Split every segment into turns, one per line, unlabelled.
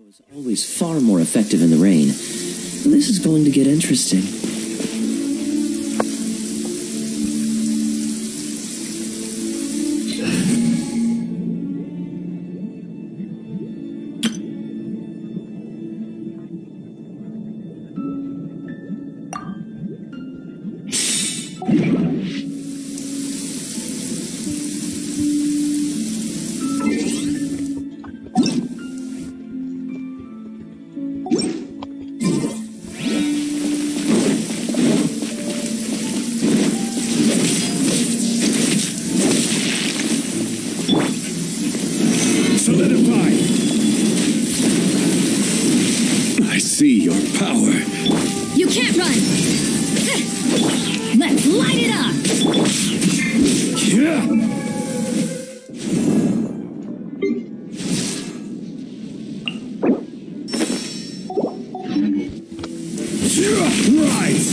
was always far more effective in the rain. This is going to get interesting.
Solidify! I see your power.
You can't run! Let's light it up!
Yeah! Right!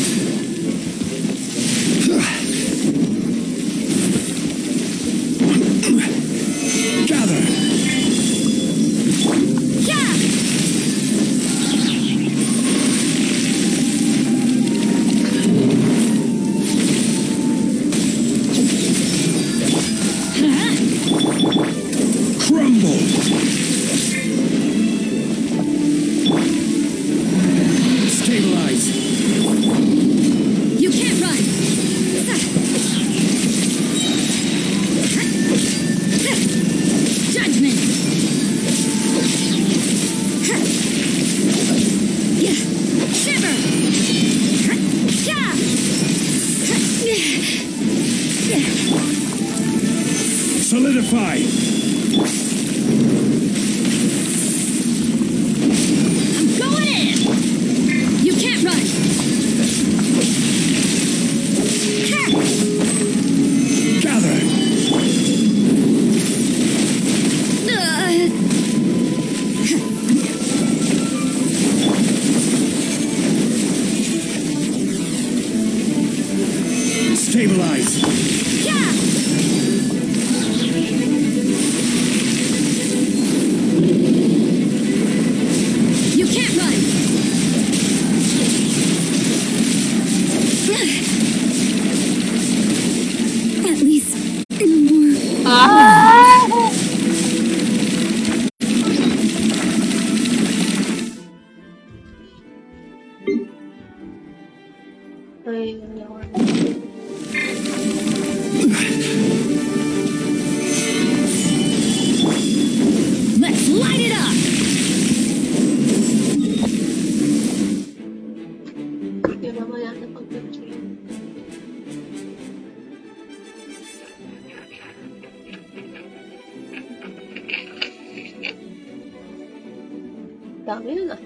Gather!
Yeah!
Crumble! Stabilize!
You can't run! Judgment! Shiver!
Solidify!
I'm going in! You can't run!
Gather! Stabilize!
You can't run! At least no more. Let's light it up!
Dami yun ah.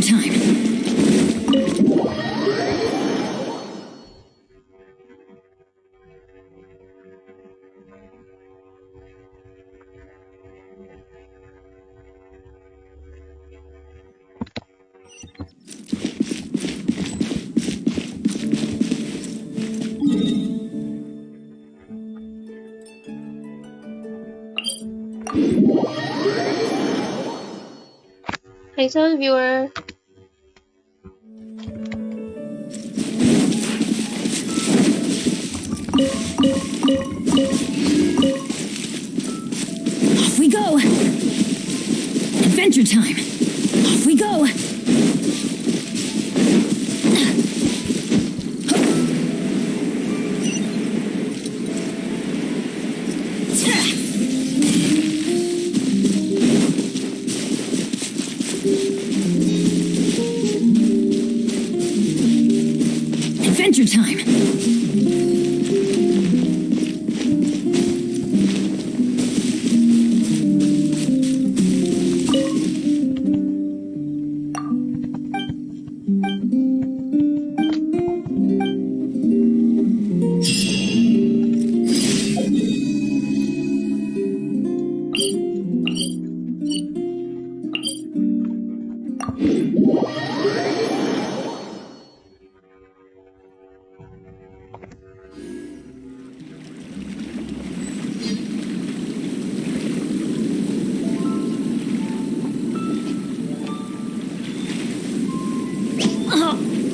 Adventure time!
Hey, so viewer.
Off we go! Adventure time! Off we go! Adventure time!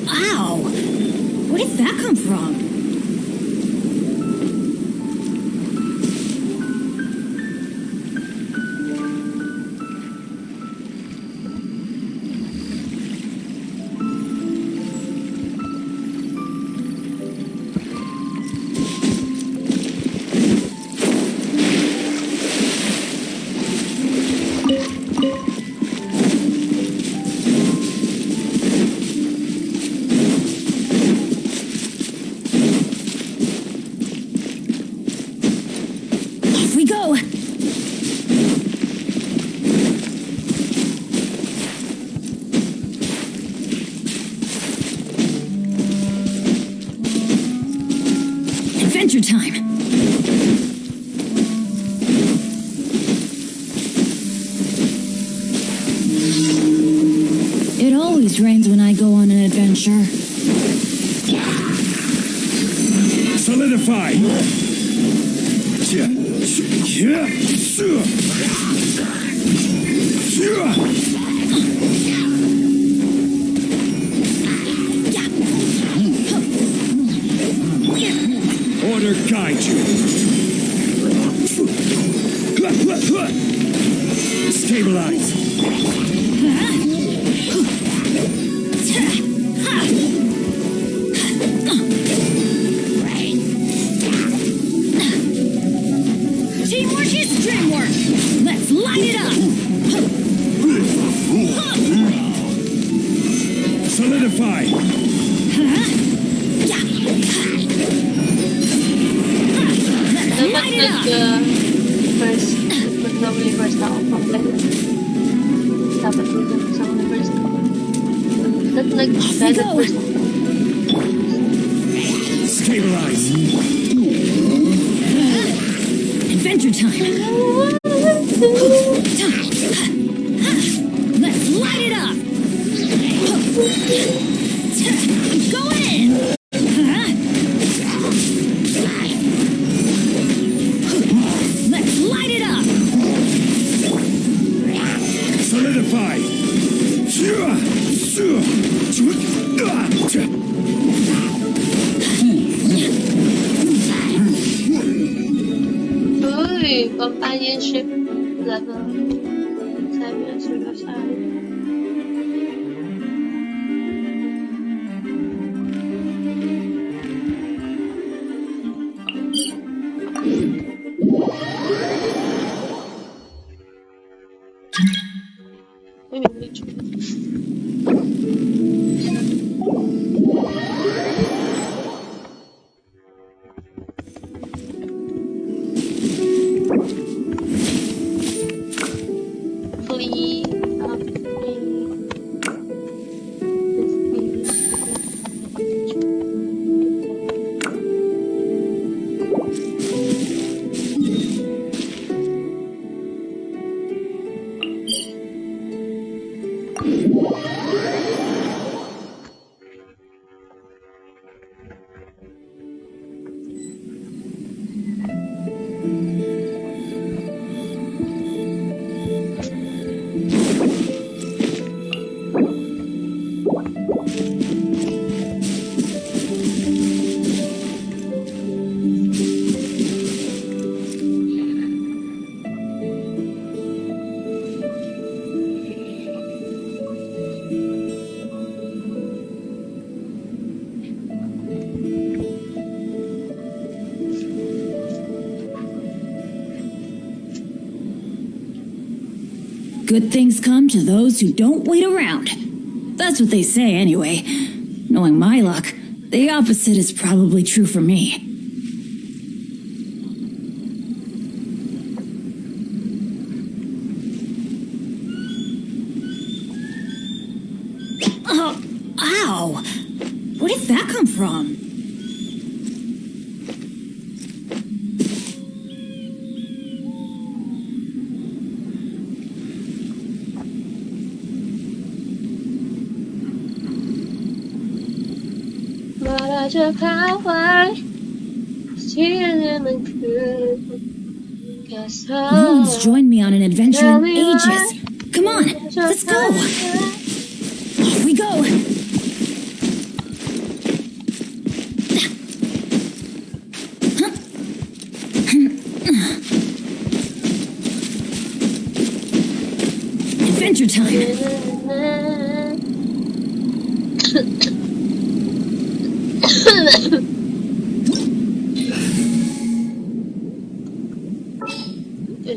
Ow! Where did that come from? Off we go! Adventure time! It always rains when I go on an adventure.
Solidify! Order guide you. Stabilize.
Teamwork is dreamwork! Let's light it up!
Solidify.
Let's light it up!
Probably first now complete. Dapat dito sa first. That's like the first.
Stabilize.
Adventure time! Let's light it up! I'm going in! Let's light it up!
Solidify.
Uy, companionship level. 7 suicide. Uy, may bleach. Hopefully,
Good things come to those who don't wait around. That's what they say anyway. Knowing my luck, the opposite is probably true for me. Oh, ow! Where did that come from? No one's joined me on an adventure in ages. Come on, let's go. Off we go. Adventure time.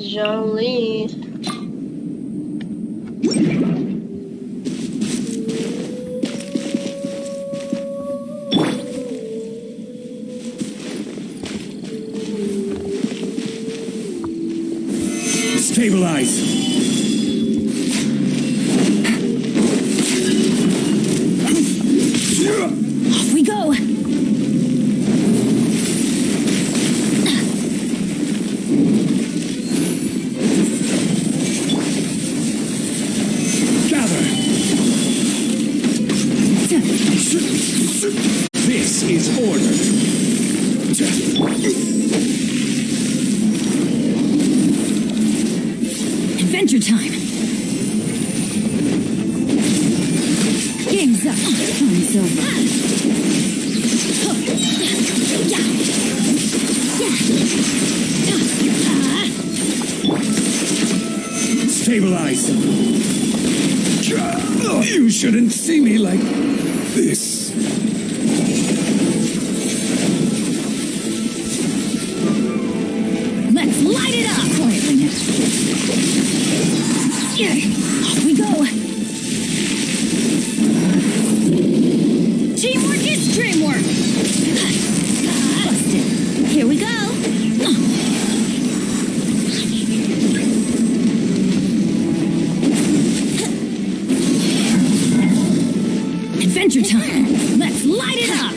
Jolie.
Stabilize.
Off we go.
This is order.
Adventure time. Game's up. Time's over.
Stabilize. You shouldn't see me like this.
Let's light it up! Quietly now. Off we go! Teamwork is dreamwork! Busted. Here we go! Adventure time! Let's light it up!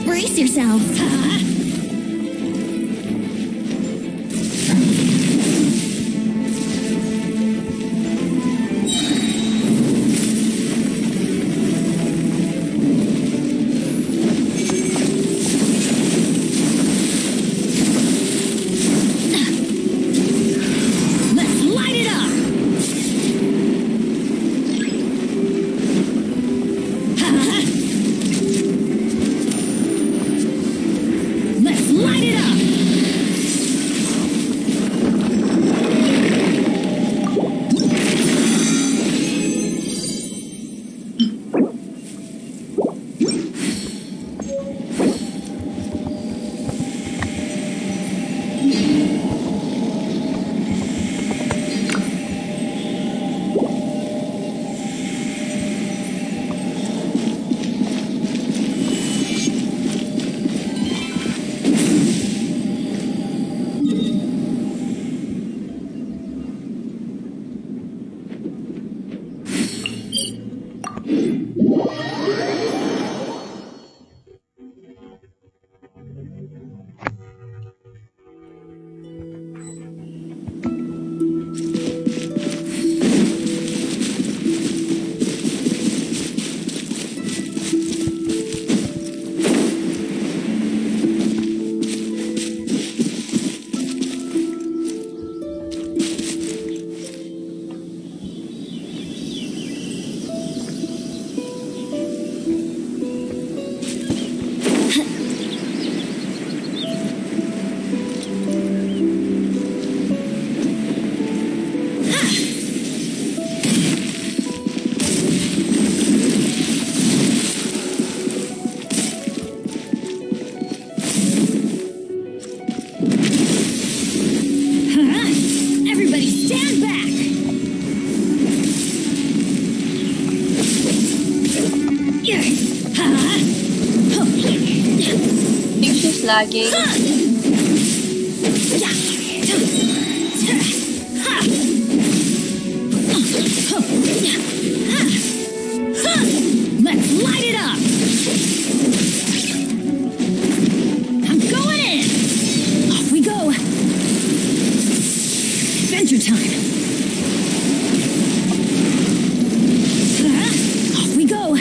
Brace yourself!
think she's lagging.
Let's light it up! I'm going in! Off we go! Adventure time! Off we go!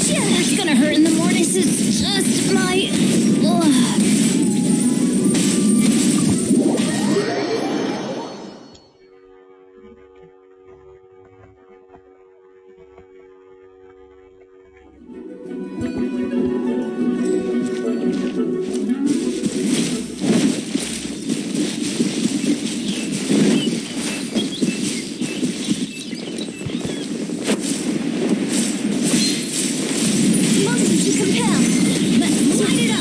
Yeah, that's gonna hurt in the mornings. It's just my... Motion to compel. Let's light it up.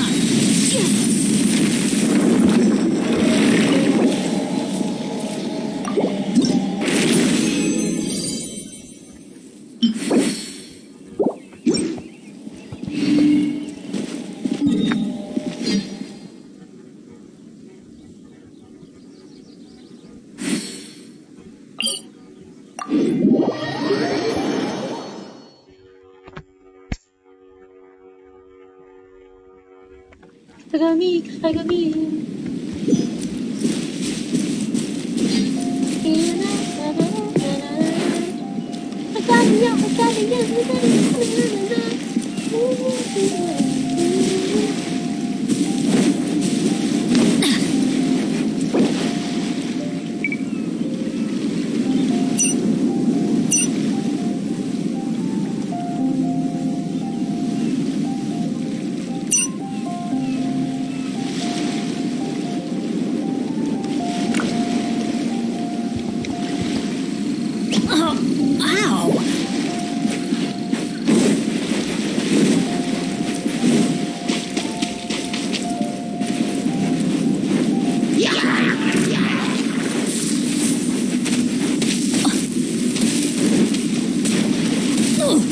Kagami.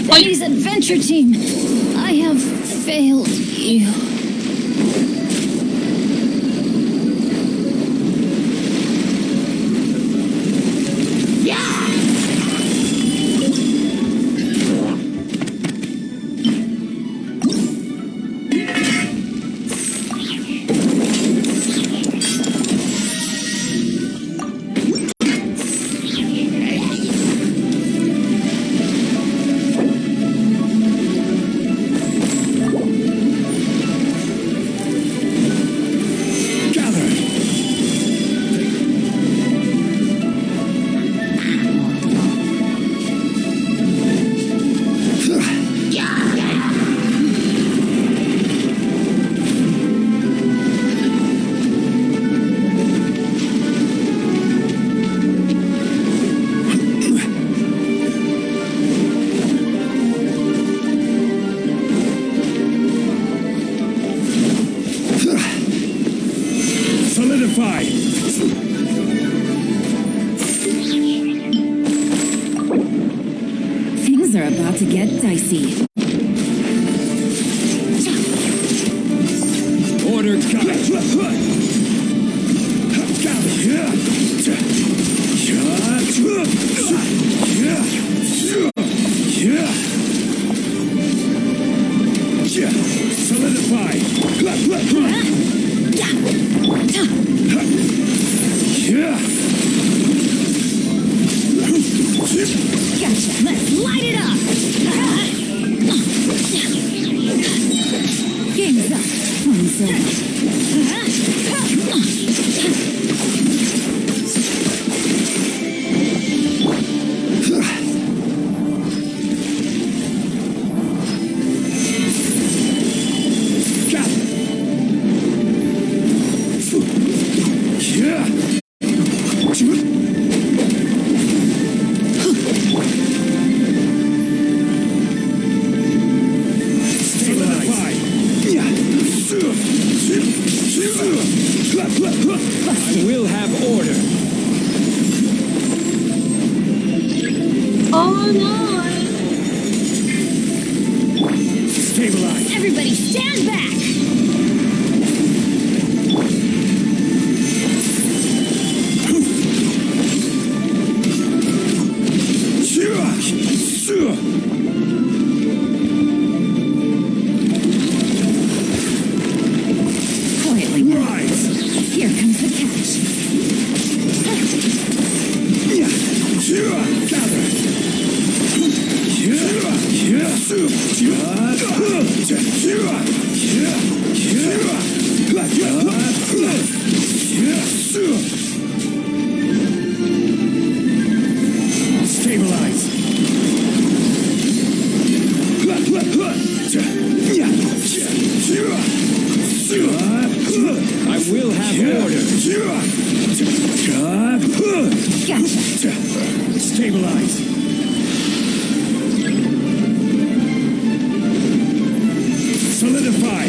Please, adventure team, I have failed you. Things are about to get dicey.
Order solidify.
Gotcha. Let's light it up. Game's up. One's Everybody stand back! Quietly now. Here comes the catch.
Stabilize. I will have order.
Gotcha.
Stabilize. Solidify.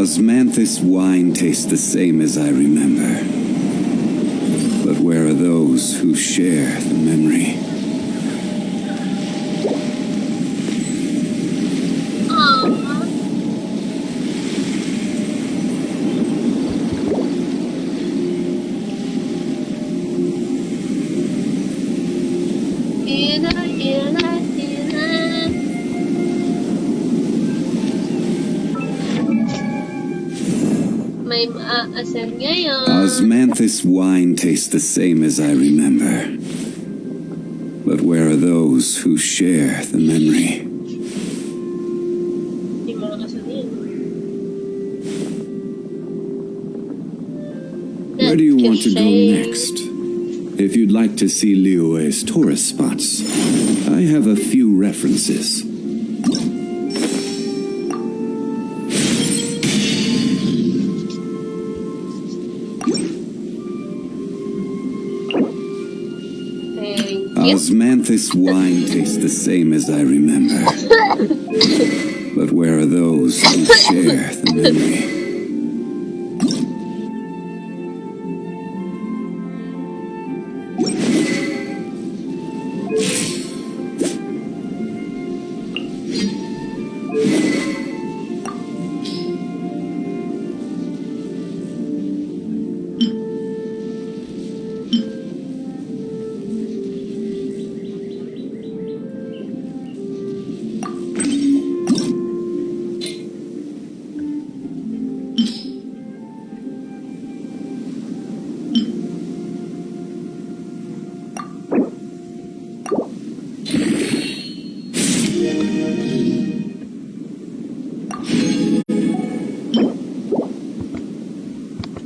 Osmanthus wine tastes the same as I remember. But where are those who share the memory?
May maaasar ngayon.
Osmanthus wine tastes the same as I remember. But where are those who share the memory?
Yung mga kasabihin.
Where do you want to go next? If you'd like to see Liyue's tourist spots, I have a few references. Osmanthus wine tastes the same as I remember. But where are those who share the memory?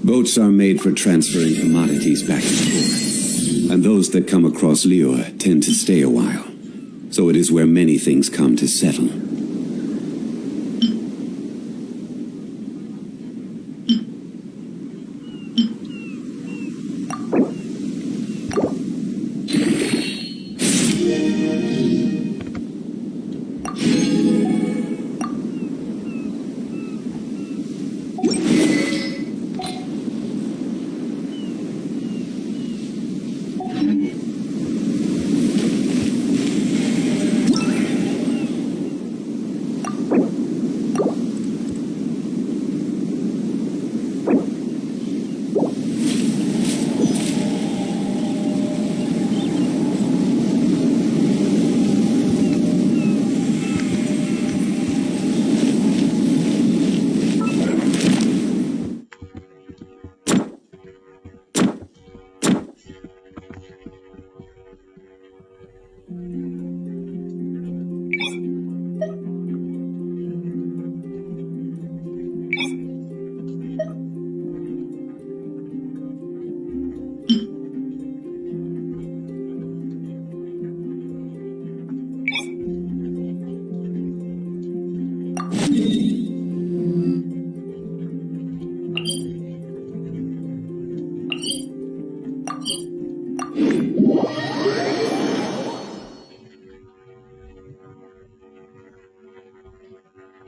Boats are made for transferring commodities back and forth, and those that come across Liyue tend to stay a while. So it is where many things come to settle.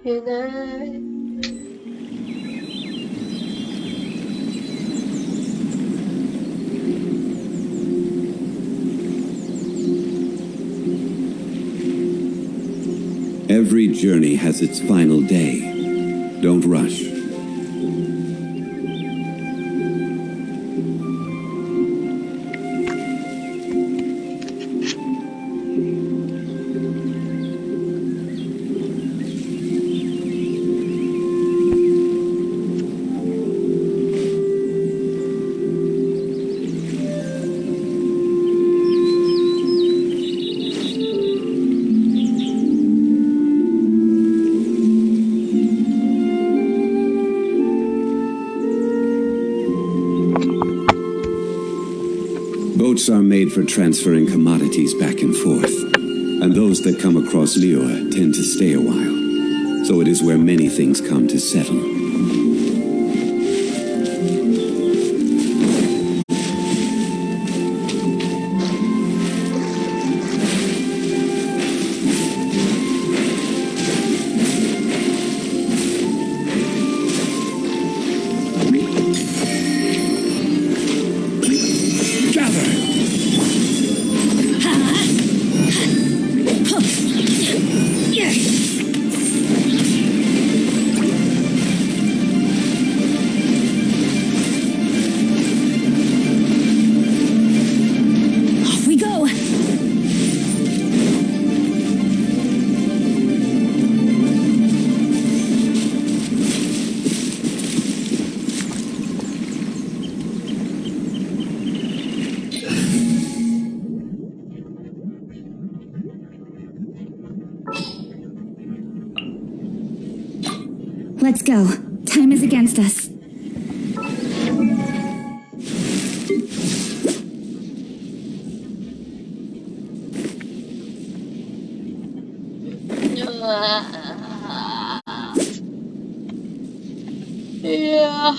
Yun na.
Every journey has its final day. Don't rush. Boats are made for transferring commodities back and forth, and those that come across Lior tend to stay a while. So it is where many things come to settle.
Let's go. Time is against us.
Yeah.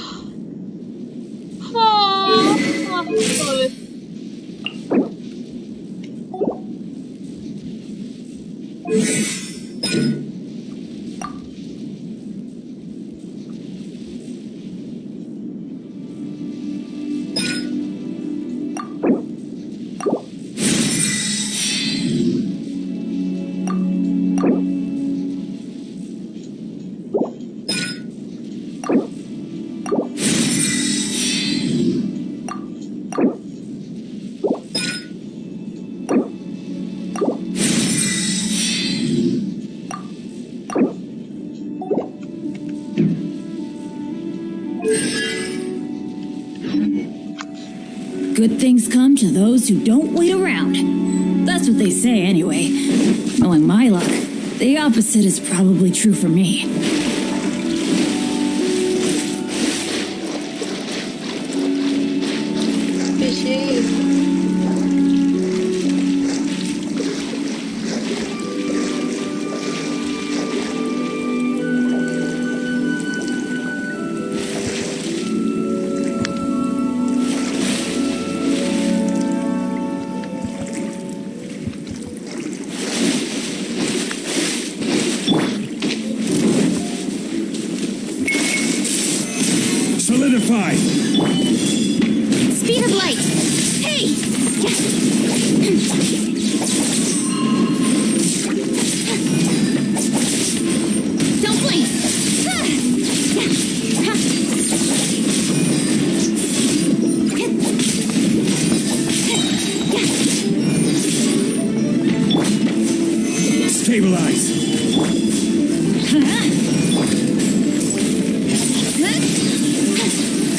Good things come to those who don't wait around. That's what they say anyway. Knowing my luck, the opposite is probably true for me.
Fishing.
Solidify!
Speed of light! Hey! Don't blink!
Stabilize!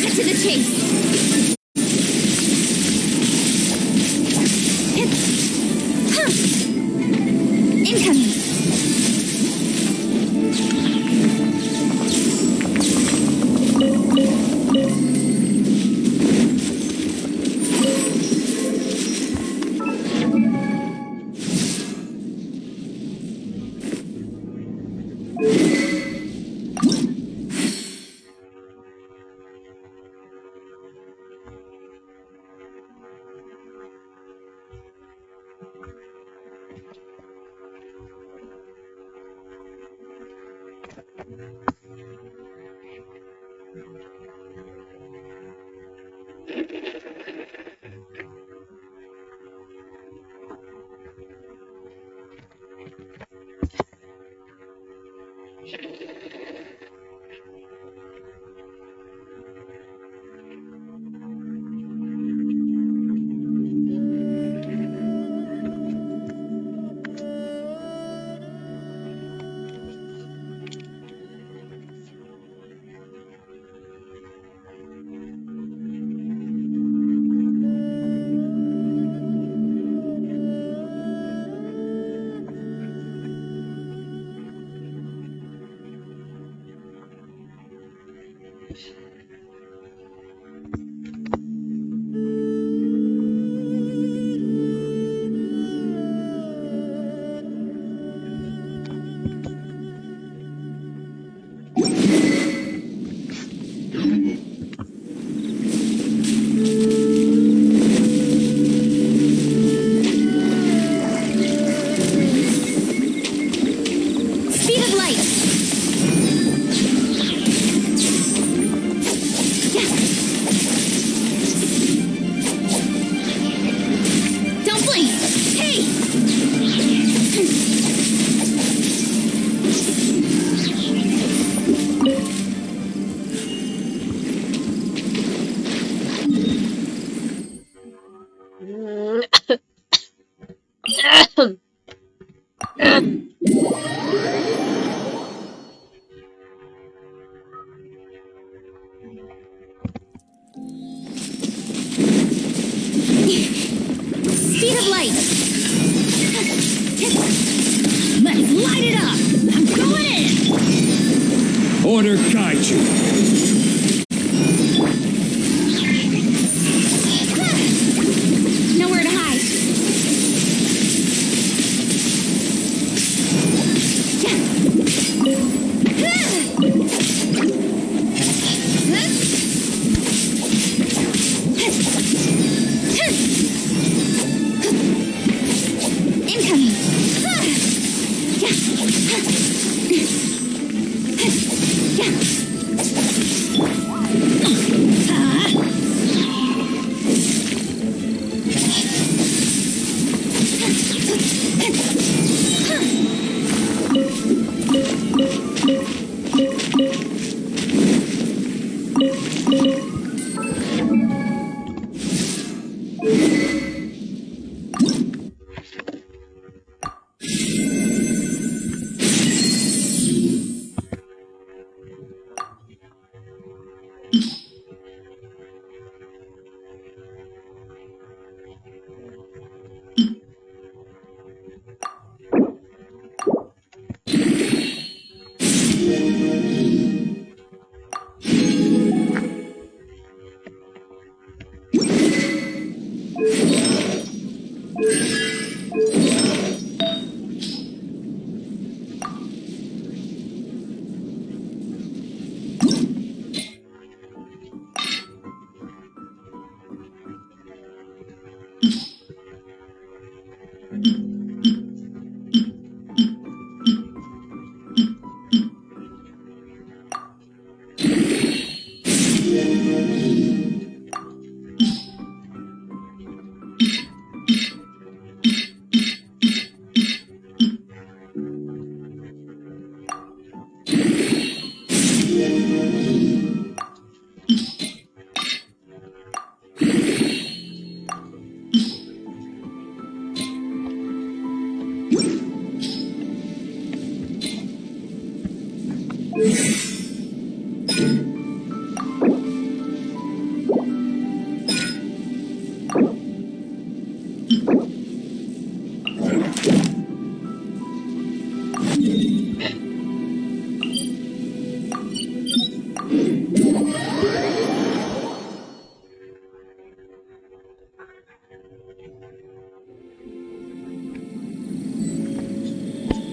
Cut to the chase! Incoming! Speed of light. Let's light it up. I'm going in.
Order guide you.
Nowhere to hide. Incoming.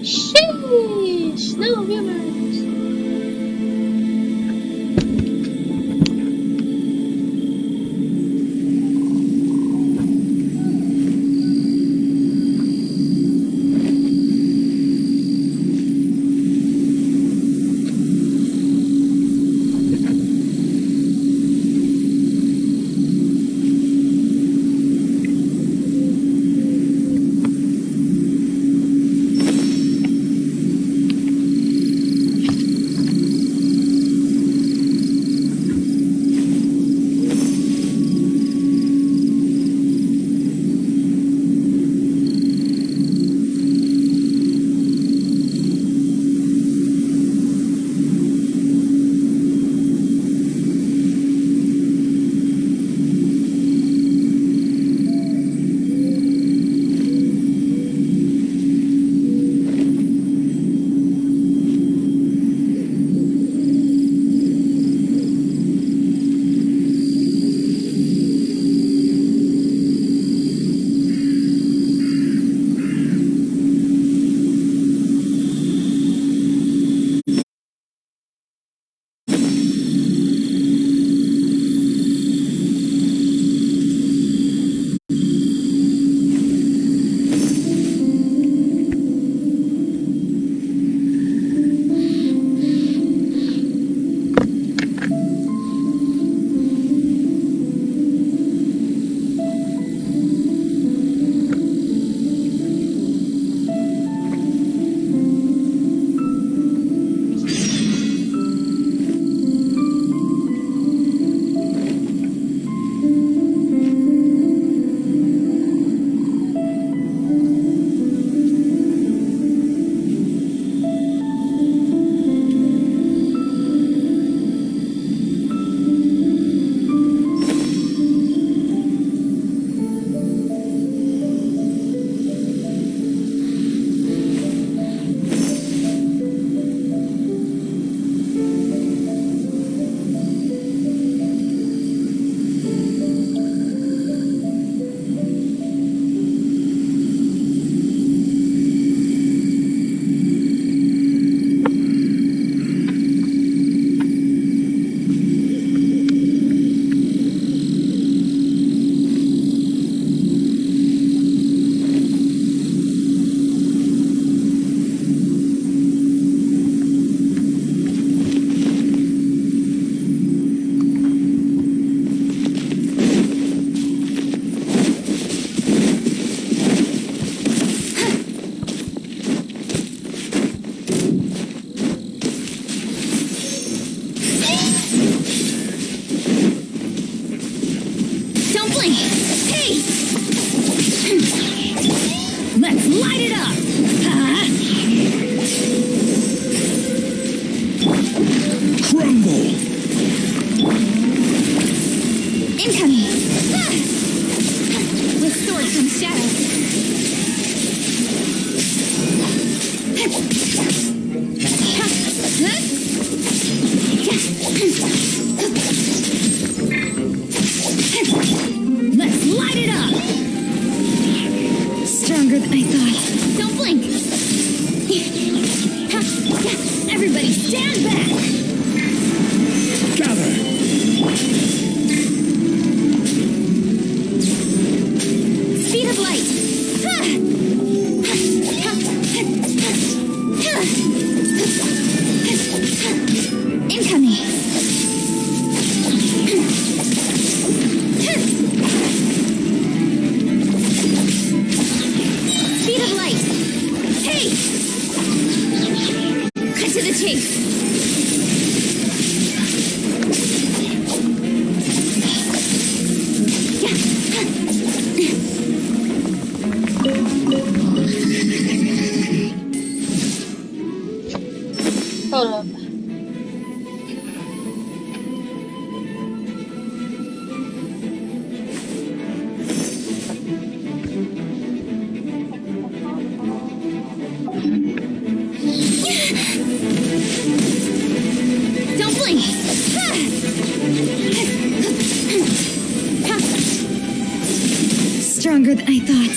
Sheesh! No viewers!
Don't blink! Everybody stand back!
Gather!
Speed of light! Incoming! Speed of light! Hey! Cut to the chase!
Hold up.
Don't blink! Stronger than I thought.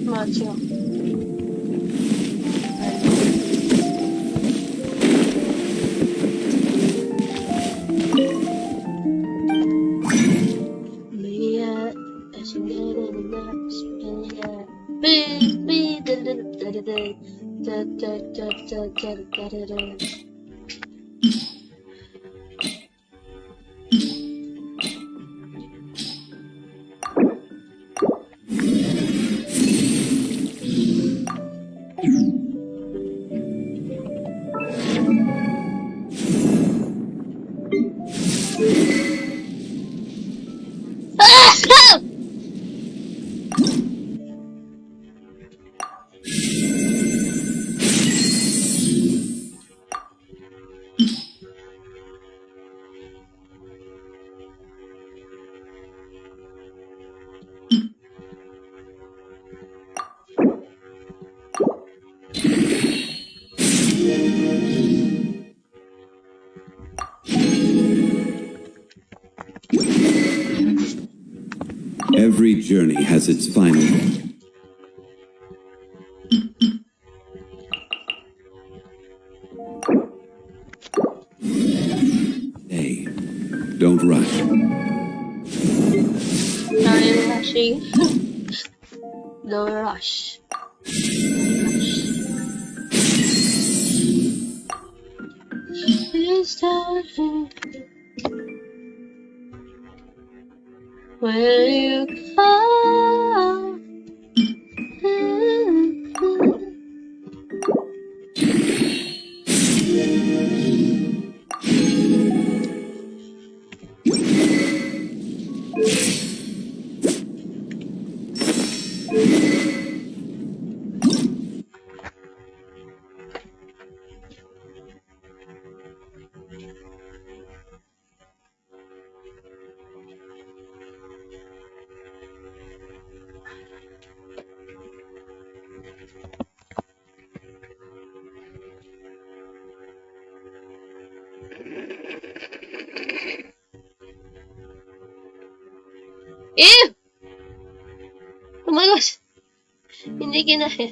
Macho.
Every journey has its final. Hey, don't rush.
Not even rushing. Don't rush. It's time. When you come. Ew! Oh my gosh! Hindi kinaya.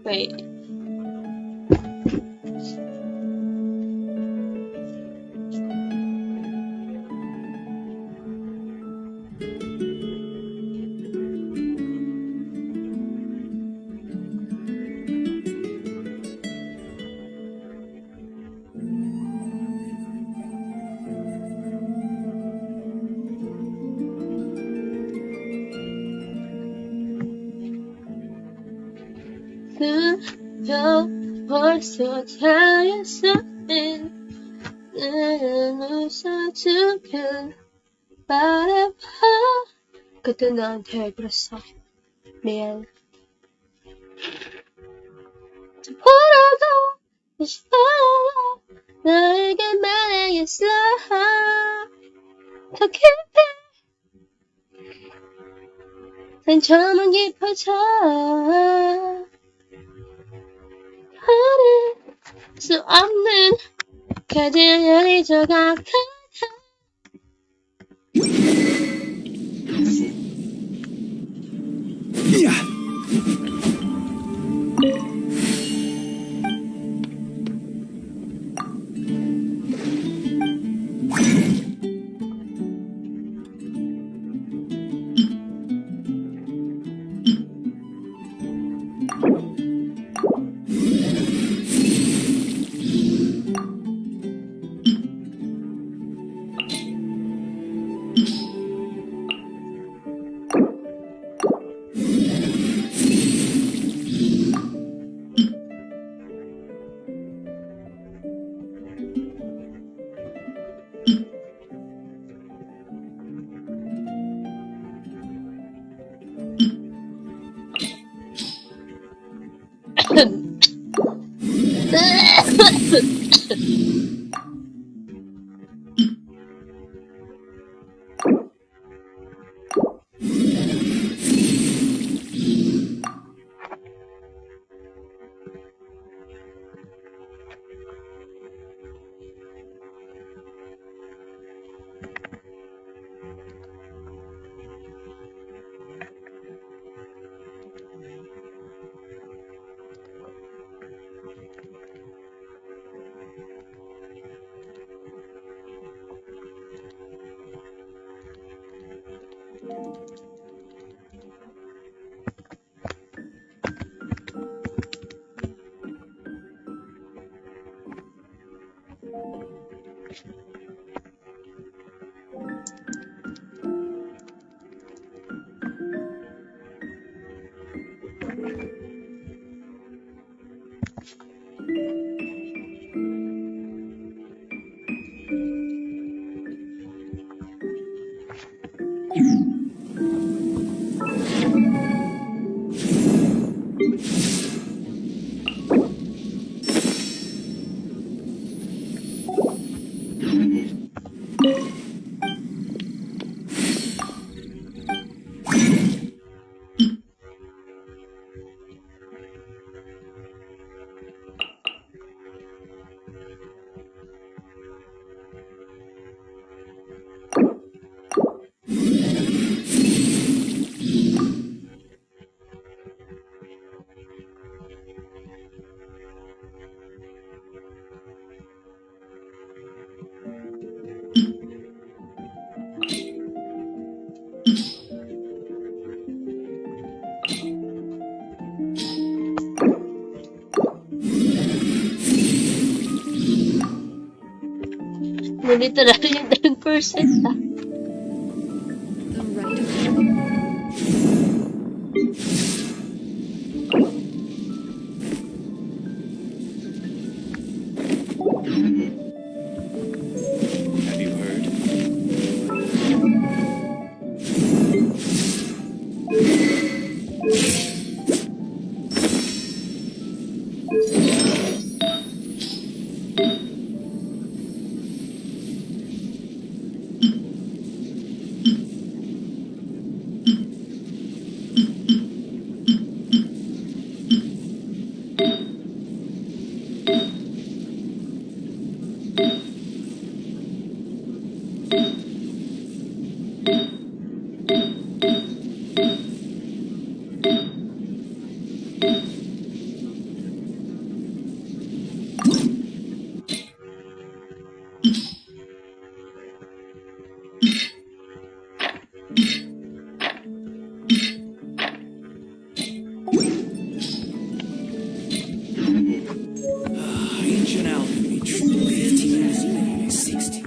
Wait. Your voice will tell you something that I know so to kill. But if I 그때 나한테 그랬어. Man. 보라고 싶어 너에게만 있어 더 깊이 상처만 깊어져 걸을 수 없는 가지런히 저 가까이
Yeah.
Literally yung 10% ah.
Have you heard? Ancient alchemy, true 15, 60.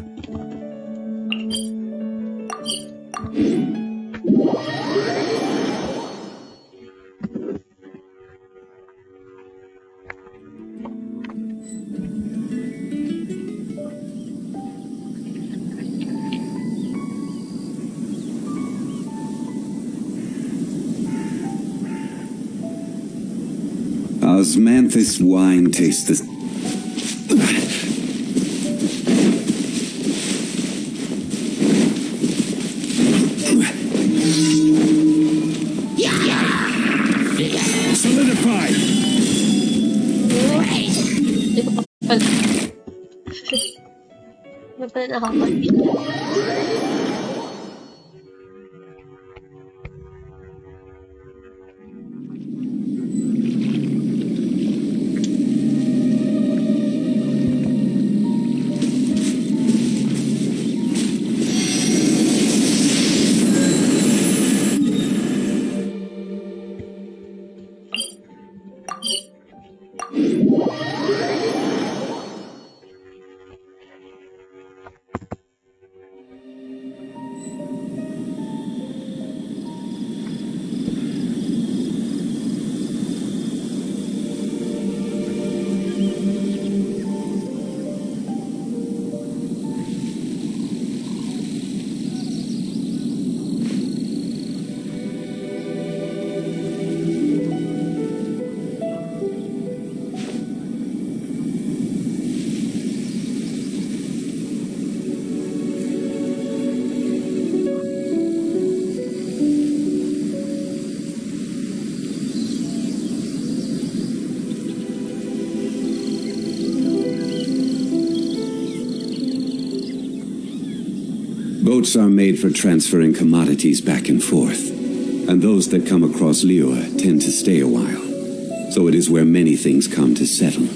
Osmanthus wine tastes the...
Solidify!
Hindi ko pa pala. Hindi pala nakapag-hit.
Boats are made for transferring commodities back and forth, and those that come across Lior tend to stay a while. So it is where many things come to settle.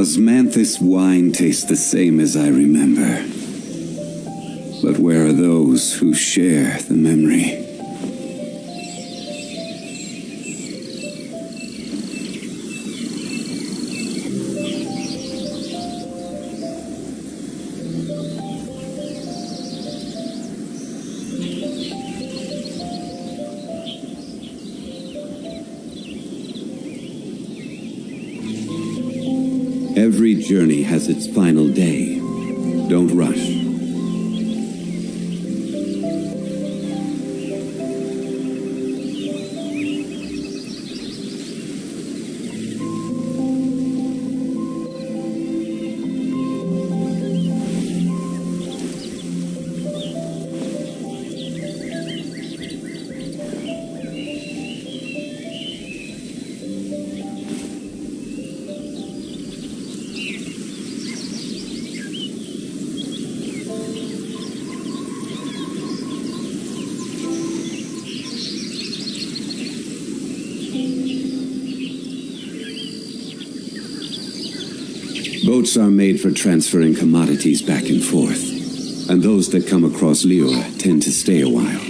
Osmanthus wine tastes the same as I remember. But where are those who share the memory? Every journey has its final day. Don't rush. Boats are made for transferring commodities back and forth, and those that come across Lior tend to stay a while.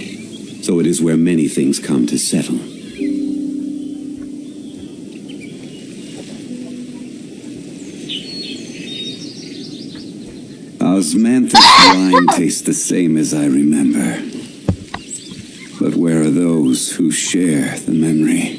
So it is where many things come to settle. Osmanthus wine tastes the same as I remember. But where are those who share the memory?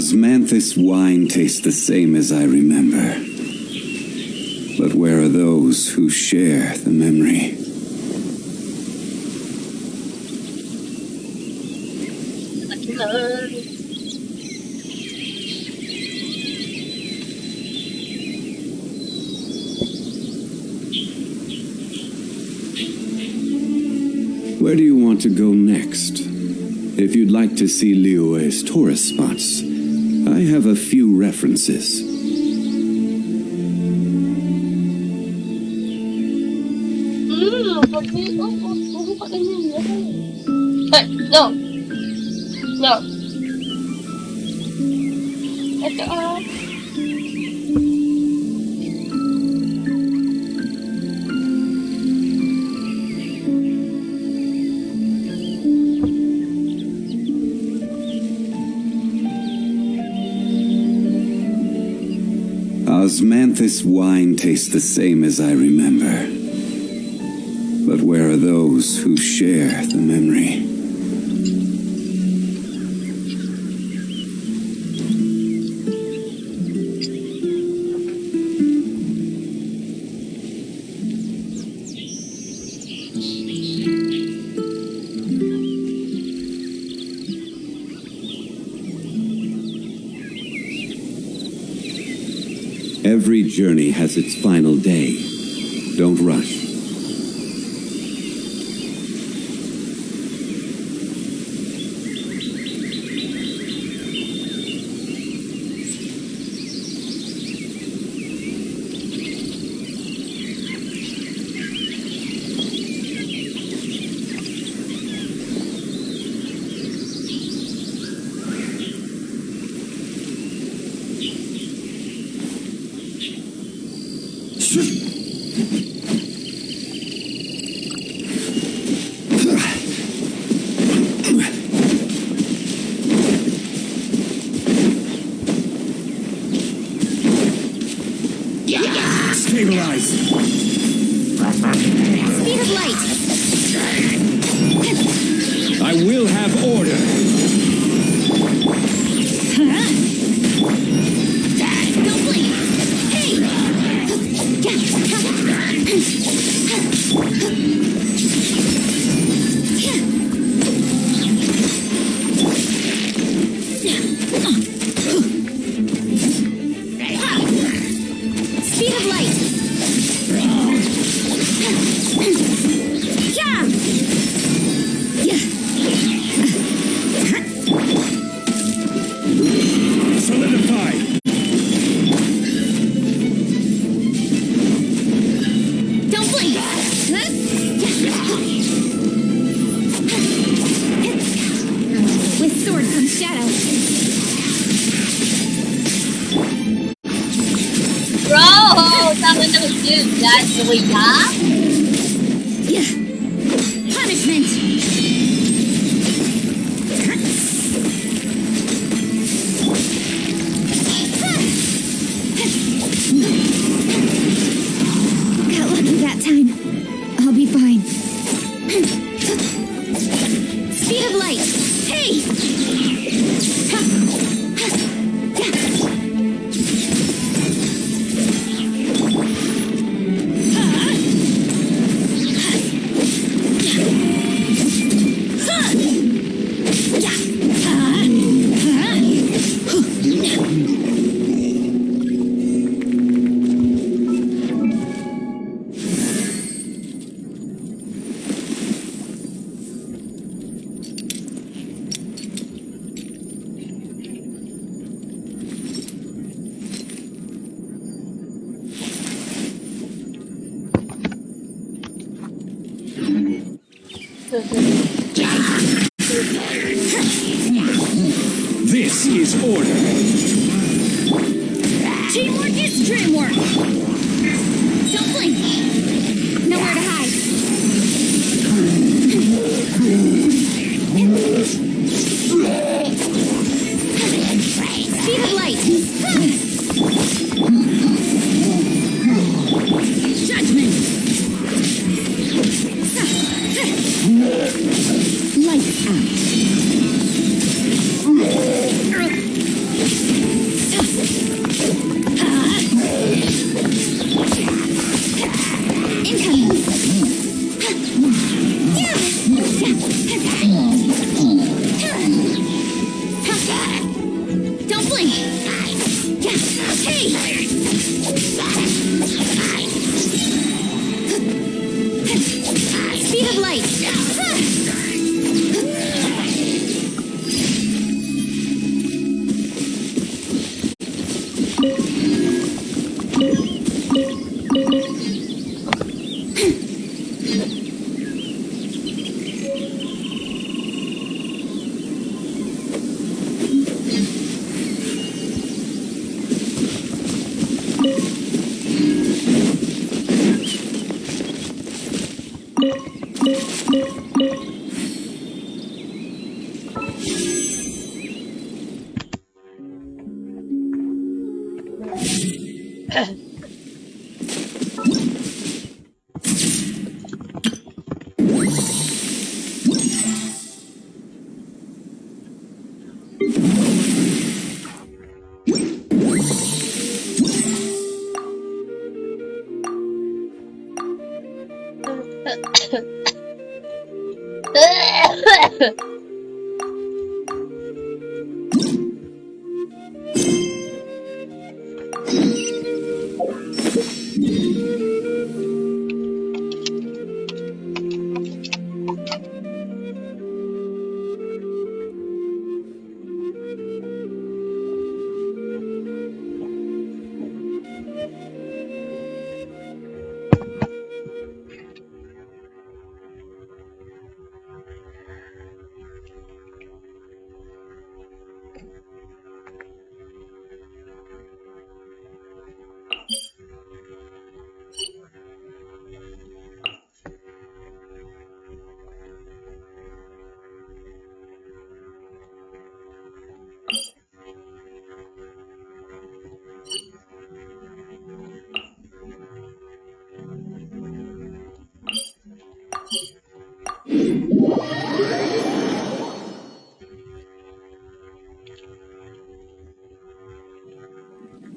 Osmanthus wine tastes the same as I remember. But where are those who share the memory? Where do you want to go next? If you'd like to see Liyue's tourist spots, I have a few references.
No. No. Ito
Osmanthus wine tastes the same as I remember. But where are those who share the memory? Every journey has its final day. Don't rush.
Stabilize.
Speed of light.
I will have order.
Don't blink. Hey! Speed of light.
Solidify.
Don't blink. With sword comes shadow.
Bro, tama na yun. That's the way, ha?
Punishment. Got lucky that time. I'll be fine. Speed of light. Hey!
This is order.
Teamwork is dreamwork. Don't blink. Nowhere to hide. Speed of light. Judgment. Lights out.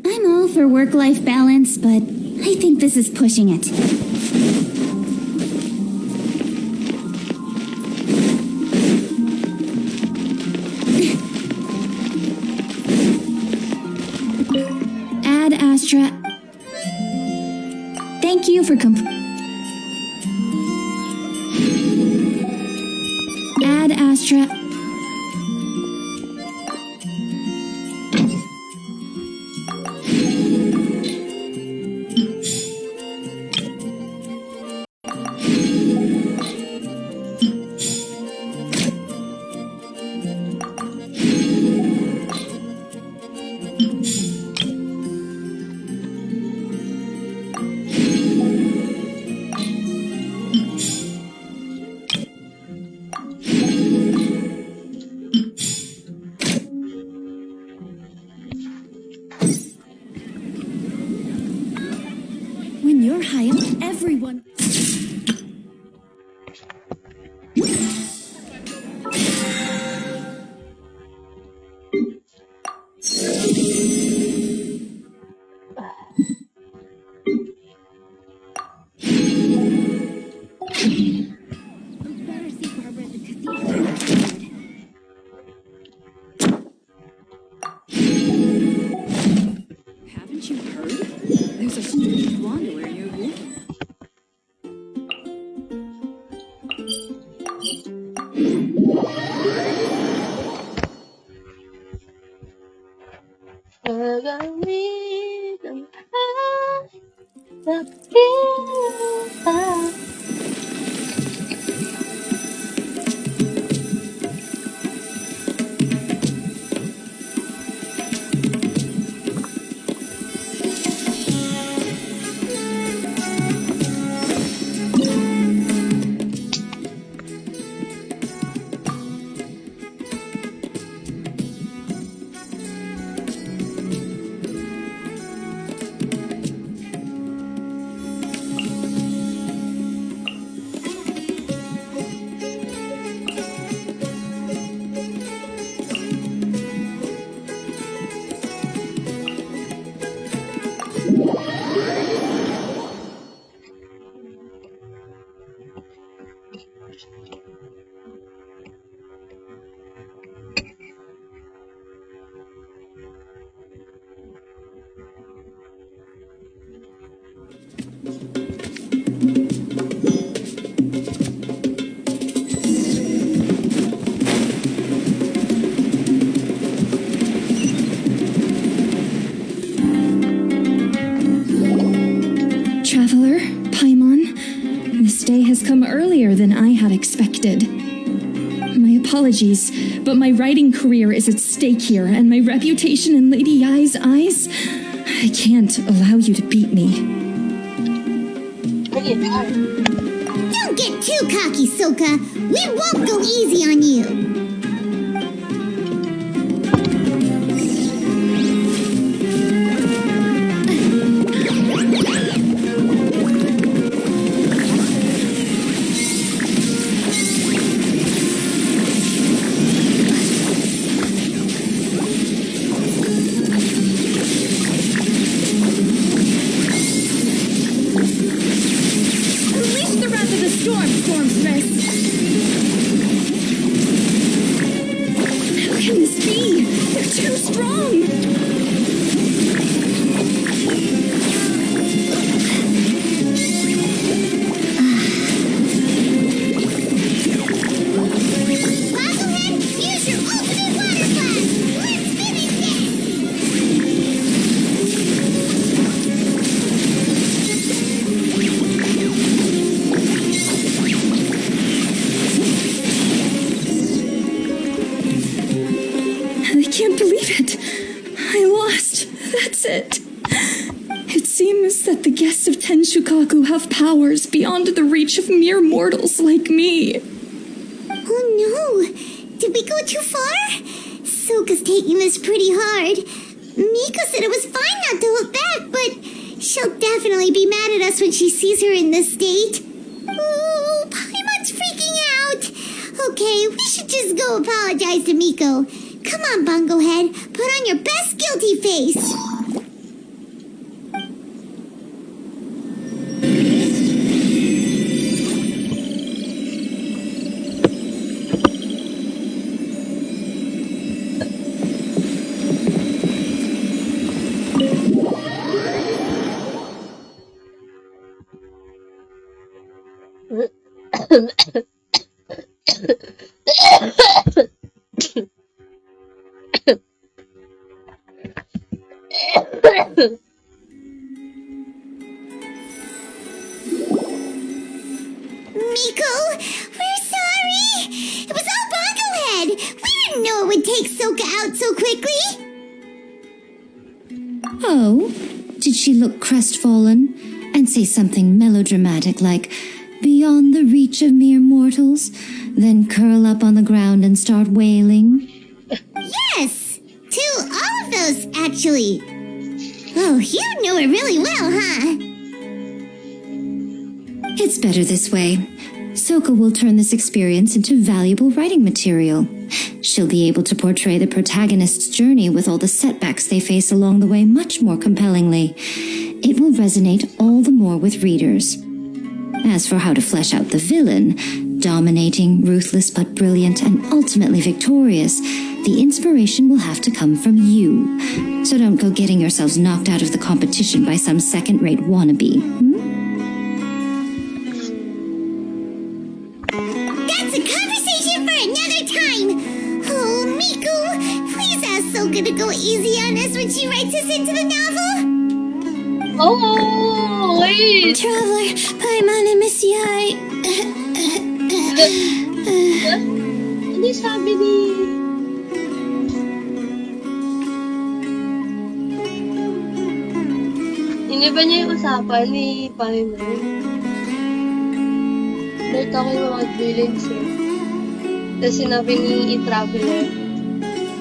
I'm all for work-life balance, but I think this is pushing it. Ad Astra. Thank you for Ad Astra. When you're high up, everyone... Haven't you heard? There's a strange wanderer near you. Traveler, Paimon, this day has come earlier than I had expected. My apologies, but my writing career is at stake here, and my reputation in Lady Yai's eyes. I can't allow you to beat me.
Don't get too cocky, Soka. We won't go easy on you.
Unleash the wrath of the storm, Stormstress. How can this be? They're too strong. It seems that the guests of Tenshukaku have powers beyond the reach of mere mortals like me.
Oh no! Did we go too far? Soka's taking this pretty hard. Miko said it was fine not to look back, but she'll definitely be mad at us when she sees her in this state. Ooh, Paimon's freaking out. Okay, we should just go apologize to Miko. Come on, Bungo Head. Put on your best guilty face. Miko, we're sorry. It was all Bungo Head. We didn't know it would take Soka out so quickly.
Oh, did she look crestfallen and say something melodramatic like, beyond the reach of mere mortals, then curl up on the ground and start wailing?
Yes, to all of those, actually. Oh, you know it really well, huh?
It's better this way. Soka will turn this experience into valuable writing material. She'll be able to portray the protagonist's journey with all the setbacks they face along the way much more compellingly. It will resonate all the more with readers. As for how to flesh out the villain, dominating, ruthless but brilliant, and ultimately victorious, the inspiration will have to come from you. So don't go getting yourselves knocked out of the competition by some second-rate wannabe.
That's a conversation for another time. Oh, Miku, please ask Soka to go easy on us when she writes us into the novel.
Oh, wait.
Traveler, Paimon, and Miss Yai.
Ano sabi ni... Iniba niya yung usapan ni Paimon. They're talking about villains eh. Tapos sinabi ni Traveler,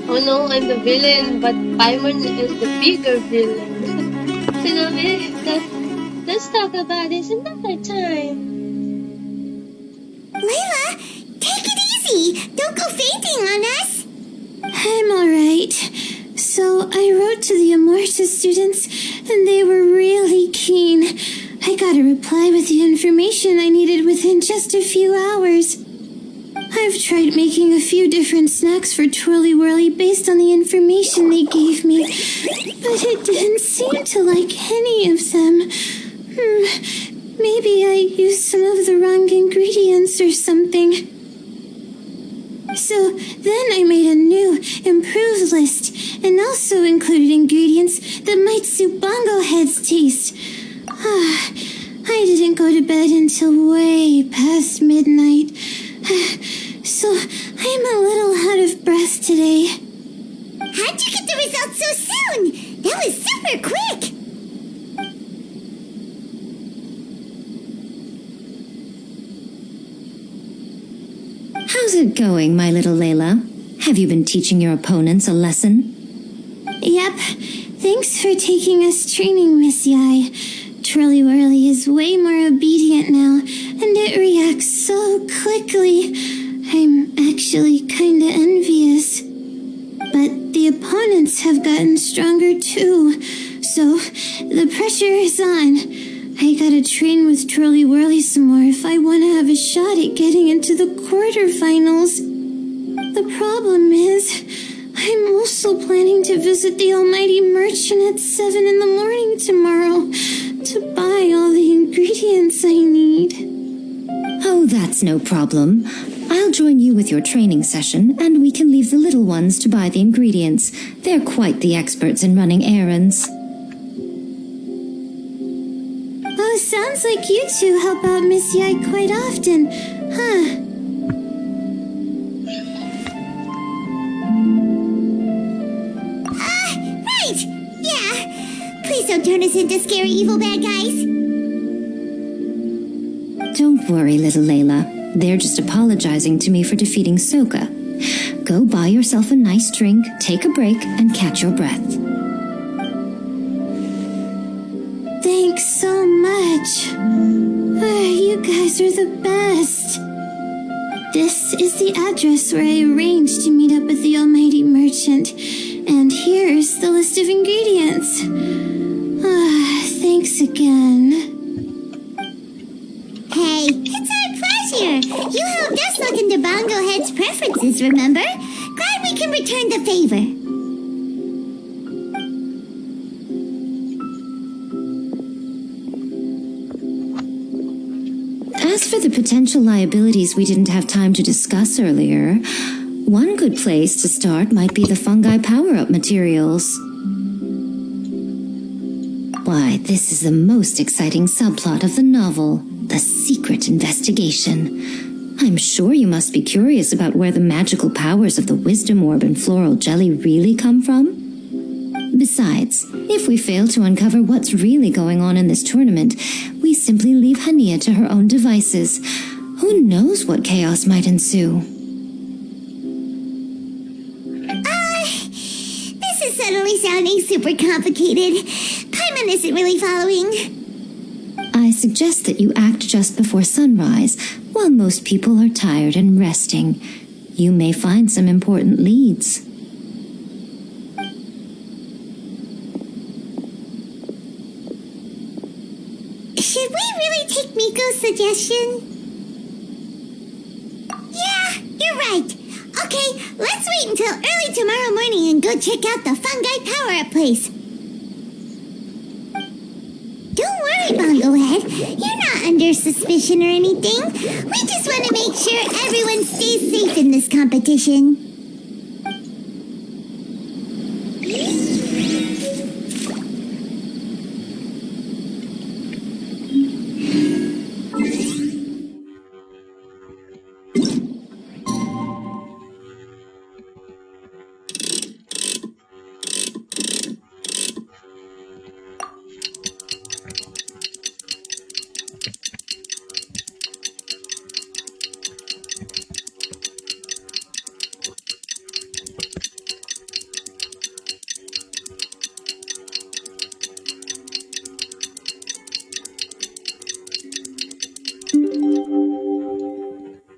oh no, I'm the villain, but Paimon is the bigger villain. Sinabi, let's talk about this another time.
Layla, take it easy. Don't go fainting on us.
I'm alright. So I wrote to the Amorta students, and they were really keen. I got a reply with the information I needed within just a few hours. I've tried making a few different snacks for Twirly Whirly based on the information they gave me, but it didn't seem to like any of them. Maybe I used some of the wrong ingredients or something. So then I made a new, improved list, and also included ingredients that might suit Bongo Head's taste. I didn't go to bed until way past midnight, so I'm a little out of breath today.
How'd you get the results so soon? That was super quick.
How's it going, my little Layla? Have you been teaching your opponents a lesson?
Yep. Thanks for taking us training, Miss Yai. Twirly Whirly is way more obedient now, and it reacts so quickly. I'm actually kinda envious. But the opponents have gotten stronger too, so the pressure is on. I gotta train with Twirly Whirly some more if I want shot at getting into the quarterfinals. The problem is, I'm also planning to visit the almighty merchant at 7 in the morning tomorrow to buy all the ingredients I need.
Oh, that's no problem. I'll join you with your training session, and we can leave the little ones to buy the ingredients. They're quite the experts in running errands.
Oh, sounds like you two help out Miss Yai quite often, huh?
Right! Yeah! Please don't turn us into scary evil bad guys!
Don't worry, little Layla. They're just apologizing to me for defeating Soka. Go buy yourself a nice drink, take a break, and catch your breath.
Thanks so much. You guys are the best. This is the address where I arranged to meet up with the almighty merchant. And here's the list of ingredients. Thanks again.
Hey, it's our pleasure! You helped us look into Bongo Head's preferences, remember? Glad we can return the favor.
As for the potential liabilities we didn't have time to discuss earlier, one good place to start might be the fungi power-up materials. Why, this is the most exciting subplot of the novel, the secret investigation. I'm sure you must be curious about where the magical powers of the wisdom orb and floral jelly really come from. Besides, if we fail to uncover what's really going on in this tournament, we simply leave Hania to her own devices. Who knows what chaos might ensue?
This is suddenly sounding super complicated. Paimon isn't really following.
I suggest that you act just before sunrise, while most people are tired and resting. You may find some important leads.
Should we really take Miko's suggestion? Yeah, you're right. Okay, let's wait until early tomorrow morning and go check out the fungi power-up place. Don't worry, Bongo Head. You're not under suspicion or anything. We just want to make sure everyone stays safe in this competition.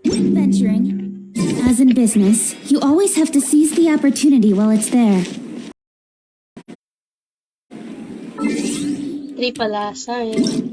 Venturing, as in business, you always have to seize the opportunity while it's there.
Tripalasa eh.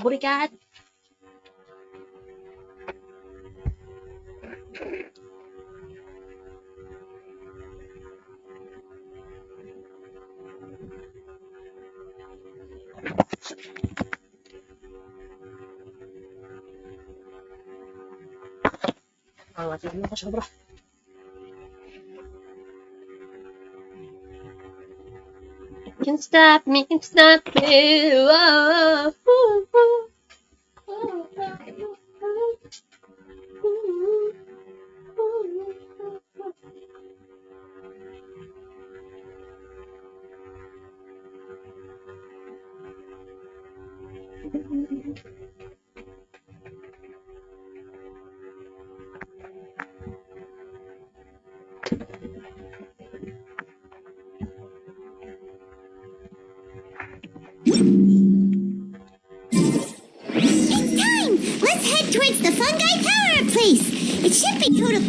Burikat. Masih ko sobra. Can't stop me, can't stop me. Whoa.
It's time! Let's head towards the fungi power-up place. It should be total...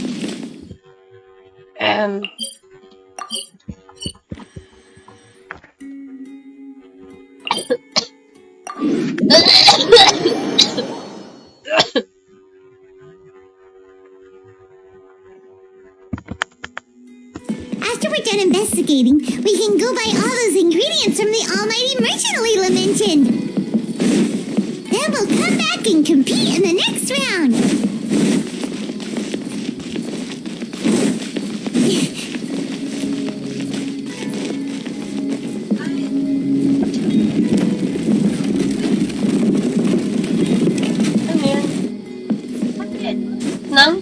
After we're done investigating, we can go buy all those ingredients from the almighty merchant Leela mentioned. Then we'll come back and compete in the next round.
Nang?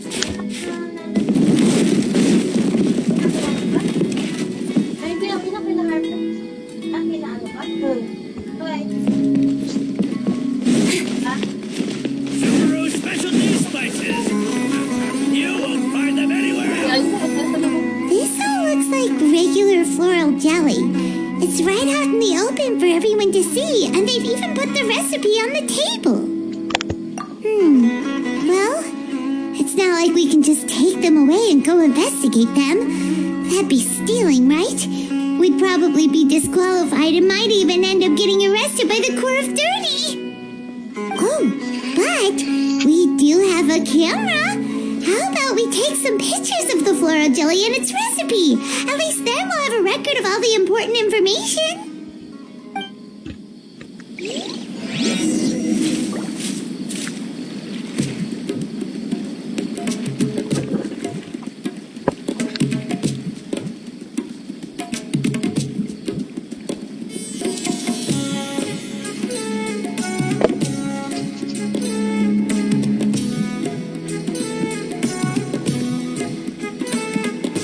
Subaru specialty spices. You won't find them anywhere else.
This all looks like regular floral jelly. It's right out in the open for everyone to see, and they've even put the recipe on the table. Well, it's not like we can just take them away and go investigate them. That'd be stealing, right? We'd probably be disqualified and might even end up getting arrested by the Corps of 30. Oh, but we do have a camera. How about we take some pictures of the floral jelly and its recipe? At least then we'll have a record of all the important information.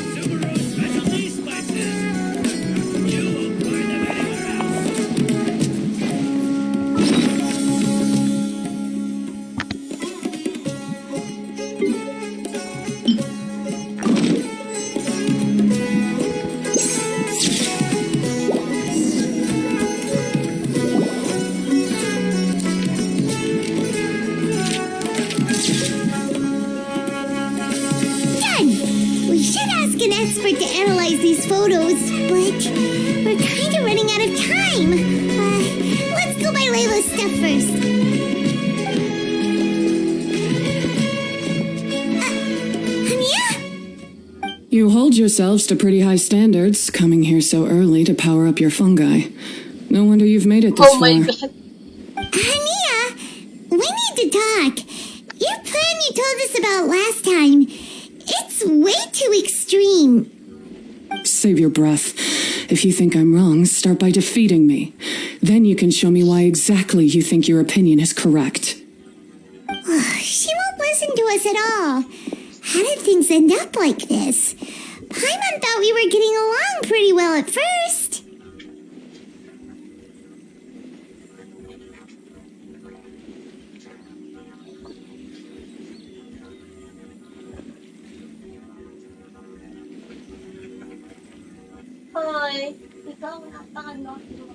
Subaru specialty spices. You won't find them anywhere
We should ask an expert to analyze these photos, but we're kind of running out of time. Let's go by Layla's stuff first. Hania?
You hold yourselves to pretty high standards, coming here so early to power up your fungi. No wonder you've made it this far.
Oh my god.
Hania, we need to talk. Your plan you told us about last time, it's way too extreme.
Save your breath. If you think I'm wrong, start by defeating me. Then you can show me why exactly you think your opinion is correct.
She won't listen to us at all. How did things end up like this? Paimon thought we were getting along pretty well at first.
Hi. Ikaw, napaka-not mo.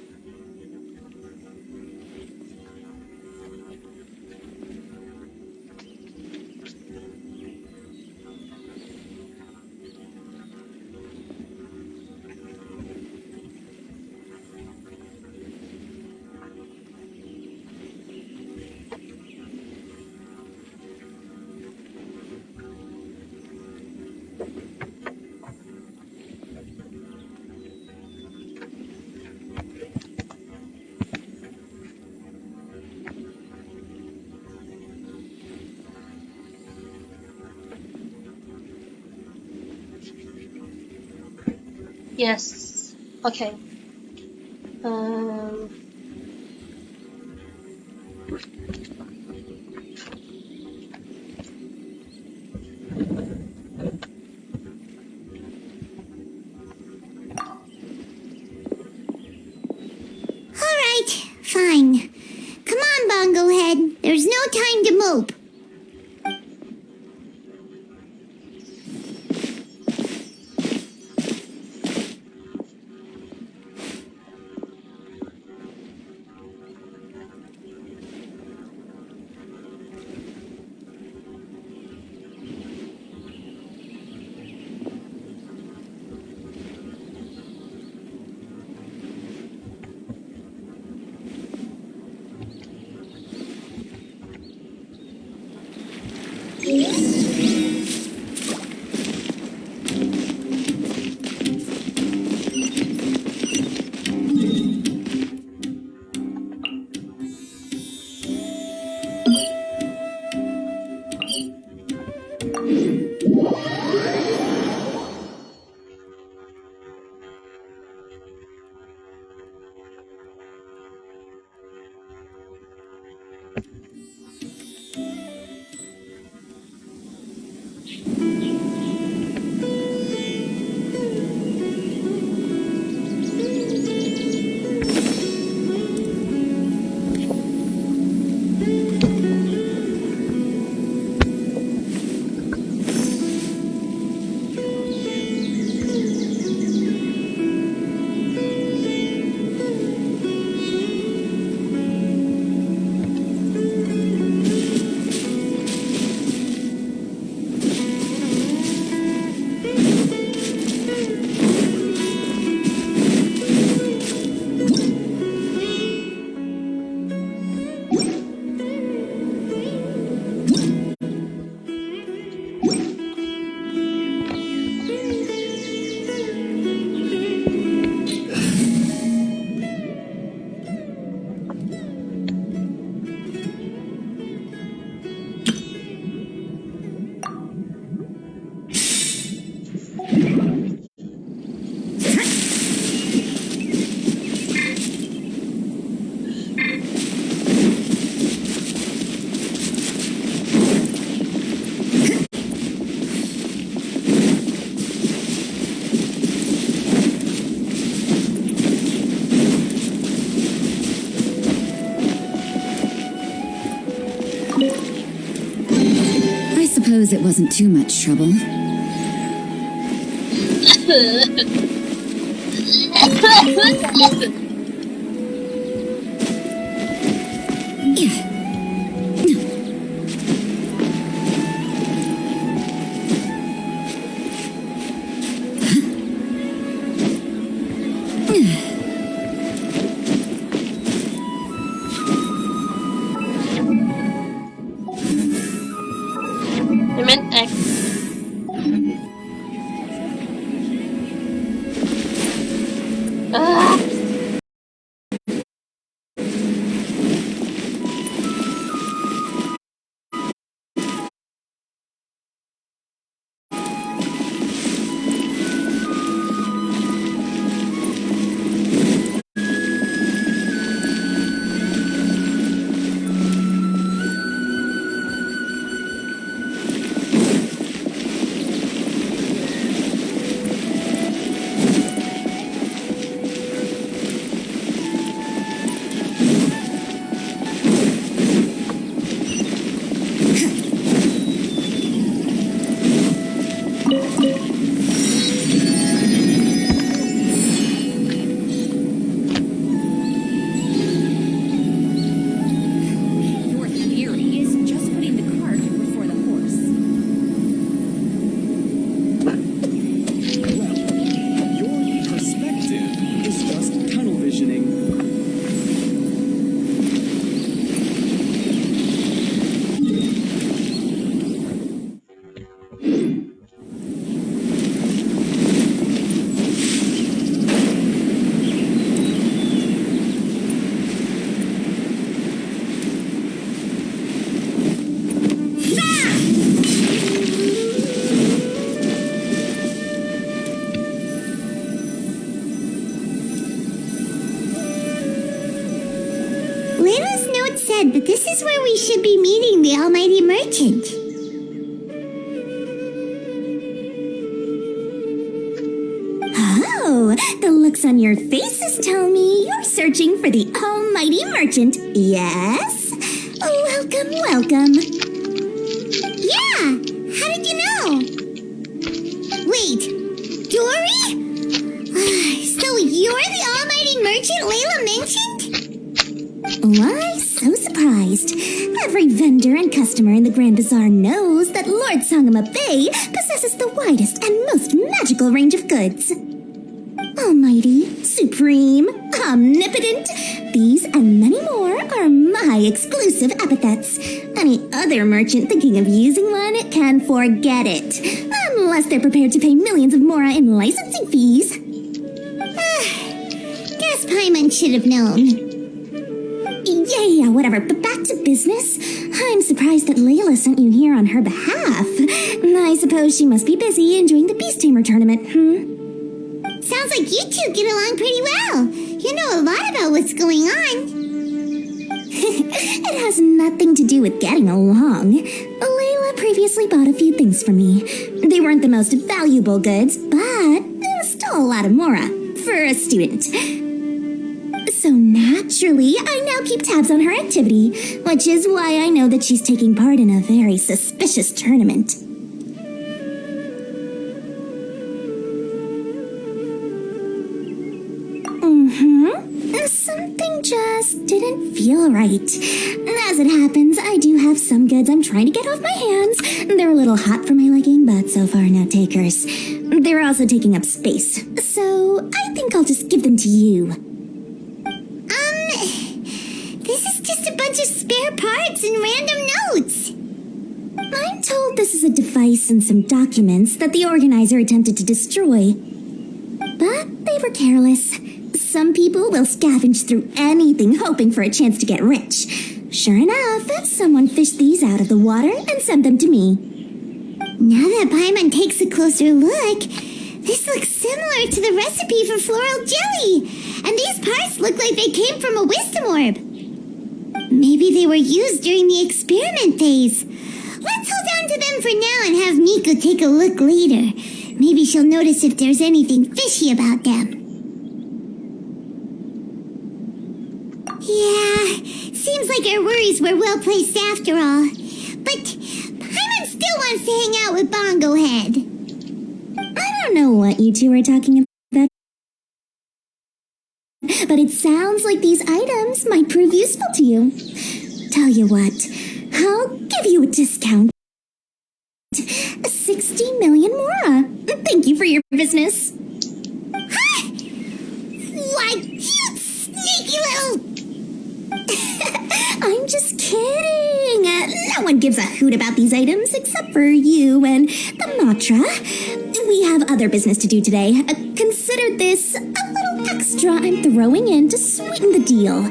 Yes. Okay.
Alright, fine. Come on, Bongo Head. There's no time to mope.
suppose it wasn't too much trouble.
I meant X. Ah!
Your theory is just putting the cart before the horse.
Your perspective is just tunnel visioning.
Layla's note said that this is where we should be meeting the Almighty Merchant.
Oh, the looks on your faces tell me you're searching for the Almighty Merchant, yes? Welcome, welcome.
Yeah, how did you know? Wait, Dory? So you're the Almighty Merchant Layla mentioned?
Why so surprised? Every vendor and customer in the Grand Bazaar knows that Lord Sangama Bay possesses the widest and most magical range of goods. Almighty, supreme, omnipotent, these and many more are my exclusive epithets. Any other merchant thinking of using one can forget it, unless they're prepared to pay millions of mora in licensing fees.
Guess Paimon should have known.
Yeah, whatever, but back to business. I'm surprised that Layla sent you here on her behalf. I suppose she must be busy enjoying the Beast Tamer tournament,
Sounds like you two get along pretty well. You know a lot about what's going on.
It has nothing to do with getting along. Layla previously bought a few things for me. They weren't the most valuable goods, but it was still a lot of mora for a student. So naturally, I now keep tabs on her activity, which is why I know that she's taking part in a very suspicious tournament. Something just didn't feel right. As it happens, I do have some goods I'm trying to get off my hands. They're a little hot for my liking, but so far no takers. They're also taking up space, so I think I'll just give them to you.
This is just a bunch of spare parts and random notes.
I'm told this is a device and some documents that the organizer attempted to destroy. But they were careless. Some people will scavenge through anything hoping for a chance to get rich. Sure enough, someone fished these out of the water and sent them to me.
Now that Paimon takes a closer look, this looks similar to the recipe for floral jelly. And these parts look like they came from a wisdom orb. Maybe they were used during the experiment phase. Let's hold on to them for now and have Miko take a look later. Maybe she'll notice if there's anything fishy about them. Yeah, seems like our worries were well placed after all. But Paimon still wants to hang out with Bongo Head.
I don't know what you two are talking about, but it sounds like these items might prove useful to you. Tell you what, I'll give you a discount. 60 million mora. Thank you for your business.
cute, sneaky little... I'm just kidding. No one gives a hoot about these items except for you and the Matra. We have other business to do today. Consider this a little extra I'm throwing in to sweeten the deal.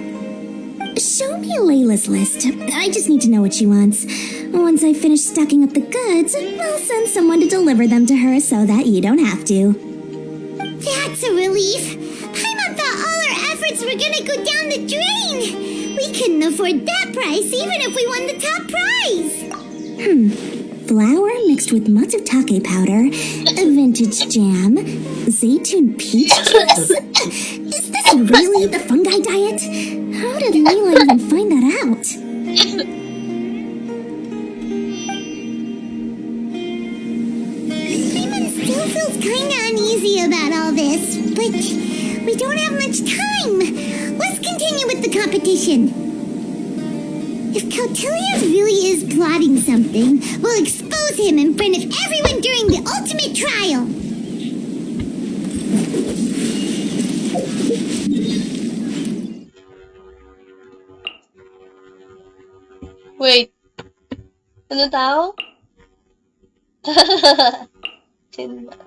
Show me Layla's list. I just need to know what she wants. Once I finish stocking up the goods, I'll send someone to deliver them to her so that you don't have to. That's a relief. Paimon thought all our efforts were gonna go down the drain. We couldn't afford that price even if we won the top prize. Flour mixed with matsutake powder, a vintage jam, zaytun peach juice. Is this really the fungi diet? How did Layla even find that out? Paimon still feels kinda uneasy about all this, but we don't have much time. Let's continue with the competition. If Kautilya really is plotting something, we'll expose him in front of everyone during the ultimate trial.
Wait. Ano tao? Sino ba?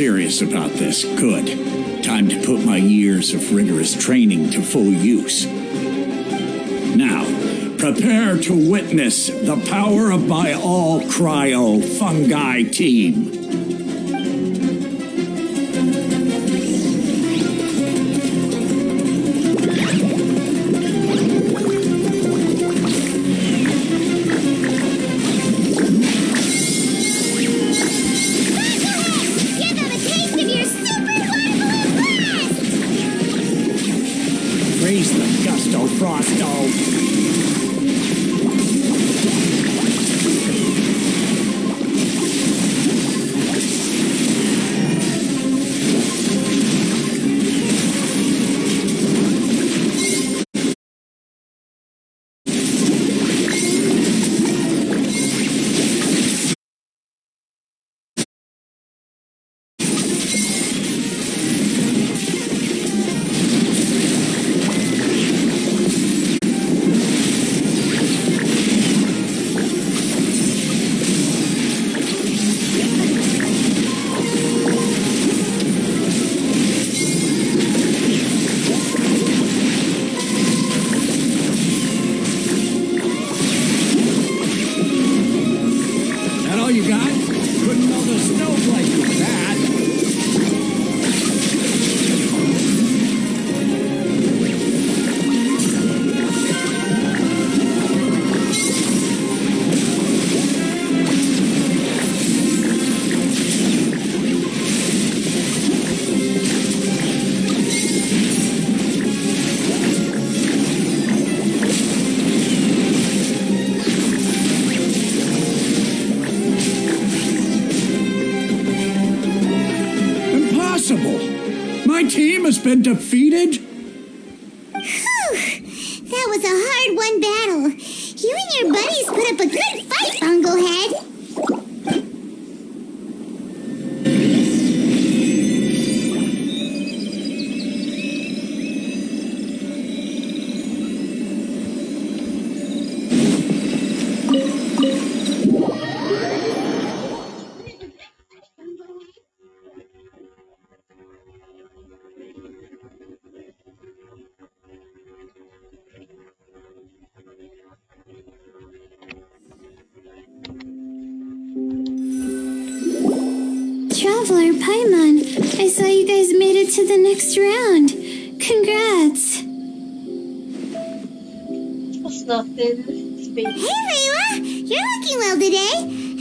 serious about this. Good. Time to put my years of rigorous training to full use. Now, prepare to witness the power of my all-cryo-fungi team. Raise the gusto, Frosto! You got? Couldn't know the snowflake was bad. My team has been defeated?
Whew! That was a hard-won battle. You and your buddies put up a good fight, Bunglehead.
Traveler Paimon, I saw you guys made it to the next round. Congrats.
It's nothing. Space.
Hey, Layla! You're looking well today.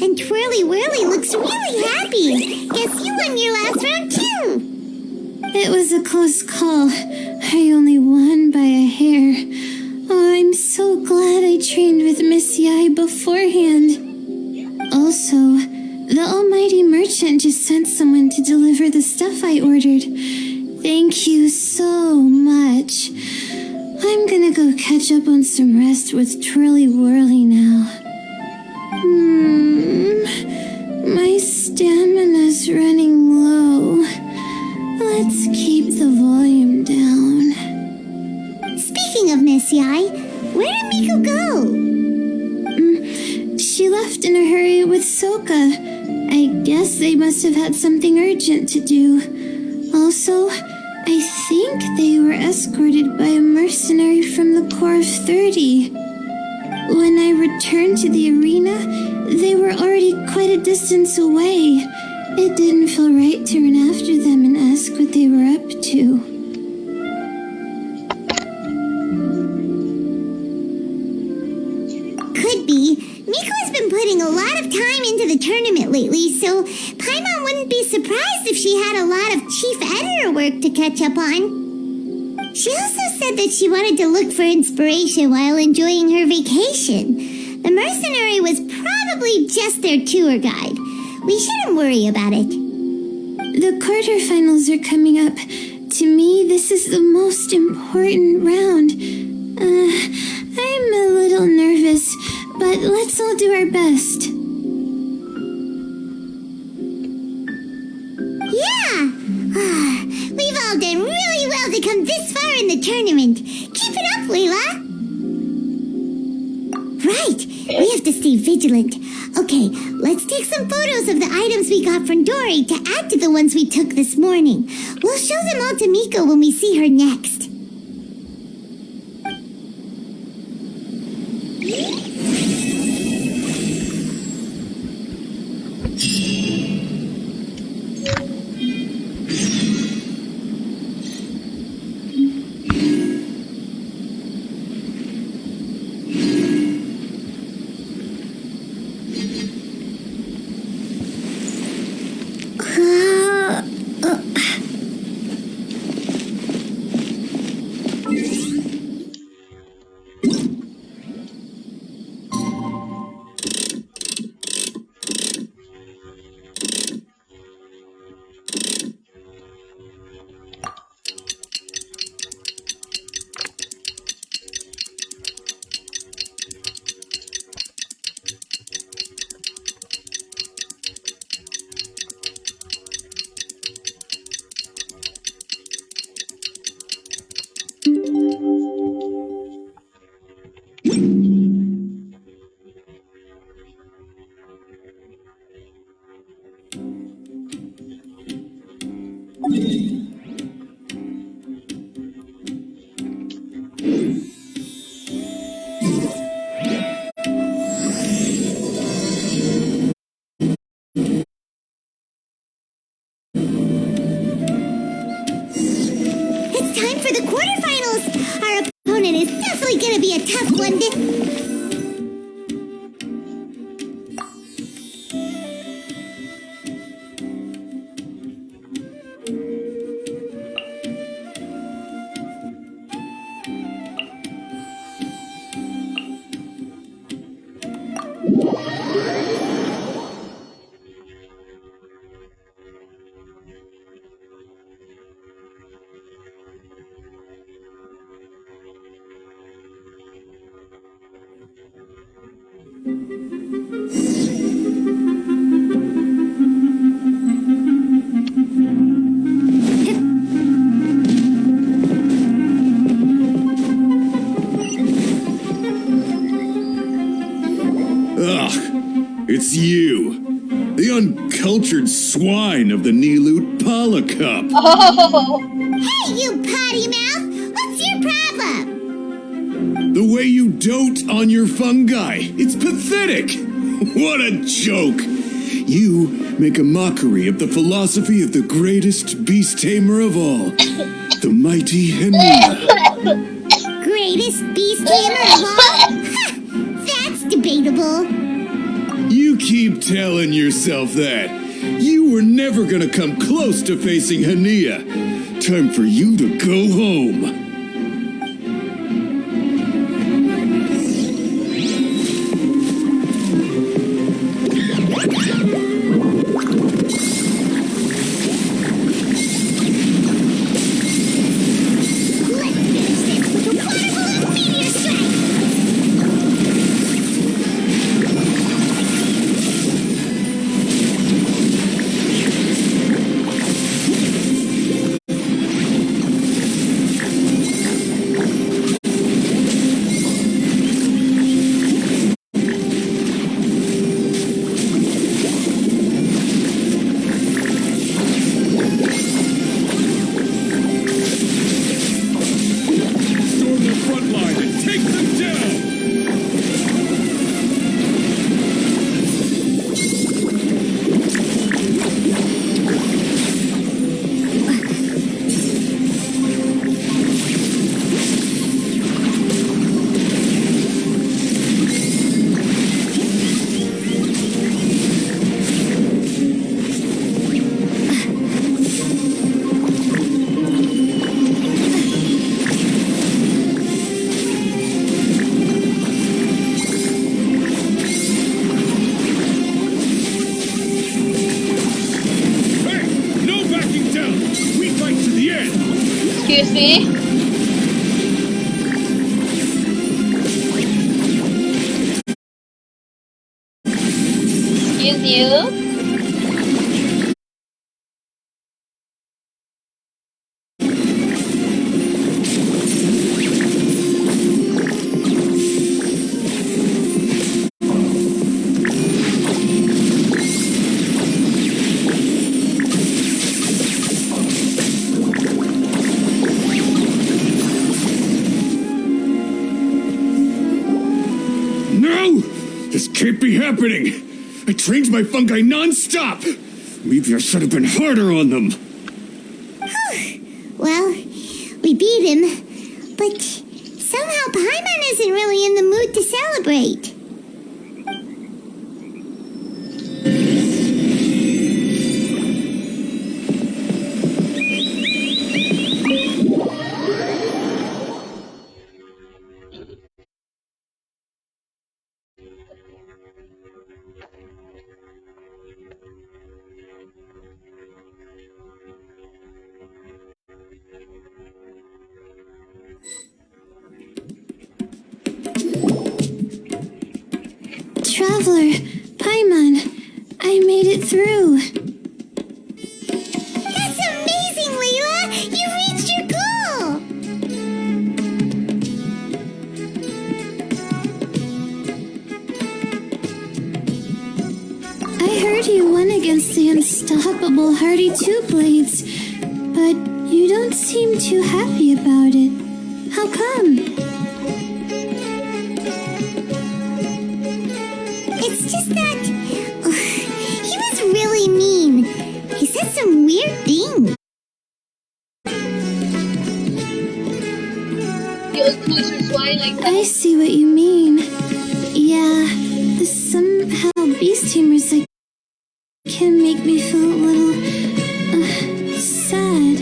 And Twirly Whirly looks really happy. Guess you won your last round, too.
It was a close call. I only won by a hair. Oh, I'm so glad I trained with Miss Yai beforehand. Also, the almighty merchant just sent someone to deliver the stuff I ordered. Thank you so much. I'm gonna go catch up on some rest with Twirly Whirly now. My stamina's running low. Let's keep the volume down.
Speaking of Miss Yai, where did Miko go?
She left in a hurry with Soka. I guess they must have had something urgent to do. Also, I think they were escorted by a mercenary from the Corps of 30. When I returned to the arena, they were already quite a distance away. It didn't feel right to run after them and ask what they were up to.
Could be. Miko has been putting a lot of time into the tournament lately, so Paimon wouldn't be surprised if she had a lot of chief editor work to catch up on. She also said that she wanted to look for inspiration while enjoying her vacation. The mercenary was probably just their tour guide. We shouldn't worry about it.
The quarterfinals are coming up. To me, this is the most important round. I'm a little nervous, but let's all do our best.
Yeah! We've all done really well to come this far in the tournament. Keep it up, Layla! Right, we have to stay vigilant. A Okay, let's take some photos of the items we got from Dory to add to the ones we took this morning. We'll show them all to Miko when we see her next.
It's you. The uncultured swine of the Nilut Pala Cup.
Oh.
Hey, you potty mouth! What's your problem?
The way you dote on your fungi. It's pathetic. What a joke. You make a mockery of the philosophy of the greatest beast tamer of all. The mighty Hania.
Greatest beast tamer of all? That's debatable.
You keep telling yourself that. You were never gonna come close to facing Hania. Time for you to go home.
Excuse me? Excuse you?
This can't be happening! I trained my fungi non-stop! Maybe I should have been harder on them!
Well, we beat him, but somehow Paimon isn't really in the mood to celebrate.
Traveler, Paimon, I made it through.
That's amazing, Layla! You reached your goal!
I heard you won against the unstoppable Hardy Two Blades, but you don't seem too happy about it. How come?
It's just that... he was really mean. He said some weird things.
The old losers, why like that?
I see what you mean. Yeah, somehow beast tamers like can make me feel a little sad.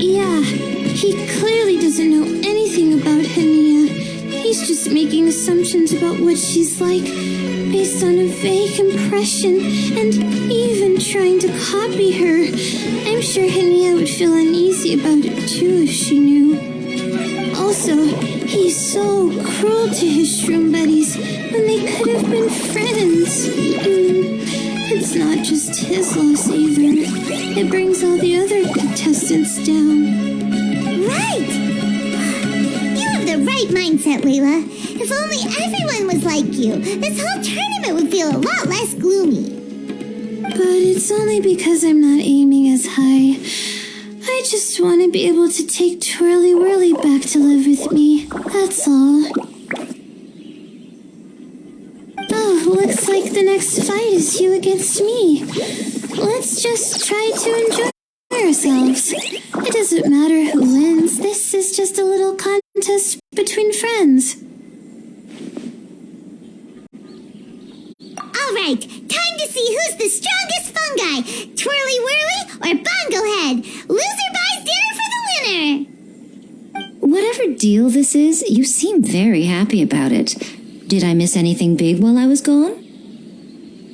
Yeah, he clearly doesn't know anything about Hania. He's just making assumptions about what she's like based on a vague impression and even trying to copy her. I'm sure Hania would feel uneasy about it too if she knew. Also, he's so cruel to his shroom buddies when they could have been friends. It's not just his loss either. It brings all the other contestants down.
Right! You have the right mindset, Layla. If only everyone was like you, this whole tournament would feel a lot less gloomy.
But it's only because I'm not aiming as high. I just want to be able to take Twirly Whirly back to live with me. That's all. Oh, looks like the next fight is you against me. Let's just try to enjoy ourselves. It doesn't matter who wins. This is just a little contest between friends.
Alright, time to see who's the strongest fungi, Twirly Whirly or Bongo Head. Loser buys dinner for the winner.
Whatever deal this is, you seem very happy about it. Did I miss anything big while I was gone?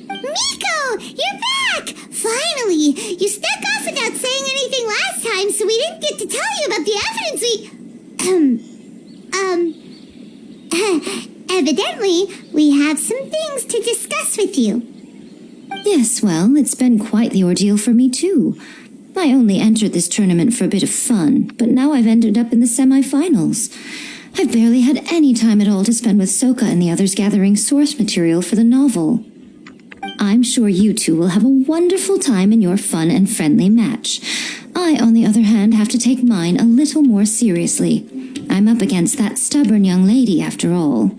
Miko, you're back! Finally! You snuck off without saying anything last time, so we didn't get to tell you about the evidence evidently, we have some things to discuss with you.
Yes, well, it's been quite the ordeal for me too. I only entered this tournament for a bit of fun, but now I've ended up in the semi-finals. I've barely had any time at all to spend with Soka and the others gathering source material for the novel. I'm sure you two will have a wonderful time in your fun and friendly match. I, on the other hand, have to take mine a little more seriously. I'm up against that stubborn young lady, after all.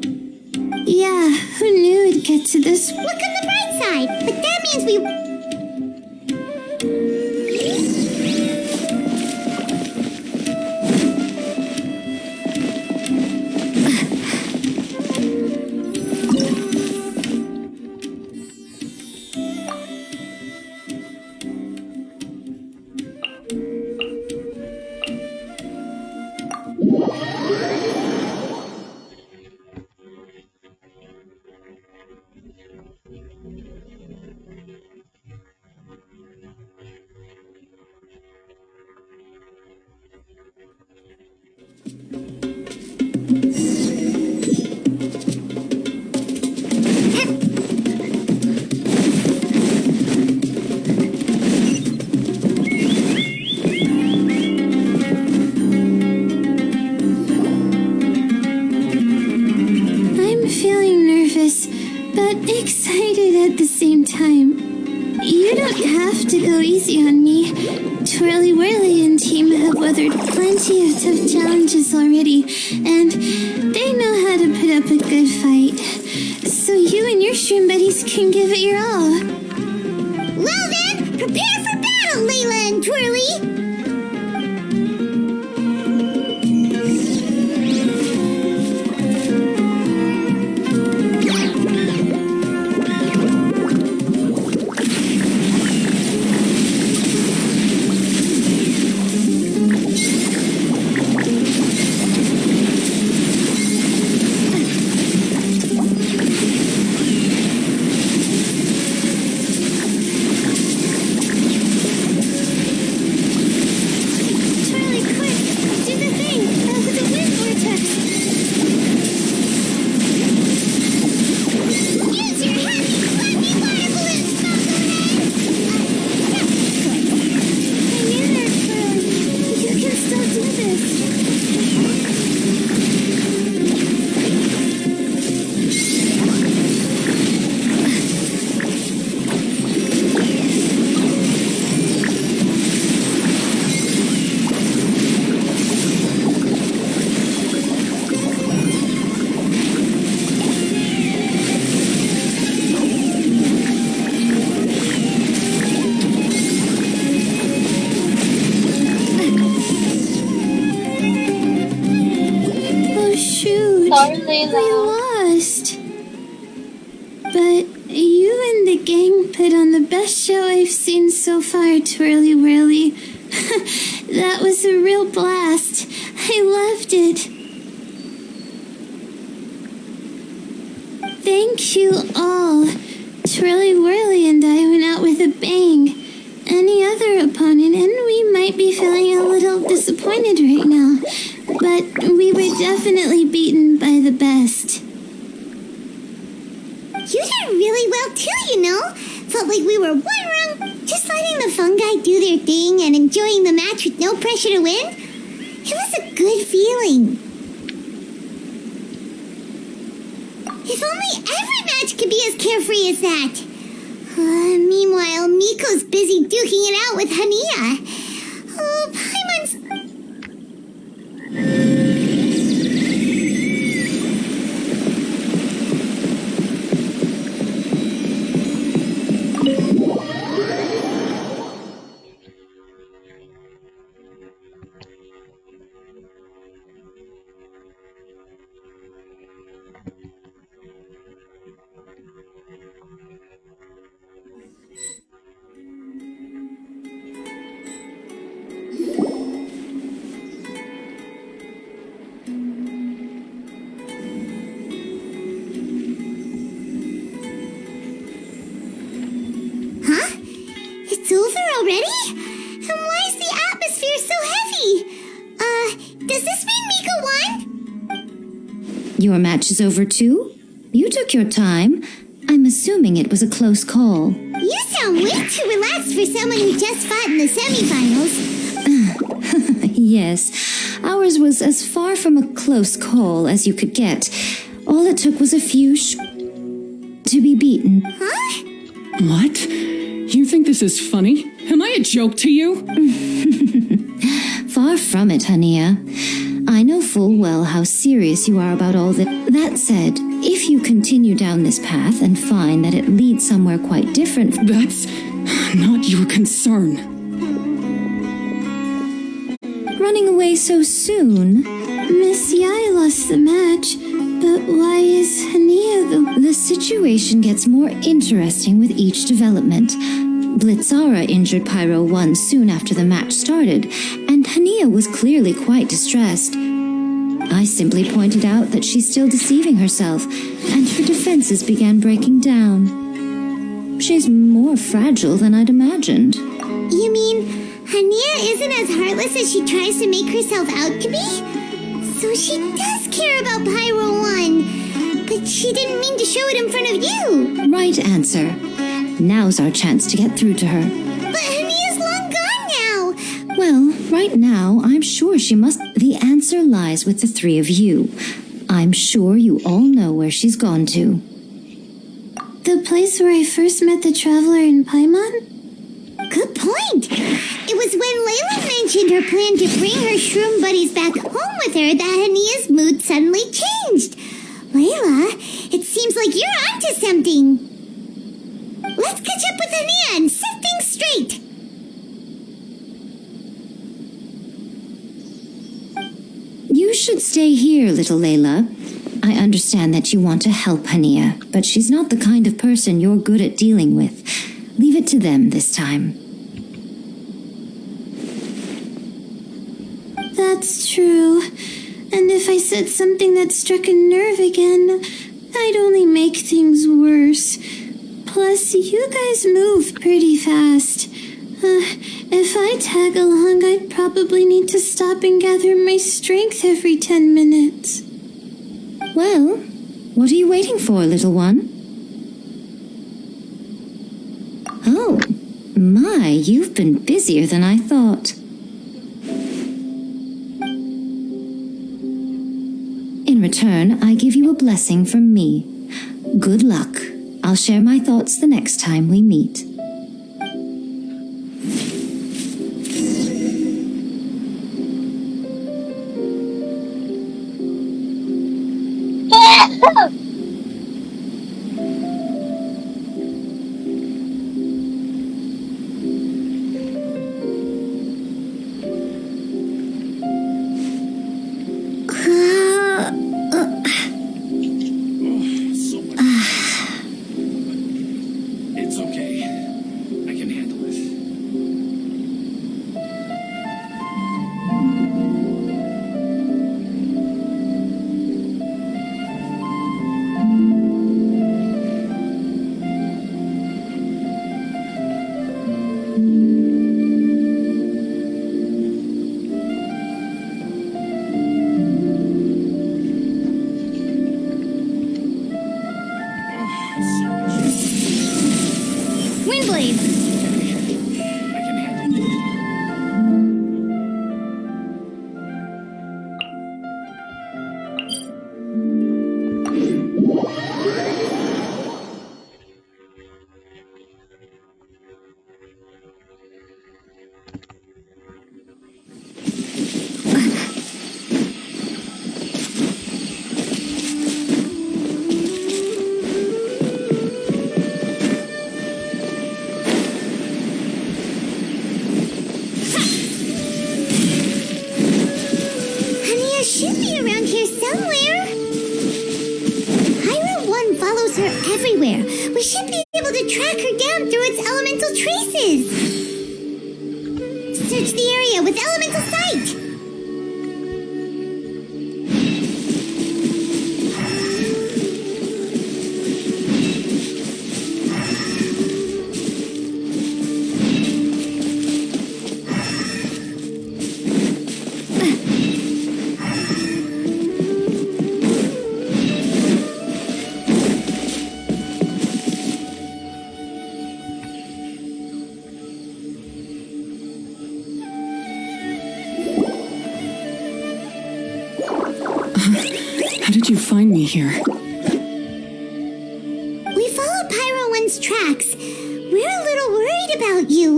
Yeah, who knew it'd get to this?
Look on the bright side, but that means we...
weathered plenty of tough challenges already, and they know how to put up a good fight. So you and your stream buddies can give it your all.
Well then, prepare for battle, Layla and Twirly!
We lost. But you and the gang put on the best show I've seen so far, Twirly Whirly. That was a real blast. I loved it. Thank you all. Twirly Whirly and I went out with a bang. Any other opponent, and we might be feeling a little disappointed right now, but we were definitely beaten by the best.
You did really well too, you know. Felt like we were one round, just letting the fungi do their thing and enjoying the match with no pressure to win. It was a good feeling. If only every match could be as carefree as that. Meanwhile, Miko's busy duking it out with Hania. Oh, Paimon's...
Your match is over too? You took your time. I'm assuming it was a close call.
You sound way too relaxed for someone who just fought in the semifinals.
Yes, ours was as far from a close call as you could get. All it took was a few to be beaten.
Huh?
What? You think this is funny? Am I a joke to you?
Far from it, Hania. I know full well how serious you are about all that. That said, if you continue down this path and find that it leads somewhere quite different...
That's not your concern.
Running away so soon?
Miss Yai lost the match, but why is Hania
The situation gets more interesting with each development. Blitzara injured Pyro 1 soon after the match started, and Hania was clearly quite distressed. I simply pointed out that she's still deceiving herself, and her defenses began breaking down. She's more fragile than I'd imagined.
You mean Hania isn't as heartless as she tries to make herself out to be? So she does care about Pyro 1, but she didn't mean to show it in front of you.
Right answer. Now's our chance to get through to her.
But Hania's long gone now.
Well, right now, I'm sure she must... The answer lies with the three of you. I'm sure you all know where she's gone to.
The place where I first met the traveler in Paimon?
Good point. It was when Layla mentioned her plan to bring her shroom buddies back home with her that Hania's mood suddenly changed. Layla, it seems like you're onto something. Let's catch up with Hania and set things straight.
You should stay here, little Layla. I understand that you want to help Hania, but she's not the kind of person you're good at dealing with. Leave it to them this time.
That's true. And if I said something that struck a nerve again, I'd only make things worse. Plus, you guys move pretty fast. If I tag along, I'd probably need to stop and gather my strength every 10 minutes.
Well, what are you waiting for, little one? Oh, my, you've been busier than I thought. In return, I give you a blessing from me. Good luck. I'll share my thoughts the next time we meet.
It's okay. I can handle it.
Windblade!
I can handle it.
Hania should be around here somewhere. Pyro 1 follows her everywhere. We should be able to track her down through its elemental traces. Search the area with elemental sight.
How did you find me here?
We followed Pyro 1's tracks. We're a little worried about you.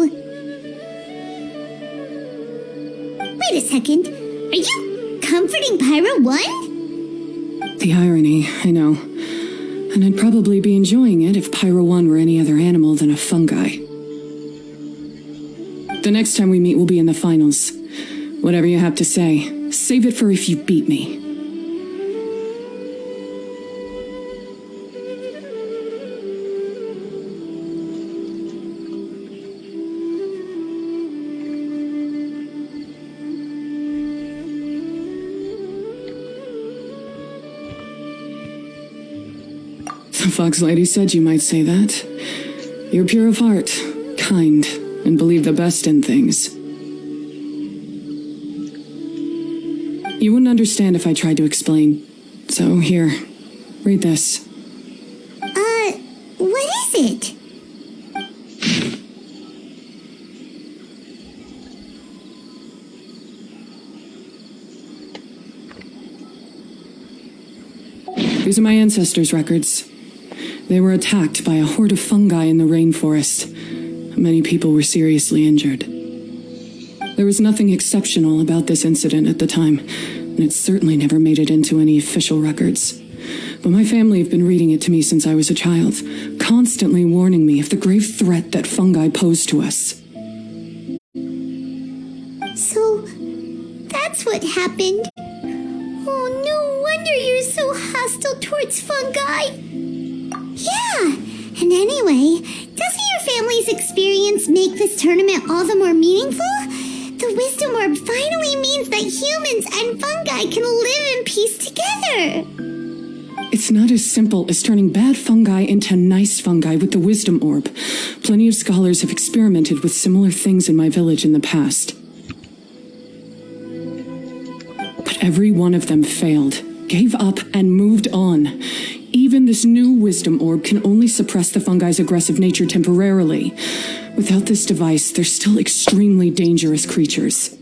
Wait a second. Are you comforting Pyro 1?
The irony, I know. And I'd probably be enjoying it if Pyro 1 were any other animal than a fungi. The next time we meet will be in the finals. Whatever you have to say, save it for if you beat me. The Fox Lady said you might say that. You're pure of heart, kind, and believe the best in things. You wouldn't understand if I tried to explain. So here, read this.
What is it?
These are my ancestors' records. They were attacked by a horde of fungi in the rainforest. Many people were seriously injured. There was nothing exceptional about this incident at the time, and it certainly never made it into any official records. But my family have been reading it to me since I was a child, constantly warning me of the grave threat that fungi pose to us.
So, that's what happened. Oh, no wonder you're so hostile towards fungi. Yeah, and anyway, doesn't your family's experience make this tournament all the more meaningful? The Wisdom Orb finally means that humans and fungi can live in peace together.
It's not as simple as turning bad fungi into nice fungi with the Wisdom Orb. Plenty of scholars have experimented with similar things in my village in the past. But every one of them failed, gave up, and moved on. Even this new Wisdom Orb can only suppress the fungi's aggressive nature temporarily. Without this device, they're still extremely dangerous creatures.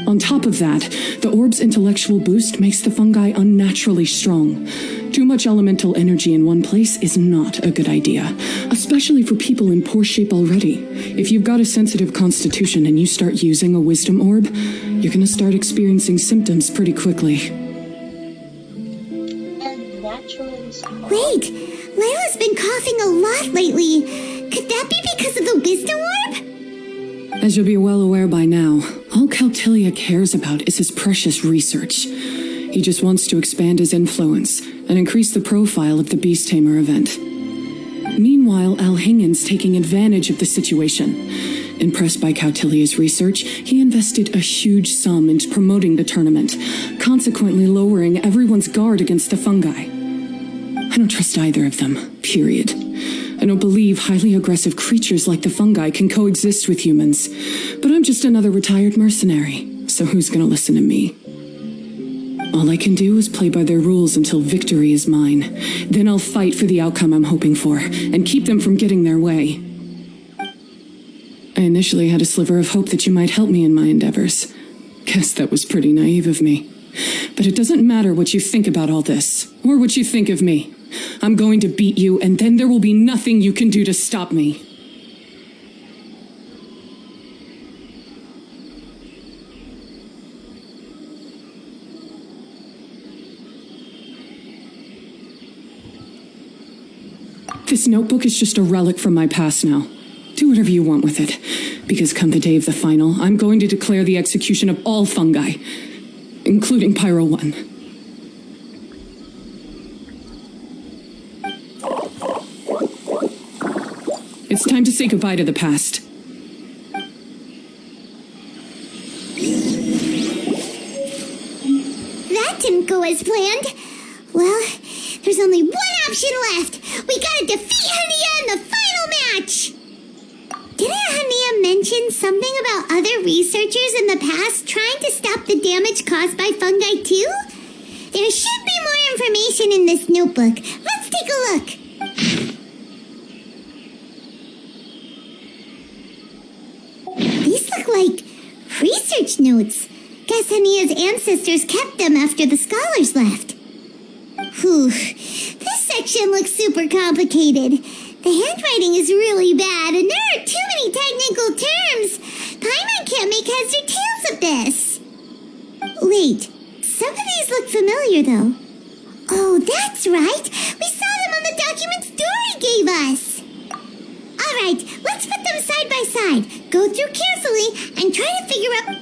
On top of that, the orb's intellectual boost makes the fungi unnaturally strong. Too much elemental energy in one place is not a good idea, especially for people in poor shape already. If you've got a sensitive constitution and you start using a Wisdom Orb, you're gonna start experiencing symptoms pretty quickly.
Wait, Layla's been coughing a lot lately. Could that be because of the Wisdom Orb?
As you'll be well aware by now, all Caltilia cares about is his precious research. He just wants to expand his influence and increase the profile of the Beast Tamer event. Meanwhile, Alhingen's taking advantage of the situation. Impressed by Cautilia's research, he invested a huge sum into promoting the tournament, consequently lowering everyone's guard against the fungi. I don't trust either of them, period. I don't believe highly aggressive creatures like the fungi can coexist with humans. But I'm just another retired mercenary, so who's gonna listen to me? All I can do is play by their rules until victory is mine. Then I'll fight for the outcome I'm hoping for, and keep them from getting their way. I initially had a sliver of hope that you might help me in my endeavors. Guess that was pretty naive of me. But it doesn't matter what you think about all this, or what you think of me. I'm going to beat you, and then there will be nothing you can do to stop me. This notebook is just a relic from my past now. Do whatever you want with it, because come the day of the final, I'm going to declare the execution of all fungi, including Pyro 1. It's time to say goodbye to the past.
That didn't go as planned. Well, there's only one option left. We gotta defeat Hania in the final match. Didn't Hania mention something about other researchers in the past trying to stop the damage caused by fungi too? There should be more information in this notebook. Let's take a look. These look like research notes. Guess Hania's ancestors kept them after the scholars left. Whew, this section looks super complicated. The handwriting is really bad, and there are too many technical terms. Paimon can't make heads or tails of this. Wait, some of these look familiar, though. Oh, that's right. We saw them on the documents Dory gave us. All right, let's put them side by side. Go through carefully and try to figure out...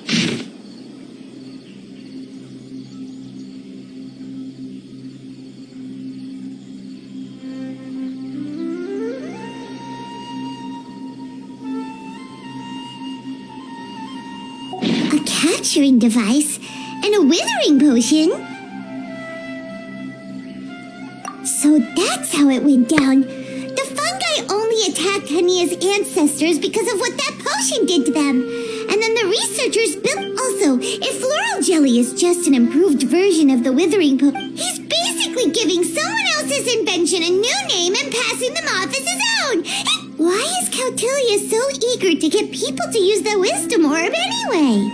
A capturing device and a withering potion? So that's how it went down. The fungi only attacked Hania's ancestors because of what that potion did to them. And then the researchers built... Also, if floral jelly is just an improved version of the withering potion, he's basically giving someone else's invention a new name and passing them off as his own. Why is Cautilia so eager to get people to use the Wisdom Orb anyway?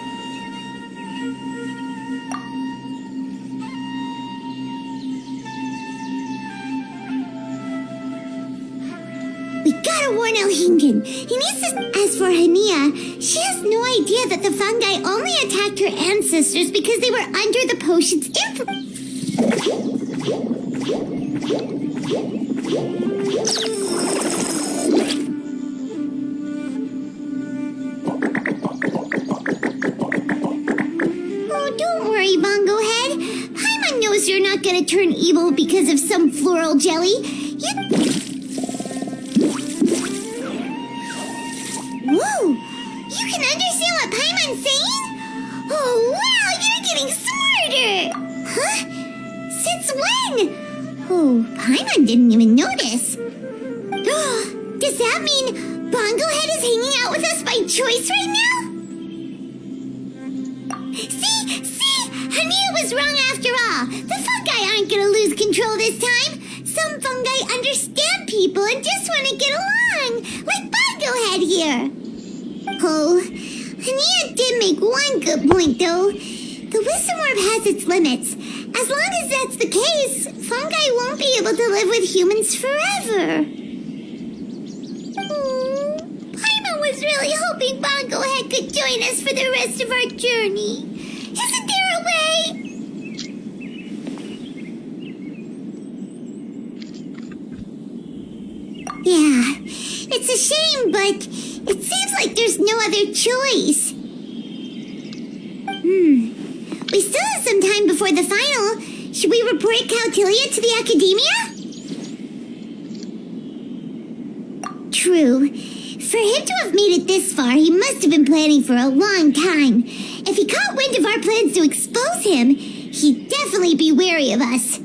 We gotta warn Elhingen. He needs to... As for Hania, she has no idea that the fungi only attacked her ancestors because they were under the potion's influence. Oh, don't worry, Bongo Head. Paimon knows you're not gonna turn evil because of some floral jelly. Whoa! You can understand what Paimon's saying? Oh, wow! You're getting smarter! Huh? Since when? Oh, Paimon didn't even notice. Does that mean Bongo Head is hanging out with us by choice right now? See? Hania was wrong after all. The fungi aren't gonna lose control this time. Some fungi understand people and just want to get along, like Bongo Head here. Oh, Hania did make one good point, though. The wisdom orb has its limits. As long as that's the case, fungi won't be able to live with humans forever. Paimon was really hoping Bongo Head could join us for the rest of our journey. Isn't there a way? Yeah, it's a shame, but it seems like there's no other choice. We still have some time before the final. Should we report Cautilia to the academia? True. For him to have made it this far, he must have been planning for a long time. If he caught wind of our plans to expose him, he'd definitely be wary of us.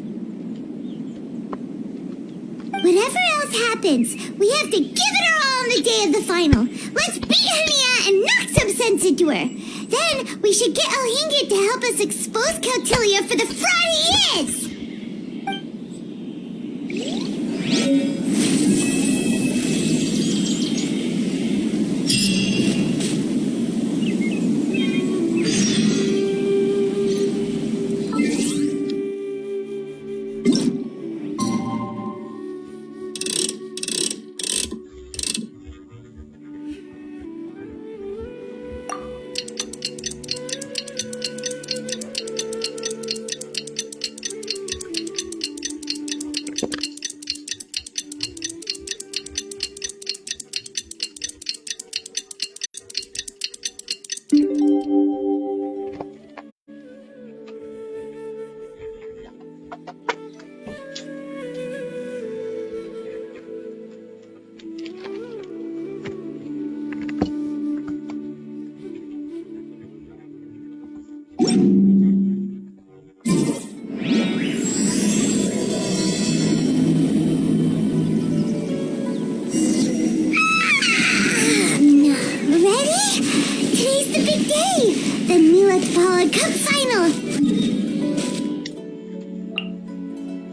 Whatever else happens, we have to give it our all on the day of the final. Let's beat Hania and knock some sense into her. Then we should get Elhingen to help us expose Cautilia for the fraud he is!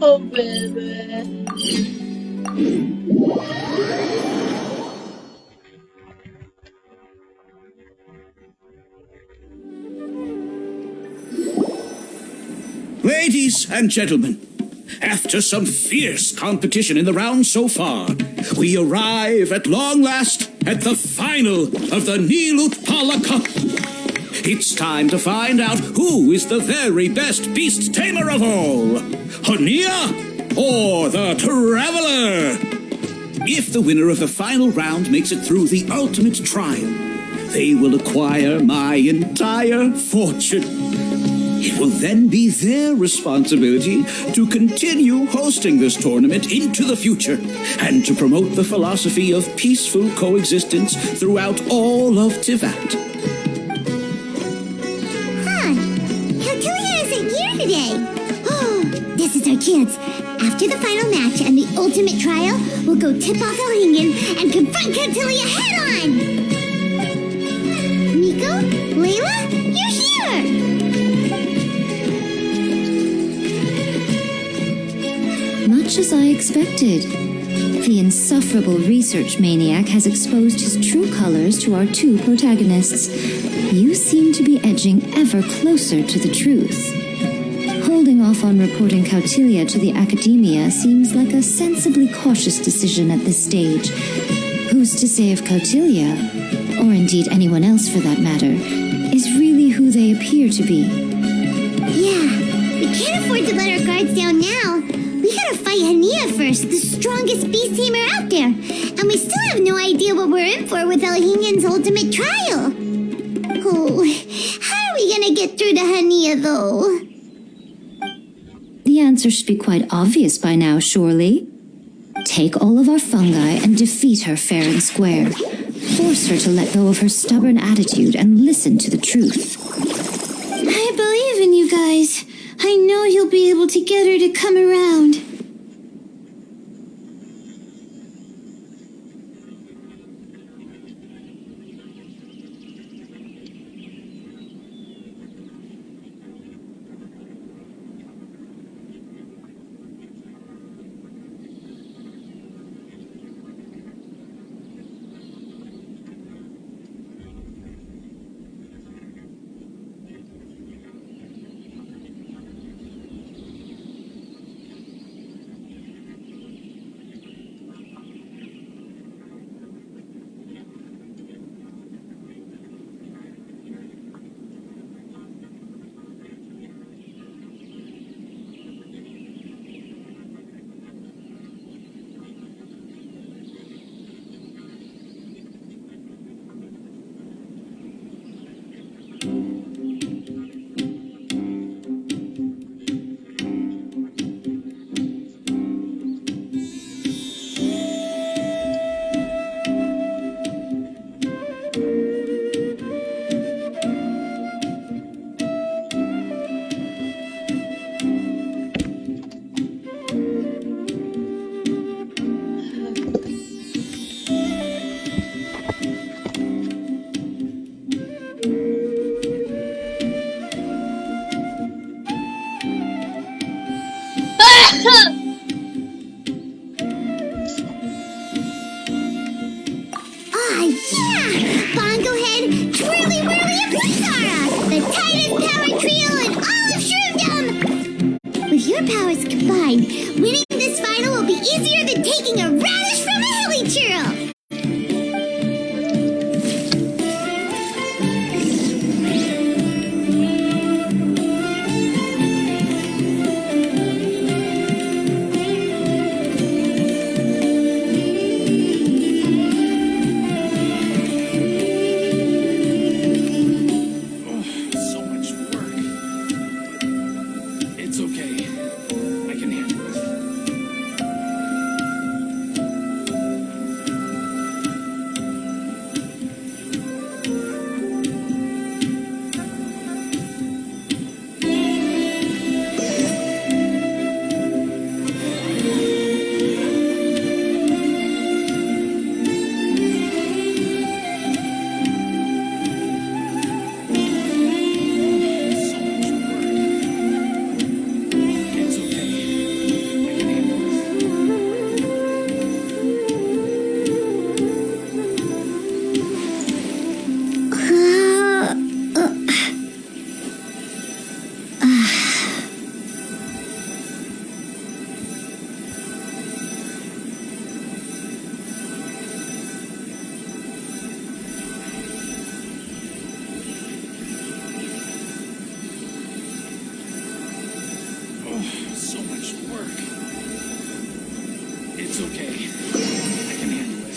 Oh, baby.
Ladies and gentlemen, after some fierce competition in the round so far, we arrive at long last at the final of the Nilut Pala Cup. It's time to find out who is the very best beast tamer of all, Hania or the Traveler. If the winner of the final round makes it through the ultimate trial, they will acquire my entire fortune. It will then be their responsibility to continue hosting this tournament into the future and to promote the philosophy of peaceful coexistence throughout all of Tivat.
Cautilia isn't here today. Oh, this is our chance. After the final match and the ultimate trial, we'll go tip off Elhingen and confront Cautilia head-on! Nico? Layla? You're here!
Much as I expected. The insufferable research maniac has exposed his true colors to our two protagonists. You seem to be edging ever closer to the truth. Holding off on reporting Cautilia to the academia seems like a sensibly cautious decision at this stage. Who's to say if Kautilya, or indeed anyone else for that matter, is really who they appear to be?
Yeah, we can't afford to let our guards down now. We gotta fight Hania first, the strongest beast tamer out there. And we still have no idea what we're in for without Hingen's ultimate trial. Oh, how are we gonna get through to Hania, though?
The answer should be quite obvious by now, surely. Take all of our fungi and defeat her fair and square. Force her to let go of her stubborn attitude and listen to the truth.
I believe in you guys. I know you'll be able to get her to come around.
It's okay. I can handle it.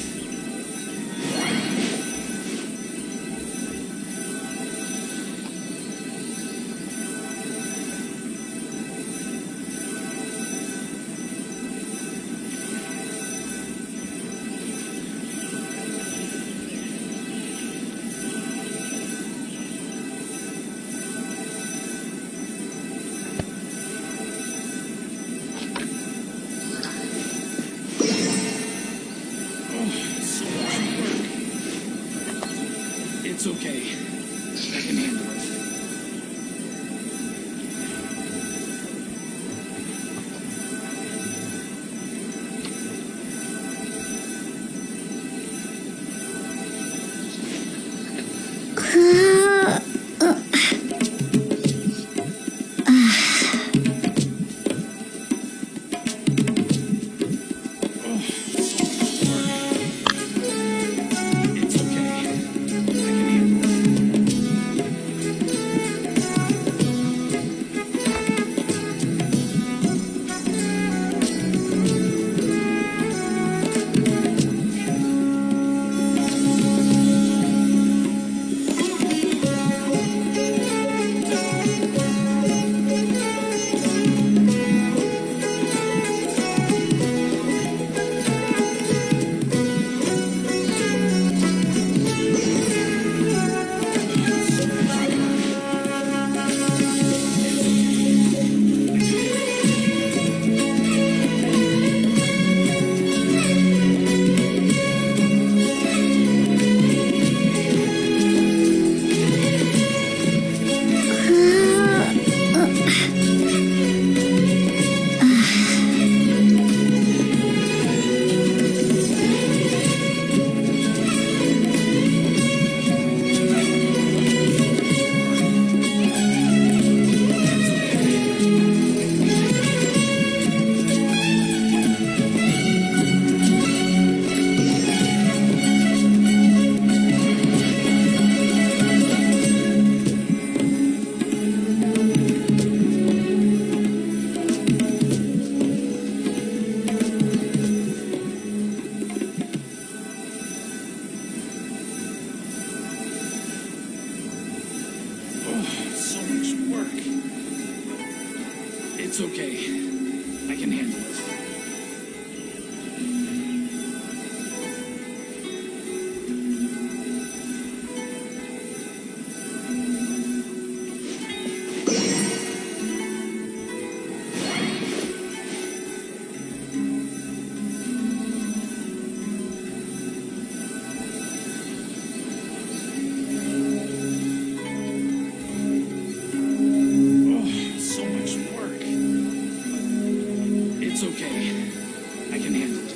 It's okay. I can handle it. It's okay. I can handle it.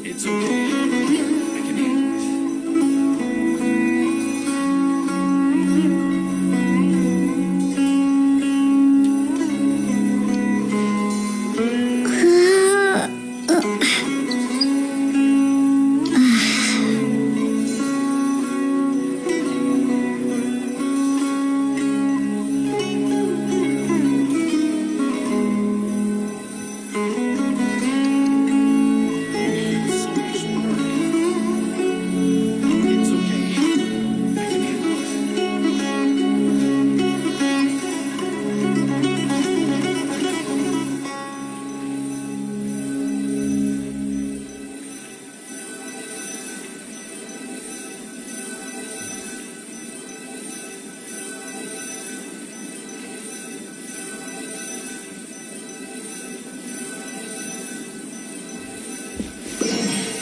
It's okay. I can handle it.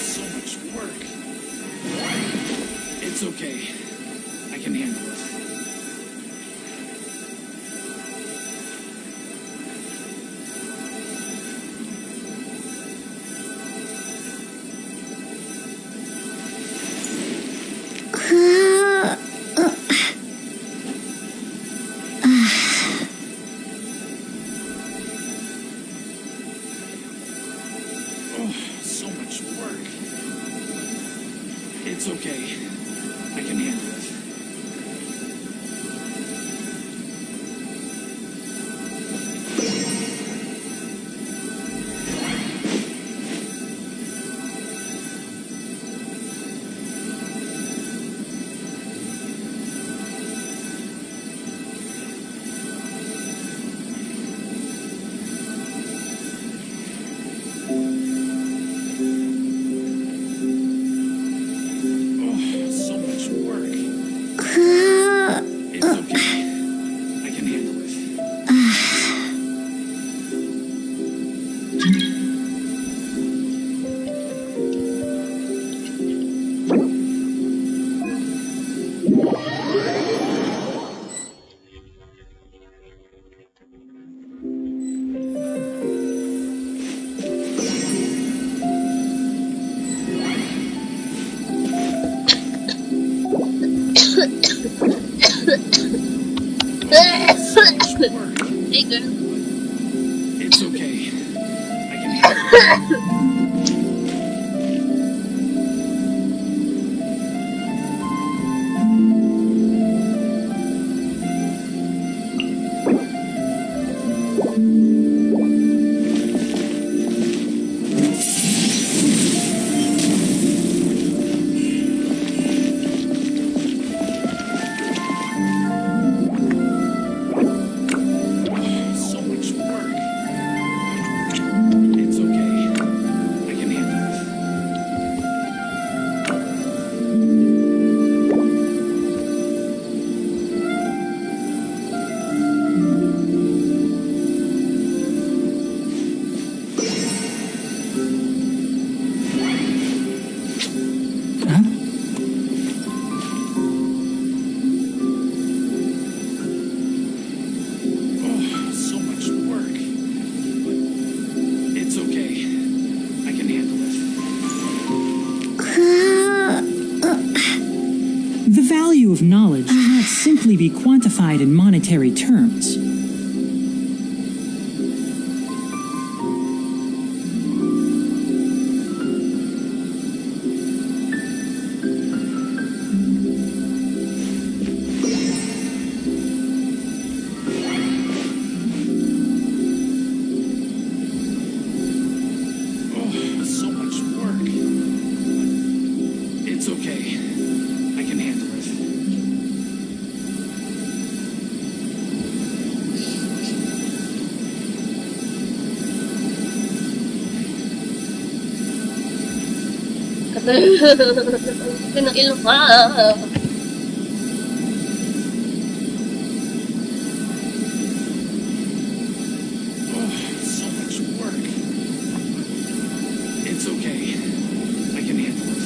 So much work. It's okay. I can handle it. So much work. It's okay. I can handle it. Oh, so much work. It's okay. I can handle it. Oh, so much work. It's okay. I can handle it. So much work.
Hey, girl.
It's okay. I can handle it. So much work. It's okay. I can handle it. Oh, so much work. It's okay. I can handle it.
The value of knowledge cannot simply be quantified in monetary terms.
Ng ilong ka.
So much work. It's okay. I can handle it.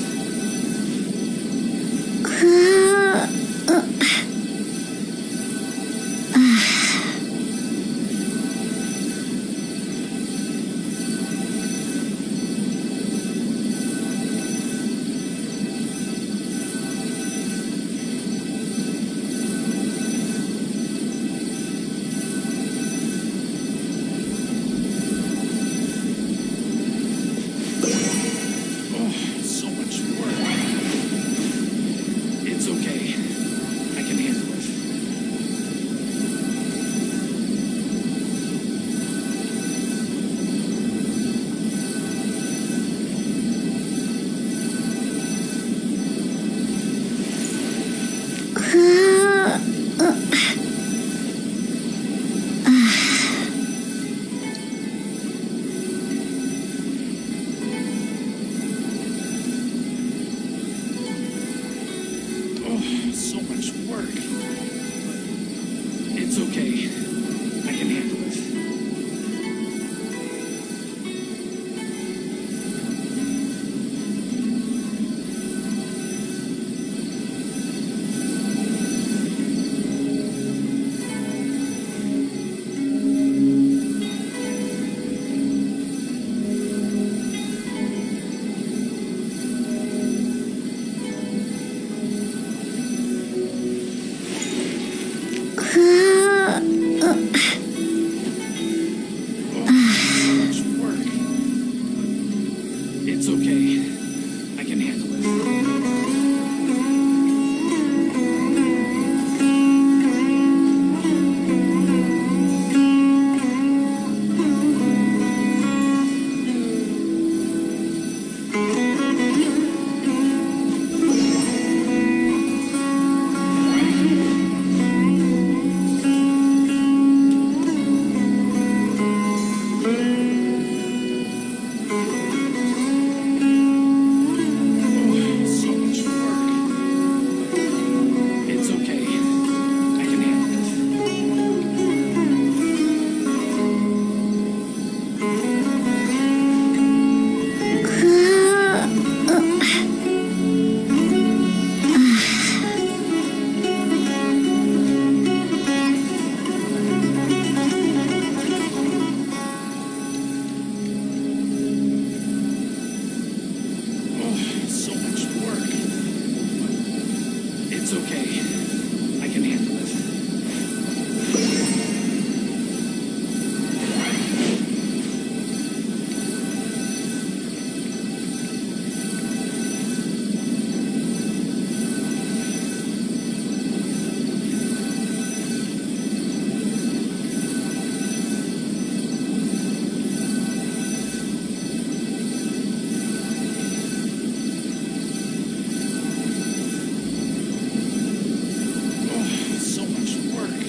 So much work. It's okay. I can handle it. So much work. It's okay. I can handle it. Much work. It's okay. I can handle it. So much work. It's okay. I can handle it. So much work. It's okay. I can handle it. So much work.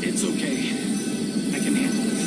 It's okay. I can handle it.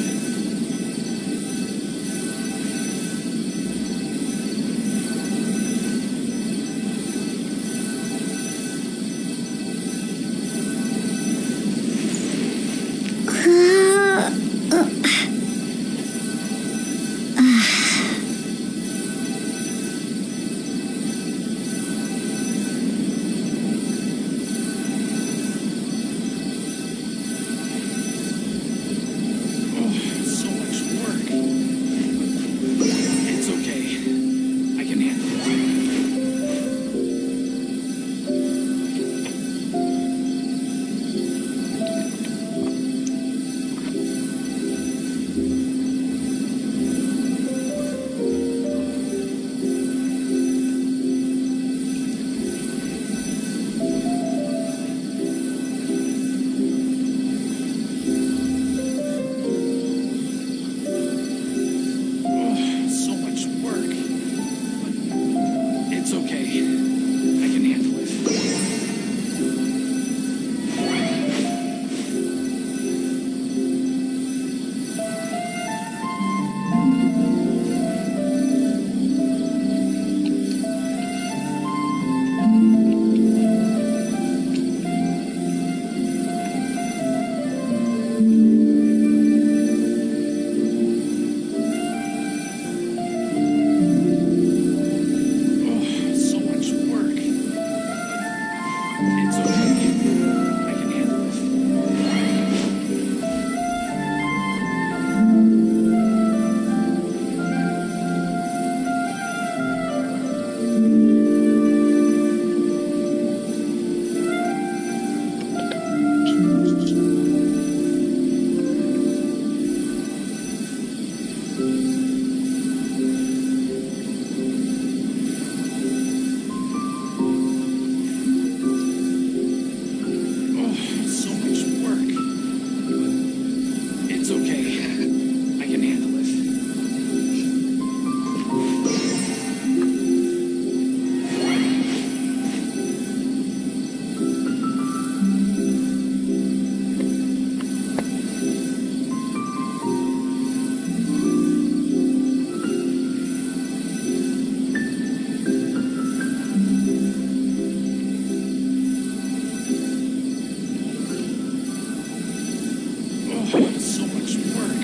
So much work.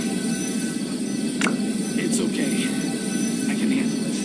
It's okay. I can handle it.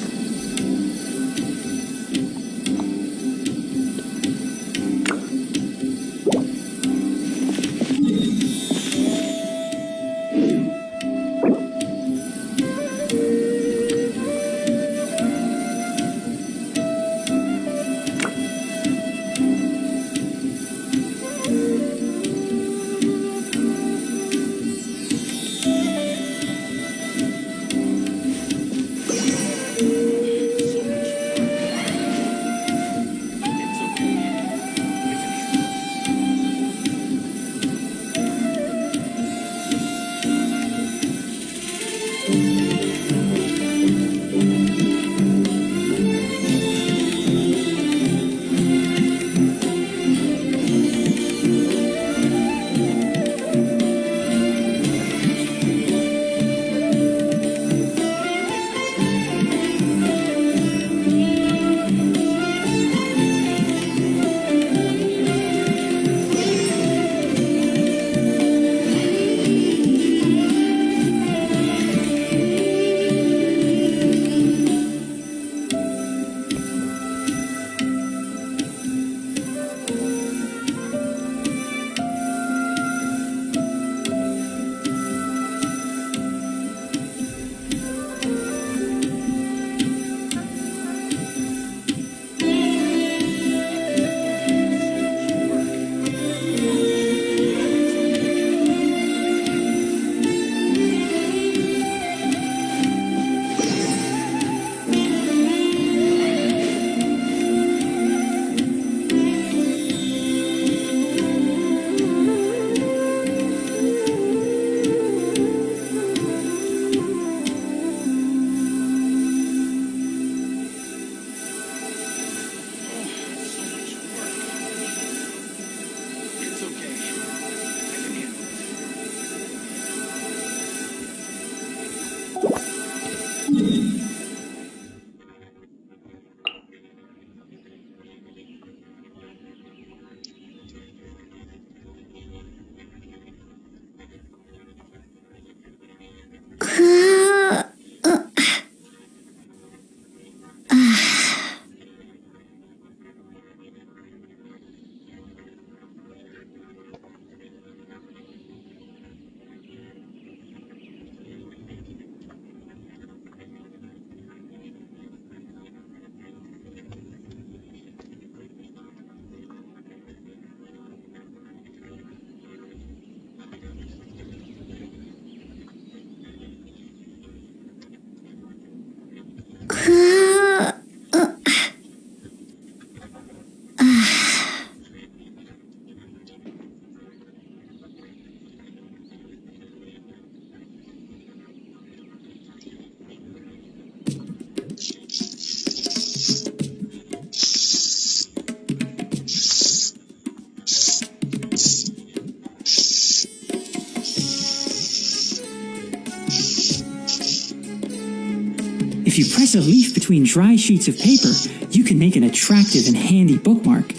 If you press a leaf between dry sheets of paper, you can make an attractive and handy bookmark.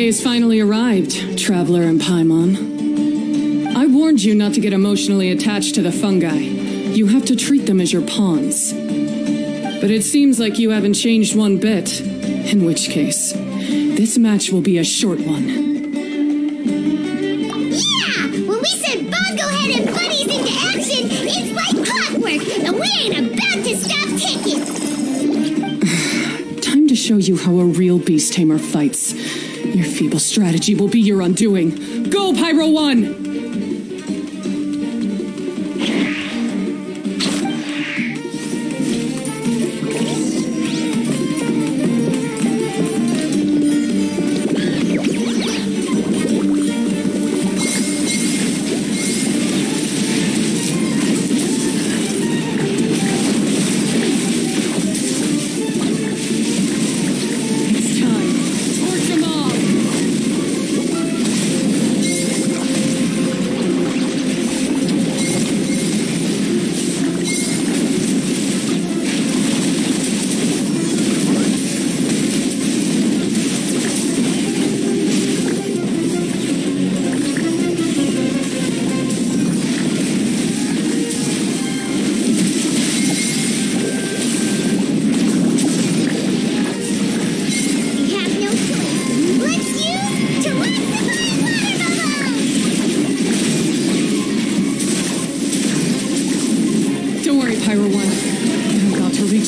day has finally arrived, Traveler and Paimon. I warned you not to get emotionally attached to the fungi. You have to treat them as your pawns. But it seems like you haven't changed one bit. In which case, this match will be a short one.
Yeah! When we send Bongo Head and buddies into action, it's like clockwork, and we ain't about to stop ticking!
Time to show you how a real beast tamer fights. Your feeble strategy will be your undoing. Go, Pyro 1!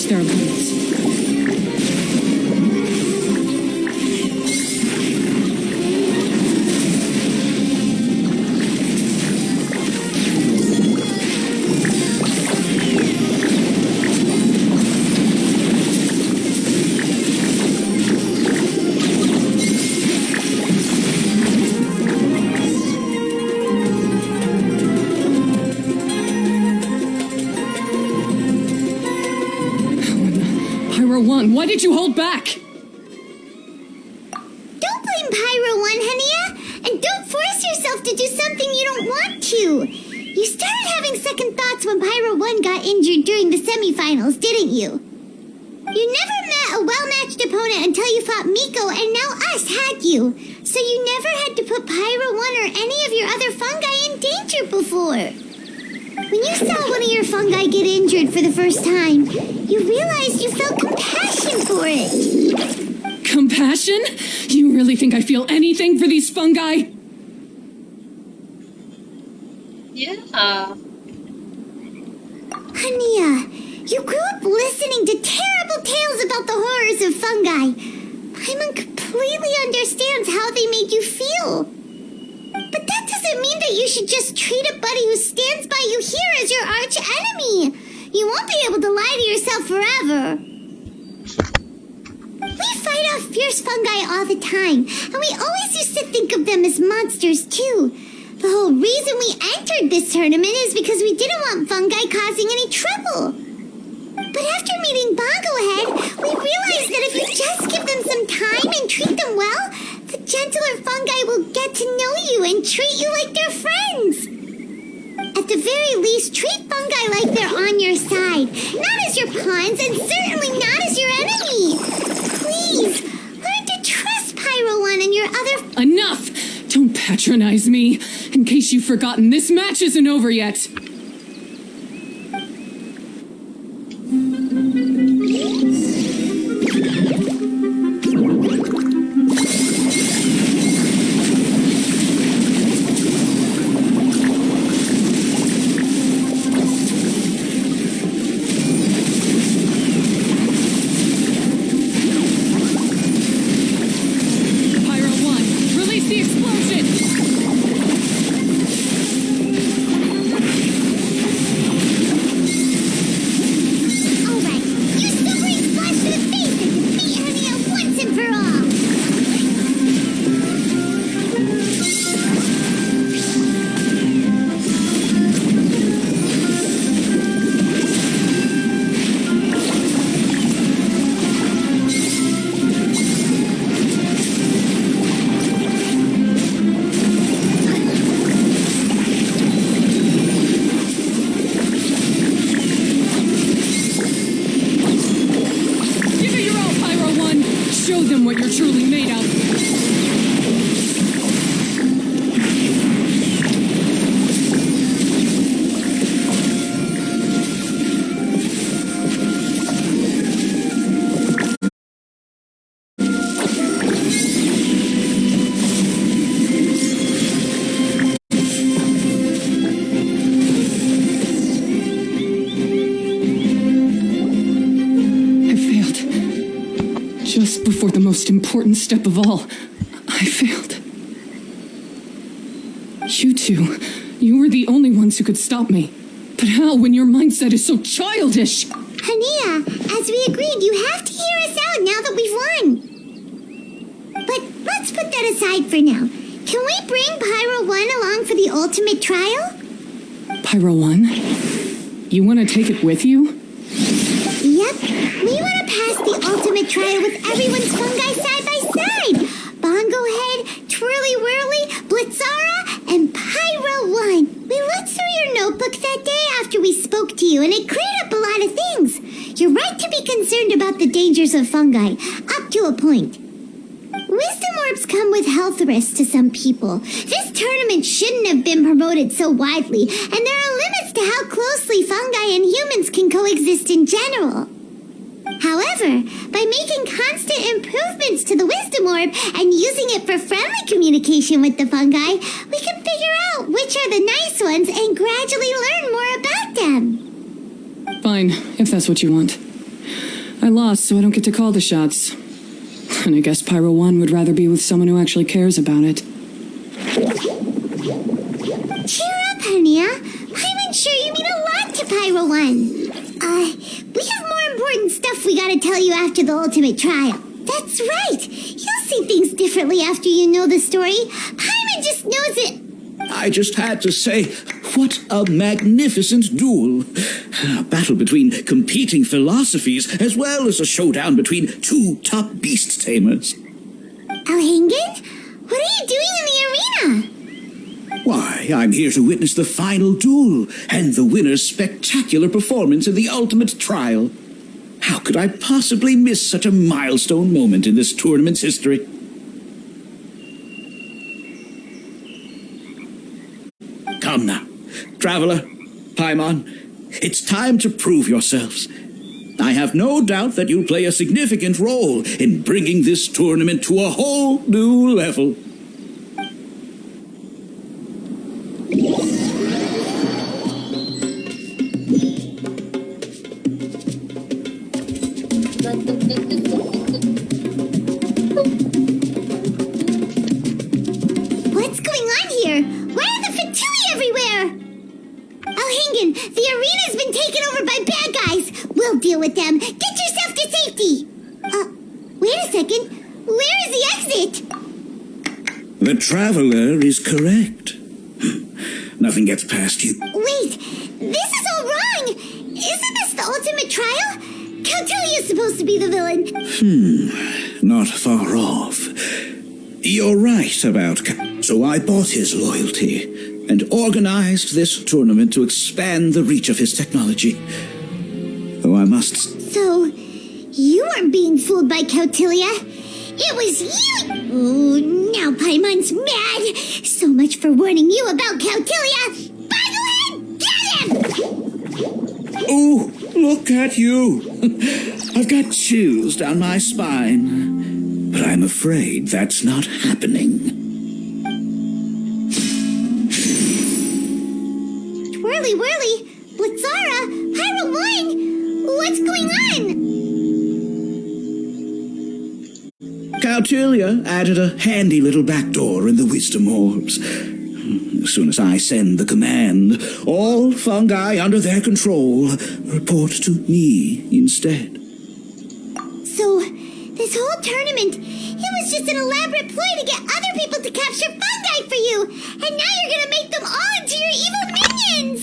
Their limits. Why did you hold back?
Don't blame Pyro 1, Hania, and don't force yourself to do something you don't want to. You started having second thoughts when Pyro 1 got injured during the semifinals, didn't you? You never met a well-matched opponent until you fought Miko, and now us had you. So you never had to put Pyro 1 or any of your other fungi in danger before. When you saw one of your fungi get injured for the first time, you realized you felt compassion for it.
Compassion? You really think I feel anything for these fungi?
Yeah.
Hania, you grew up listening to terrible tales about the horrors of fungi. Paimon completely understands how they made you feel. But that doesn't mean that you should just treat a buddy who stands by you here as your arch enemy. You won't be able to lie to yourself forever. We fight off fierce fungi all the time, and we always used to think of them as monsters too. The whole reason we entered this tournament is because we didn't want fungi causing any trouble. But after meeting Bongo Head, we realized that if you just give them some time and treat them well, the gentler fungi will get to know you and treat you like their friends. At the very least, treat fungi like they're on your side, not as your pawns and certainly not as your enemy. Please, learn to trust Pyro 1 and your other...
Enough! Don't patronize me. In case you've forgotten, this match isn't over yet. Just before the most important step of all, I failed. You two, you were the only ones who could stop me. But how when your mindset is so childish?
Hania, as we agreed, you have to hear us out now that we've won. But let's put that aside for now. Can we bring Pyro 1 along for the ultimate trial?
Pyro 1? You want to take it with you?
Yep. We want to pass the ultimate trial with everyone's fungi side by side. Bongo Head, Twirly Whirly, Blitzara, and Pyro 1. We looked through your notebook that day after we spoke to you, and it cleared up a lot of things. You're right to be concerned about the dangers of fungi, up to a point. Wisdom orbs come with health risks to some people. This tournament shouldn't have been promoted so widely, and there are limits to how closely fungi and humans can coexist in general. However, by making constant improvements to the wisdom orb and using it for friendly communication with the fungi, we can figure out which are the nice ones and gradually learn more about them.
Fine, if that's what you want. I lost, so I don't get to call the shots. And I guess Pyro 1 would rather be with someone who actually cares about it.
Cheer up, Hania. I'm sure you mean a lot to Pyro 1. We have more important stuff we gotta tell you after the ultimate trial. That's right. You'll see things differently after you know the story. Paimon just knows it.
I just had to say, what a magnificent duel. A battle between competing philosophies, as well as a showdown between two top beast tamers.
Alhingen? What are you doing in the arena?
Why, I'm here to witness the final duel and the winner's spectacular performance in the ultimate trial. How could I possibly miss such a milestone moment in this tournament's history? Come now, Traveler, Paimon, it's time to prove yourselves. I have no doubt that you'll play a significant role in bringing this tournament to a whole new level.
What's going on here? Why are the Fatui everywhere? Alhingen, the arena's been taken over by bad guys. We'll deal with them. Get yourself to safety. Wait a second. Where is the exit?
The Traveler is correct. Nothing gets past you.
Wait, this is all wrong. Isn't this the ultimate trial? Cautilia's supposed to be the villain.
Not far off. You're right about so I bought his loyalty and organized this tournament to expand the reach of his technology. Though I must...
So, you weren't being fooled by Cautilia. It was you! Oh, now Paimon's mad! So much for warning you about Cautilia! Boglehead, get him!
Oh, look at you! I've got chills down my spine. But I'm afraid that's not happening.
Twirly Whirly, Blitzara, Pyro 1! What's going on?
Cautilia added a handy little backdoor in the wisdom orbs. As soon as I send the command, all fungi under their control report to me instead.
So, this whole tournament, it was just an elaborate ploy to get other people to capture fungi for you! And now you're gonna make them all into your evil minions!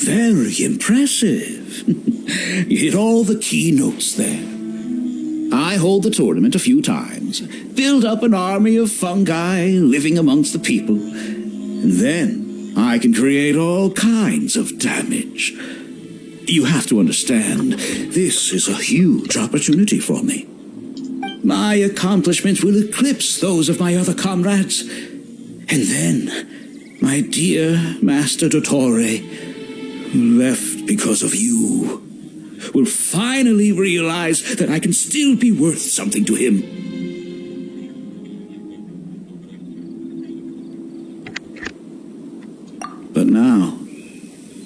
Very impressive. You hit all the key notes there. I hold the tournament a few times, build up an army of fungi living amongst the people, and then I can create all kinds of damage. You have to understand, this is a huge opportunity for me. My accomplishments will eclipse those of my other comrades. And then, my dear Master Dottore, who left because of you, will finally realize that I can still be worth something to him. But now,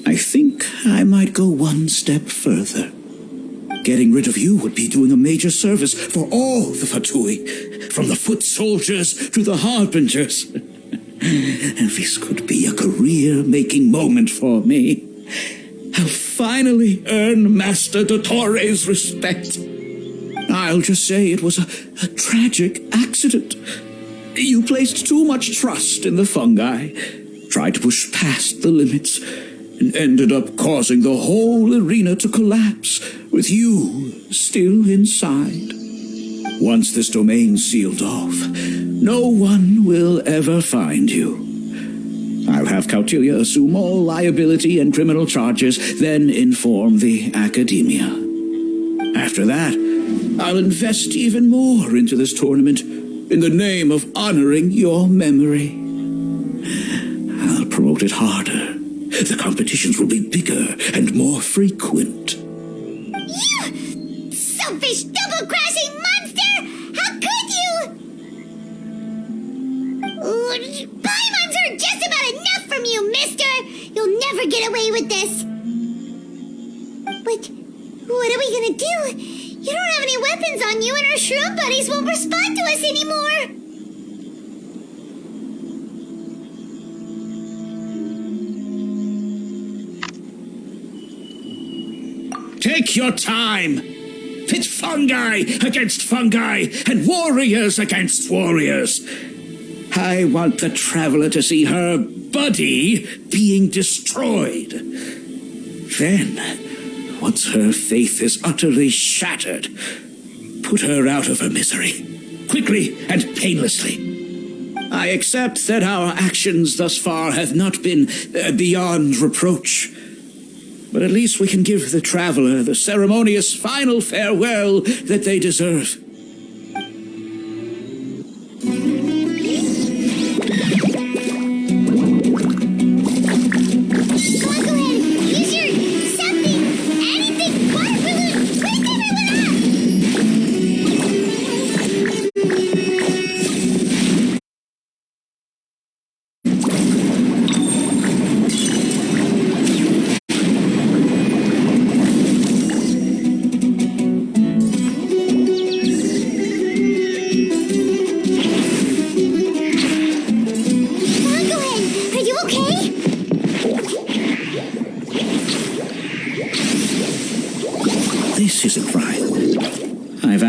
I think I might go one step further. Getting rid of you would be doing a major service for all the Fatui, from the foot soldiers to the harbingers. And this could be a career-making moment for me. I'll finally earn Master Dottore's respect. I'll just say it was a tragic accident. You placed too much trust in the fungi, tried to push past the limits, and ended up causing the whole arena to collapse, with you still inside. Once this domain's sealed off, no one will ever find you. I'll have Cautilia assume all liability and criminal charges, then inform the academia. After that, I'll invest even more into this tournament in the name of honoring your memory. I'll promote it harder. The competitions will be bigger and more frequent.
You selfish, double-crashing monster! How could you? Paimons are just about enough from you, mister! You'll never get away with this! But what are we gonna do? You don't have any weapons on you and our shroom buddies won't respond to us anymore!
Take your time. Pit fungi against fungi and warriors against warriors. I want the traveler to see her buddy being destroyed. Then, once her faith is utterly shattered, put her out of her misery, quickly and painlessly. I accept that our actions thus far have not been beyond reproach. But at least we can give the traveler the ceremonious final farewell that they deserve.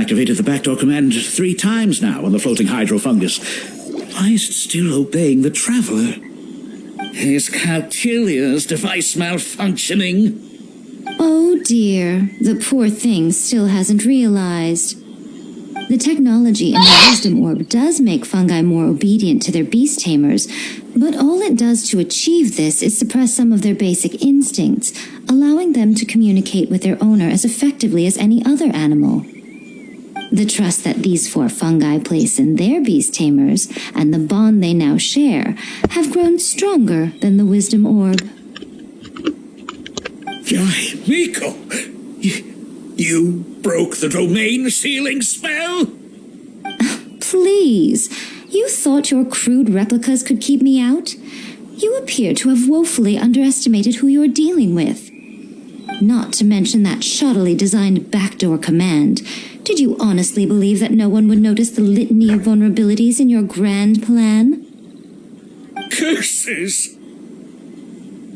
Activated the backdoor command 3 times now on the floating hydrofungus. Why is it still obeying the traveler? Is Cautilia's device malfunctioning?
Oh dear, the poor thing still hasn't realized. The technology in the wisdom orb does make fungi more obedient to their beast tamers, but all it does to achieve this is suppress some of their basic instincts, allowing them to communicate with their owner as effectively as any other animal. The trust that these 4 fungi place in their beast tamers and the bond they now share have grown stronger than the wisdom orb.
Miko! You broke the domain sealing spell?
Please, you thought your crude replicas could keep me out? You appear to have woefully underestimated who you're dealing with. Not to mention that shoddily designed backdoor command. Did you honestly believe that no one would notice the litany of vulnerabilities in your grand plan?
Curses!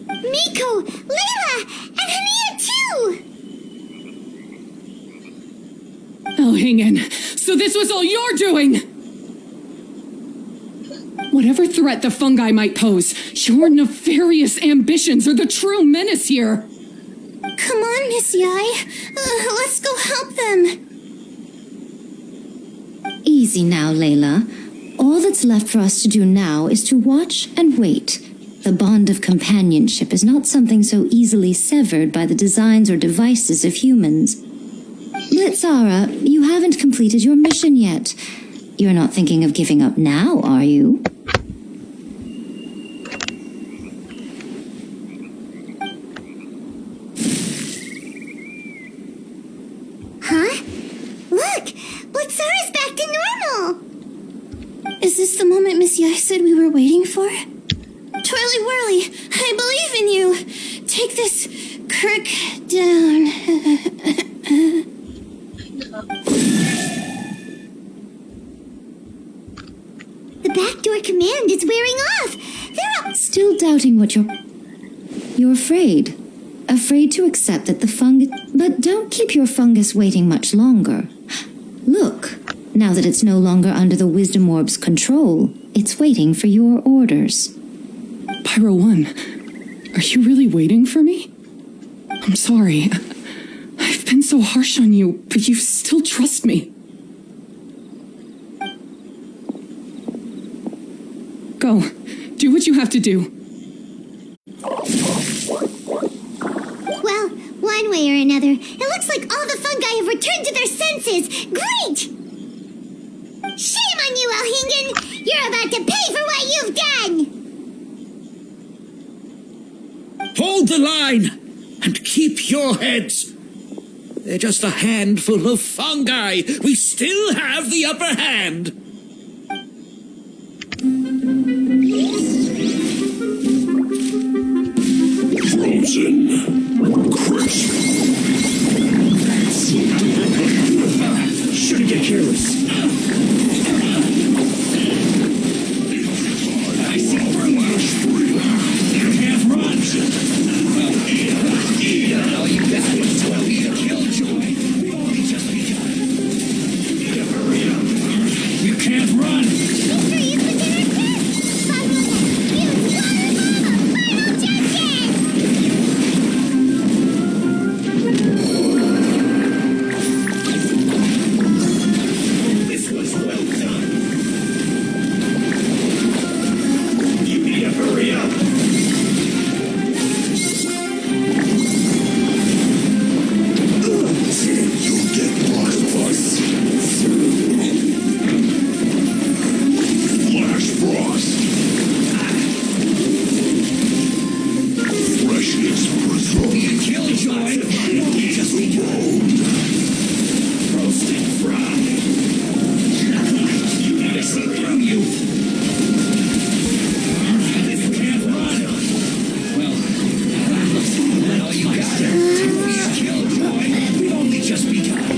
Miko, Layla, and Hania too!
Oh, hang in. So this was all you're doing! Whatever threat the fungi might pose, your nefarious ambitions are the true menace here!
Come on, Miss Yai. Let's go help them.
Easy now, Layla. All that's left for us to do now is to watch and wait. The bond of companionship is not something so easily severed by the designs or devices of humans. Blitzara, you haven't completed your mission yet. You're not thinking of giving up now, are you?
Huh? Look! Blitzara's back to normal!
Is this the moment Miss Yai said we were waiting for? Twirly Whirly, I believe in you! Take this crook down.
and it's wearing off. They're all...
Still doubting what You're afraid. Afraid to accept that the fungus... But don't keep your fungus waiting much longer. Look, now that it's no longer under the Wisdom Orb's control, it's waiting for your orders.
Pyro 1, are you really waiting for me? I'm sorry. I've been so harsh on you, but you still trust me. Go. Do what you have to do.
Well, one way or another, it looks like all the fungi have returned to their senses. Great! Shame on you, Elhingen! You're about to pay for what you've done!
Hold the line and keep your heads. They're just a handful of fungi. We still have the upper hand.
Frozen. Crisp.
Shouldn't get careless. I see you can't run. Well, you bastards will be a killjoy. We've only just begun. Hurry up. You can't run.
Victory is within our grip! Final chances!
This was well done. You need to hurry up.
You'll get lost, boss. Flash frost. Freshness preserved.
Killjoy will just begun. Roasted fried. You need to see through you. This can't run. Well, let all you got. Killjoy, we've only just begun.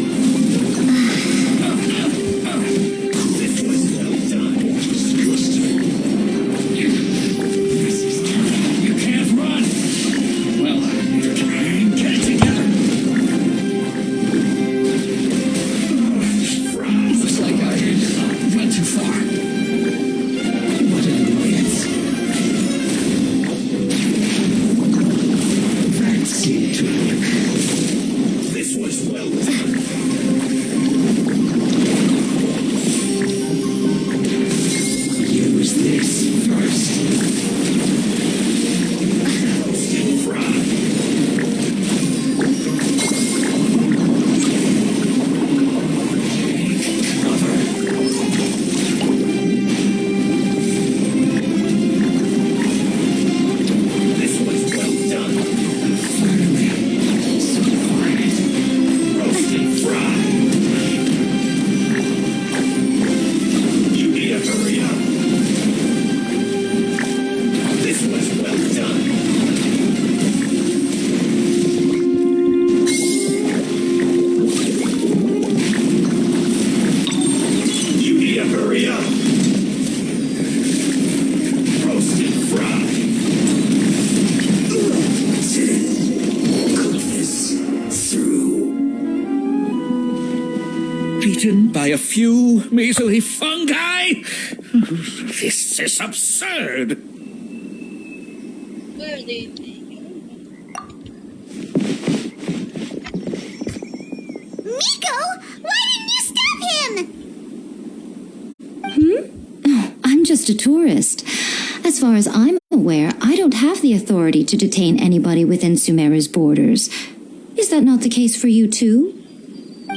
This was well done.
Disgusting.
You can't run. Well, get it together. Looks like I went too far. What an annoyance. Vaccine to This was well done. Use this first. Roasted fried. Cover. This was well done. Finally. So quiet. Roasted fried. You need to hurry up. This was well done. You need to hurry up. Roasted fried. Cook this through.
Beaten by a few measly fungi? This is absurd.
Where are they?
Miko! Why didn't you stop him?
Oh, I'm just a tourist. As far as I'm aware, I don't have the authority to detain anybody within Sumeru's borders. Is that not the case for you too?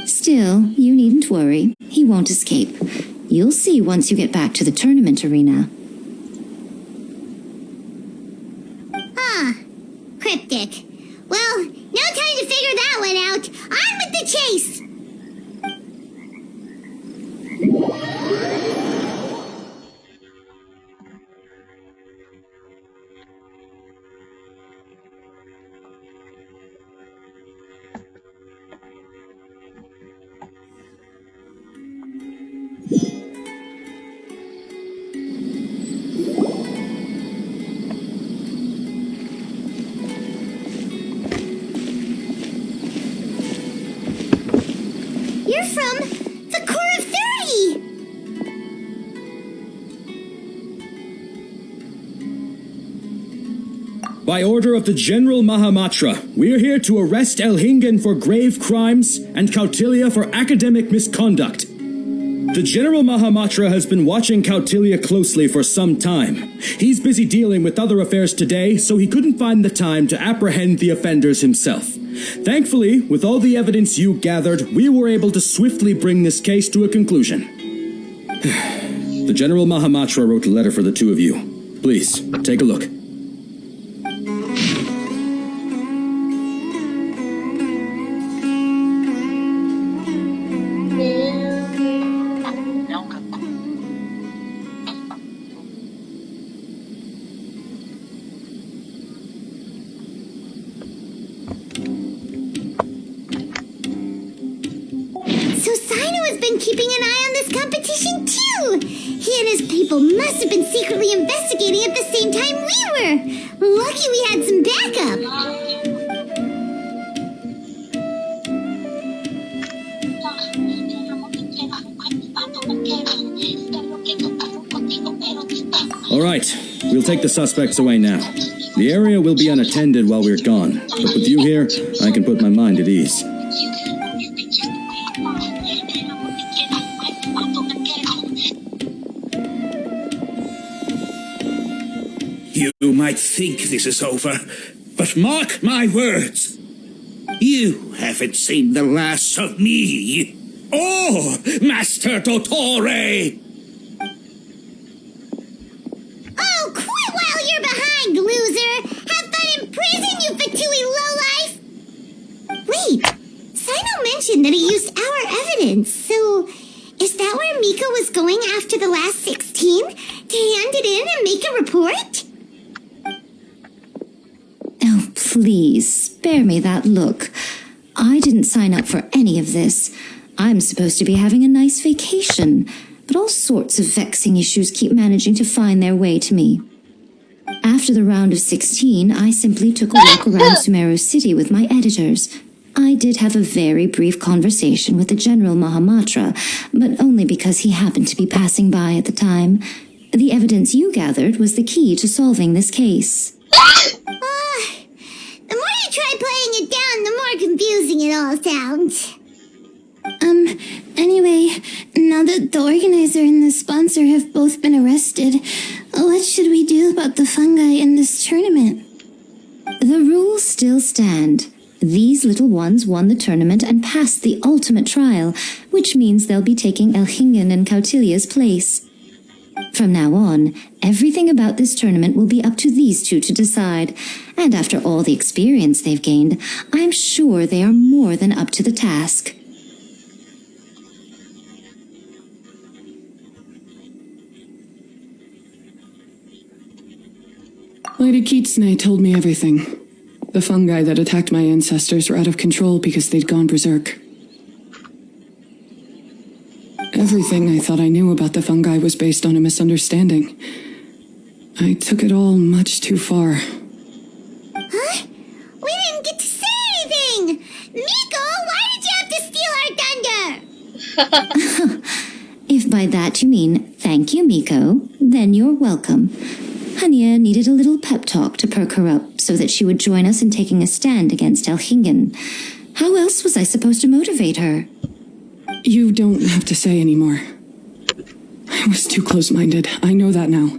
Still, you needn't worry. He won't escape. You'll see once you get back to the tournament arena.
Huh. Cryptic. Well, no time to figure that one out. On with the chase! You're from the Core of 30!
By order of the General Mahamatra, we're here to arrest Elhingen for grave crimes and Kautilya for academic misconduct. The General Mahamatra has been watching Kautilya closely for some time. He's busy dealing with other affairs today, so he couldn't find the time to apprehend the offenders himself. Thankfully, with all the evidence you gathered, we were able to swiftly bring this case to a conclusion. The General Mahamatra wrote a letter for the two of you. Please, take a look.
So Sino has been keeping an eye on this competition too! He and his people must have been secretly investigating at the same time we were! Lucky we had some backup!
All right, we'll take the suspects away now. The area will be unattended while we're gone, but with you here, I can put my mind at ease.
You might think this is over, but mark my words. You haven't seen the last of me. Oh, Master Dottore!
Oh, quit while you're behind, loser! Have fun in prison, you fatui lowlife! Wait, Sino mentioned that he used our evidence, so is that where Miko was going after the last 16? To hand it in and make a report?
Oh, please, spare me that look. I didn't sign up for any of this. I'm supposed to be having a nice vacation, but all sorts of vexing issues keep managing to find their way to me. After the round of 16, I simply took a walk around Sumeru City with my editors. I did have a very brief conversation with the General Mahamatra, but only because he happened to be passing by at the time. The evidence you gathered was the key to solving this case.
The more you try playing it down, the more confusing it all sounds.
Anyway, now that the organizer and the sponsor have both been arrested, what should we do about the fungi in this tournament?
The rules still stand. These little ones won the tournament and passed the ultimate trial, which means they'll be taking Elhingen and Kautilya's place. From now on, everything about this tournament will be up to these two to decide, and after all the experience they've gained, I'm sure they are more than up to the task.
Lady Kitsune told me everything. The fungi that attacked my ancestors were out of control because they'd gone berserk. Everything I thought I knew about the fungi was based on a misunderstanding. I took it all much too far.
Huh? We didn't get to say anything! Miko, why did you have to steal our thunder?
If by that you mean thank you, Miko, then you're welcome. Hania needed a little pep talk to perk her up so that she would join us in taking a stand against Elhingen. How else was I supposed to motivate her?
You don't have to say anymore. I was too close-minded. I know that now.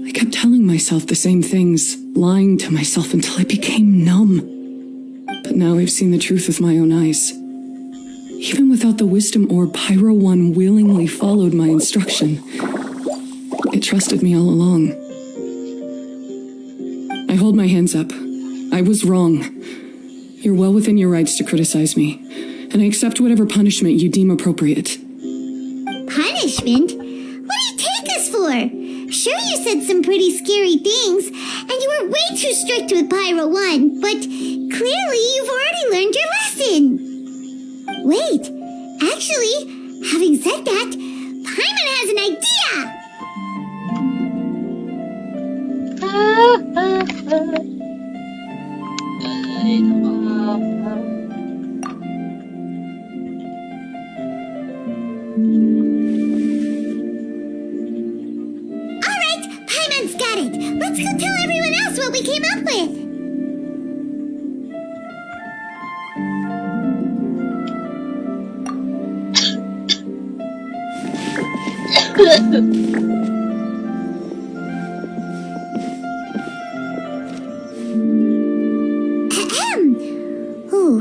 I kept telling myself the same things, lying to myself until I became numb. But now I've seen the truth with my own eyes. Even without the wisdom orb, Pyro 1 willingly followed my instruction. It trusted me all along. I hold my hands up. I was wrong. You're well within your rights to criticize me, and I accept whatever punishment you deem appropriate.
Punishment? What do you take us for? Sure, you said some pretty scary things, and you were way too strict with Pyro 1, but clearly you've already learned your lesson. Wait, actually, having said that, Paimon has an idea! Alright, Paimon's got it. Let's go tell everyone else what we came up with. Oh,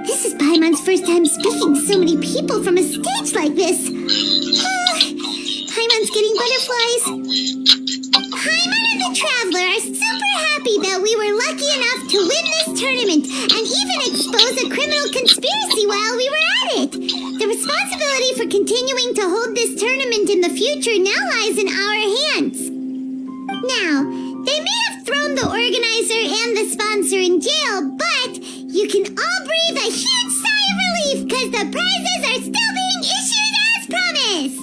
this is Paimon's first time speaking to so many people from a stage like this. Paimon's getting butterflies. Paimon and the Traveler are super happy that we were lucky enough to win this tournament and even expose a criminal conspiracy while we were at it. The responsibility for continuing to hold this tournament in the future now lies in our hands. Now, they may have thrown the organizer and the sponsor in jail, but you can all breathe a huge sigh of relief because the prizes are still being issued as promised.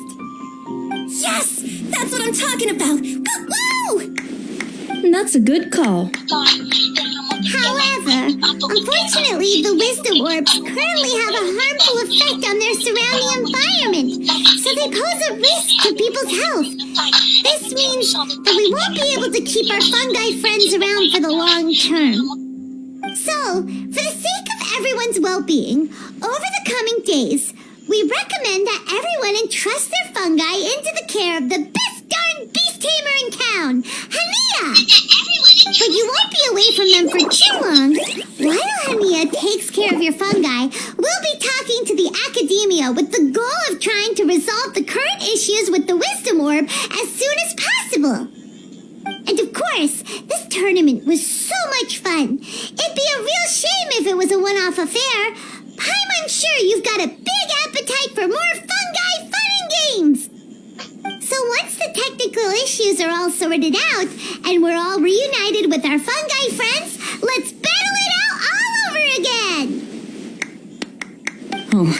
Yes! That's what I'm talking about! Woo!
That's a good call.
However, unfortunately, the wisdom orbs currently have a harmful effect on their surrounding environment, so they pose a risk to people's health. This means that we won't be able to keep our fungi friends around for the long term. So, for the sake of everyone's well-being, over the coming days, we recommend that everyone entrust their fungi into the care of the best darn beast tamer in town, Hania! But you won't be away from them for too long. While Hania takes care of your fungi, we'll be talking to the academia with the goal of trying to resolve the current issues with the wisdom orb as soon as possible. And of course, this tournament was so much fun. It'd be a real shame if it was a one-off affair. I'm sure you've got a big appetite for more fungi fun and games. So once the technical issues are all sorted out, and we're all reunited with our fungi friends, let's battle it out all over again!
Oh,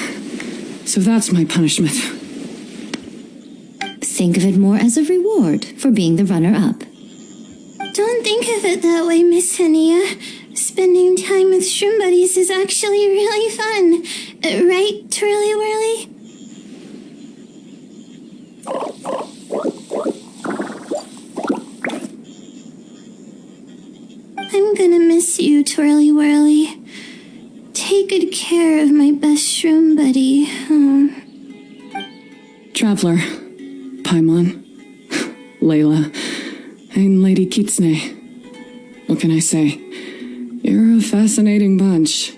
so that's my punishment.
Think of it more as a reward for being the runner-up.
Don't think of it that way, Miss Hania. Spending time with shroom buddies is actually really fun. Right, Twirly Whirly? I'm gonna miss you, Twirly Whirly. Take good care of my best shroom buddy.
Traveler, Paimon, Layla, and Lady Kitsune. What can I say? You're a fascinating bunch.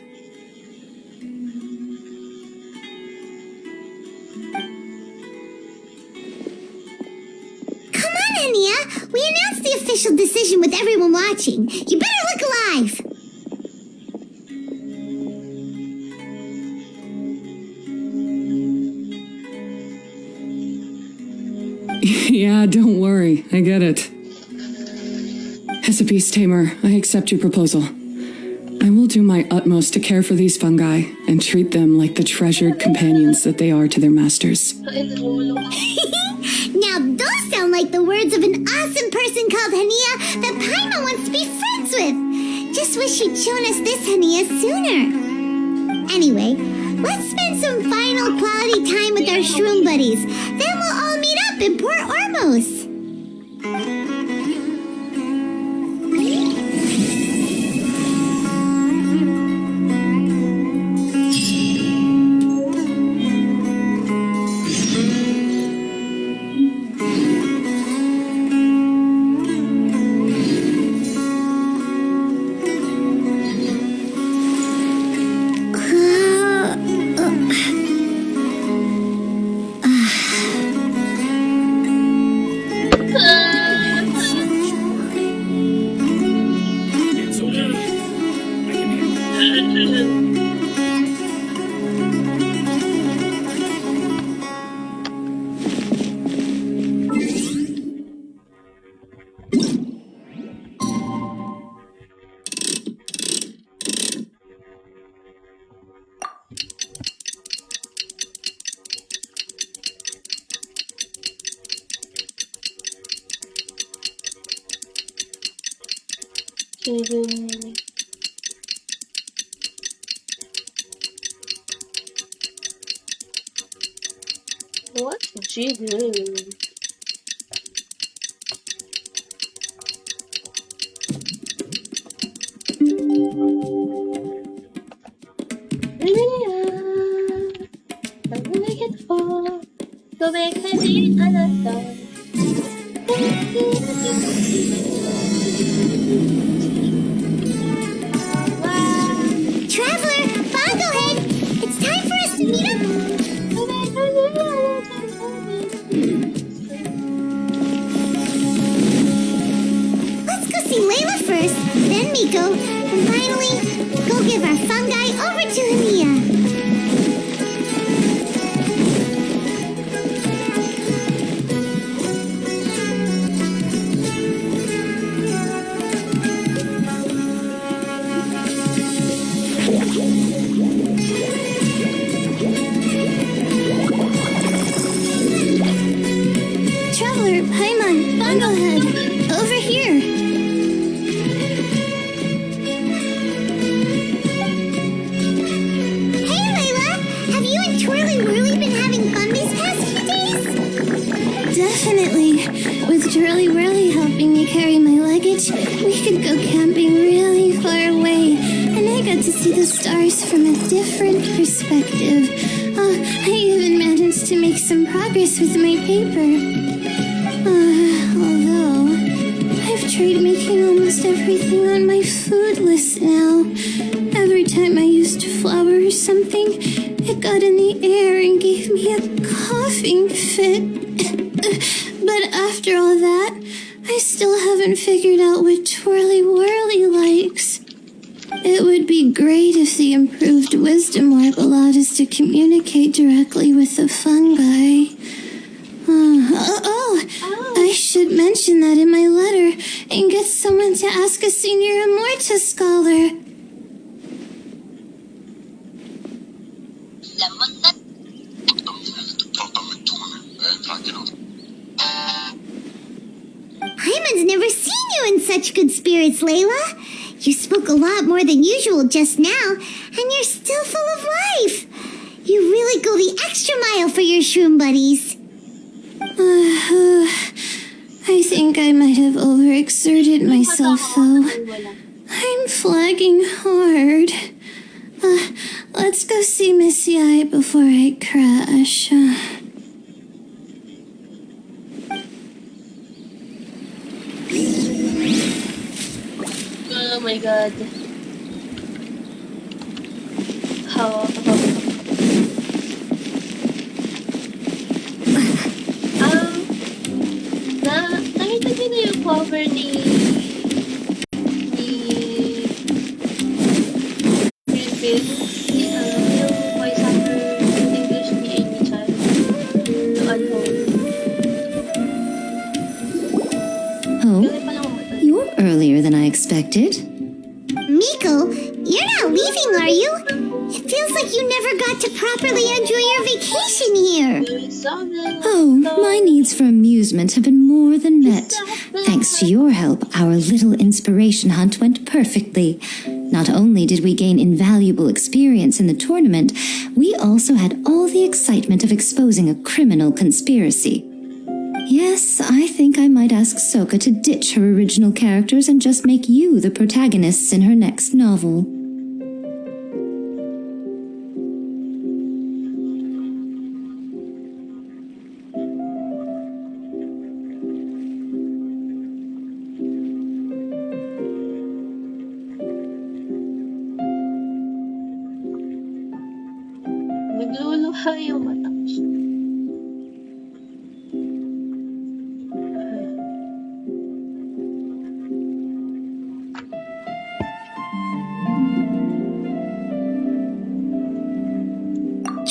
Come on, Hania! We announced the official decision with everyone watching. You better look alive!
Yeah, don't worry. I get it. As a beast tamer, I accept your proposal. I will do my utmost to care for these fungi and treat them like the treasured companions that they are to their masters.
Now those sound like the words of an awesome person called Hania that Paimon wants to be friends with. Just wish she'd shown us this Hania sooner. Anyway, let's spend some final quality time with our shroom buddies. Then we'll all meet up in Port Ormos.
What jiggling? I'm gonna get far. Go back and be another.
Traveler, Bonglehead, it's time for us to meet up. Let's go see Layla first, then Miko, and finally, go give our fungi over to Hania.
Traveler, Paimon, Bonglehead, over here.
Hey, Layla, have you and Twirly Whirly been having fun these past few days?
Definitely. With Twirly Whirly helping me carry my luggage, we could go camping really far away, and I got to see the stars from a different perspective. Oh, I even managed to make some progress with my paper. Although, I've tried making almost everything on my food list now. Every time I used flour or something, it got in the air and gave me a coughing fit. But after all that, I still haven't figured out what Twirly Whirly likes. It would be great if the improved wisdom orb allowed us to communicate directly with the fungi. I should mention that in my letter and get someone to ask a senior Immorta scholar.
Hyman's never seen you in such good spirits, Layla. You spoke a lot more than usual just now, and you're still full of life. You really go the extra mile for your shroom buddies.
I think I might have overexerted myself, though. I'm flagging hard. Let's go see Missy Eye before I crash.
Oh my god. How nakita niyo na yung cover ni Phil, yung voice actor in English ni Amy Chan, yung Unholy.
Oh, you're earlier than I expected.
Miko, you're not leaving, are you? It feels like you never got to properly enjoy your vacation here.
Oh, my needs for amusement have been more than met. Thanks to your help, our little inspiration hunt went perfectly. Not only did we gain invaluable experience in the tournament, we also had all the excitement of exposing a criminal conspiracy. Yes, I think I might ask Soka to ditch her original characters and just make you the protagonists in her next novel.
Nagluluha yung mata ko.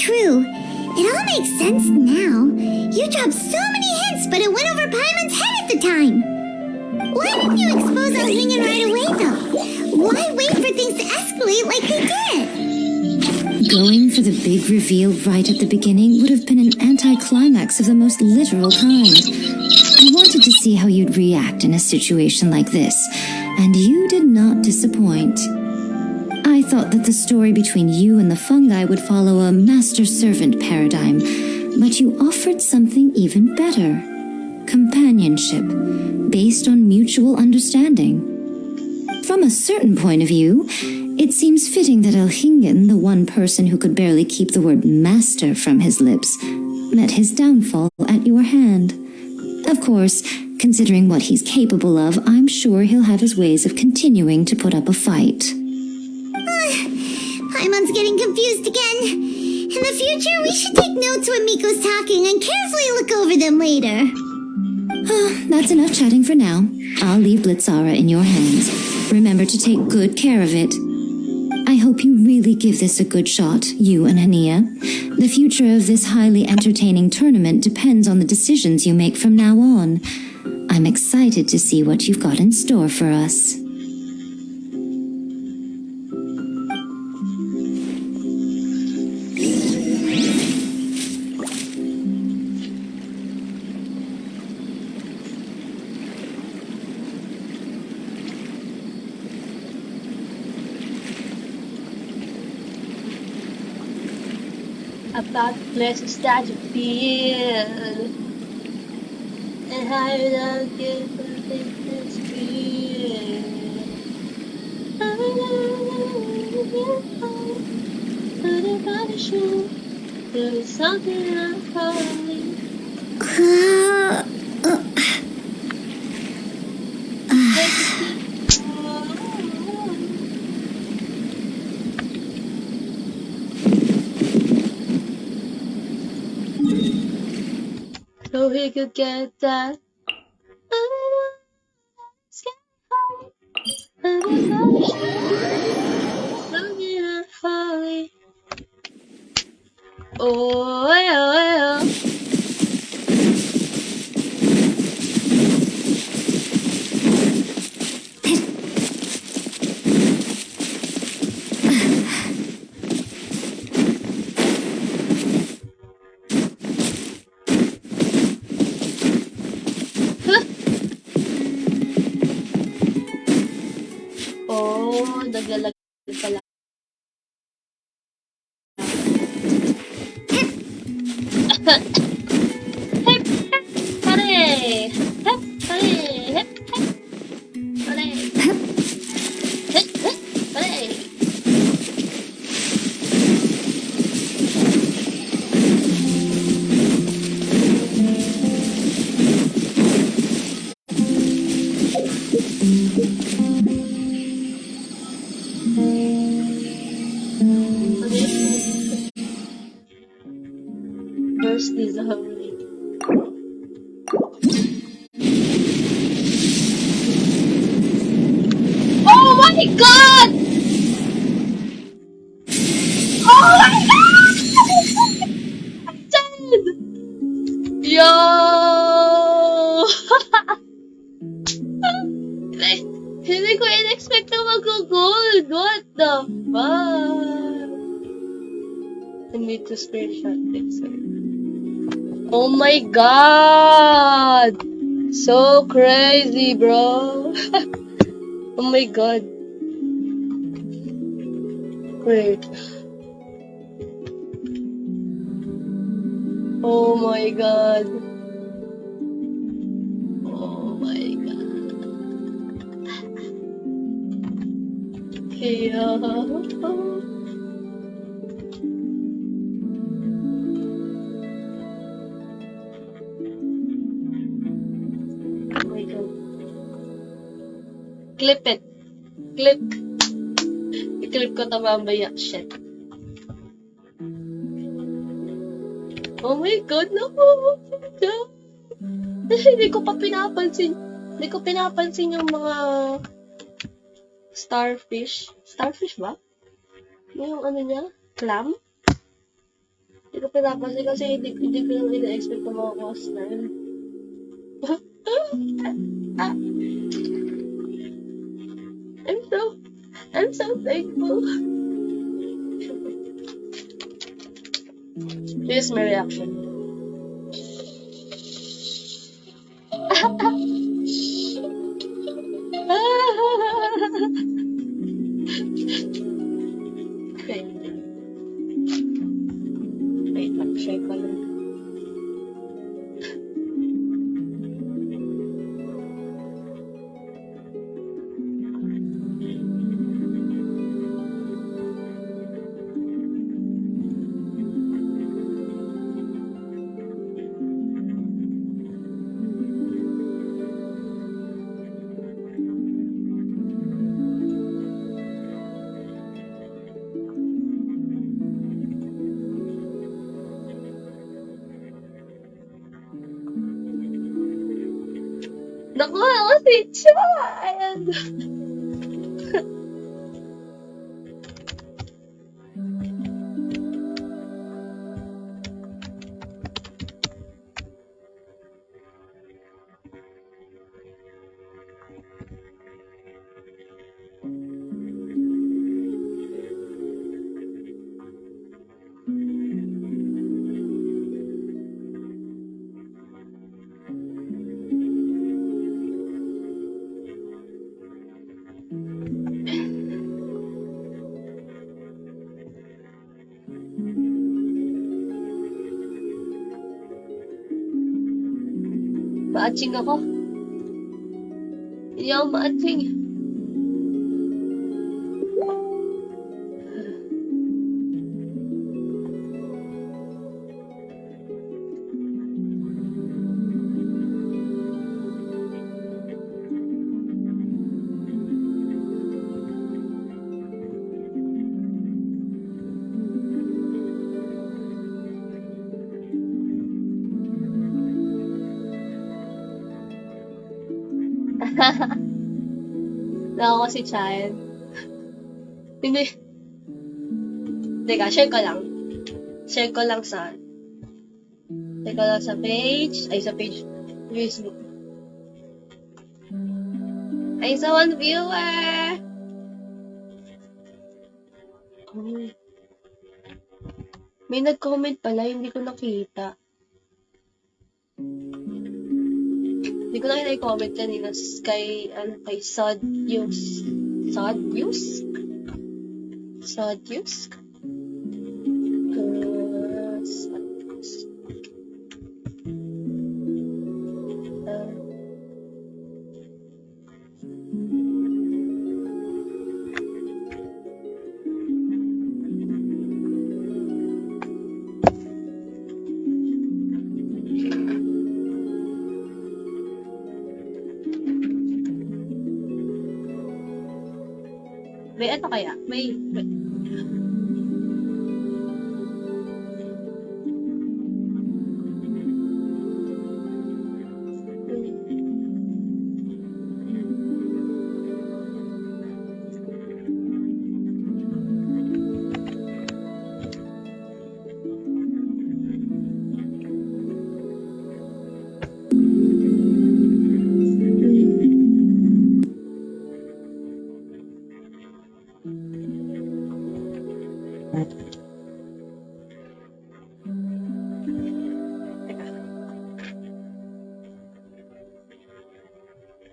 True. It all makes sense now. You dropped so many hints, but it went over Paimon's head at the time. Why didn't you expose Alhingan right away, though? Why wait for things to escalate like they did?
Going for the big reveal right at the beginning would have been an anticlimax of the most literal kind. I wanted to see how you'd react in a situation like this, and you did not disappoint. I thought that the story between you and the fungi would follow a master-servant paradigm, But you offered something even better. Companionship, based on mutual understanding. From a certain point of view, it seems fitting that Elhingen, the one person who could barely keep the word master from his lips, met his downfall at your hand. Of course, considering what he's capable of, I'm sure he'll have his ways of continuing to put up a fight.
Paimon's getting confused again. In the future, we should take notes when Miko's talking and carefully look over them later.
That's enough chatting for now. I'll leave Blitzara in your hands. Remember to take good care of it. I hope you really give this a good shot, you and Hania. The future of this highly entertaining tournament depends on the decisions you make from now on. I'm excited to see what you've got in store for us.
About the places that you feel, and how you don't get this feel. Everybody should do something unholy. So he could get that. Oh, yeah. Oh, naglalagay pala. Hep, pare. Hep, pare. Hep, pare. Hep, pare. First is holy. Oh my god! Oh my god! I'm dead! Yo! Hindi ko in-expect na mag-gold. What the fuck? I need to screenshot this. Oh my god! So crazy, bro. Oh my god. Wait. Oh my god. Oh my god. Yeah. Clip it. Clip. I-clip ko ito mamaya. Shit. Oh my god, no! Hindi ko pa pinapansin. Hindi ko pinapansin yung mga starfish. Starfish ba? Yung ano niya? Clam? Hindi ko pinapansin kasi hindi ko lang ina-expect na mga coaster. I'm so thankful. This is my reaction. Okay. Wait, shake ko lang. Naku, ako si Child! Maaching ako. Hindi ako maaching. Ako si Child. Hindi. Teka, share ko lang. Share ko lang sa page. Ay, sa page. Facebook. Ay, sa one viewer! May nag-comment pala, hindi ko nakita. Hindi ko nakita yung comment kanina kay Sodyus. Sodyus? Sodyus? May ano kaya? May...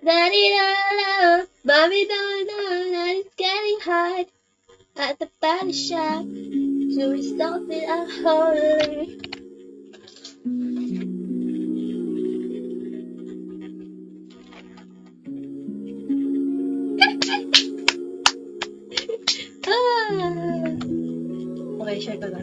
Daddy don't know, mommy don't know that it's getting hot at the body shop. So we stopped it at home. Okay, share ko na.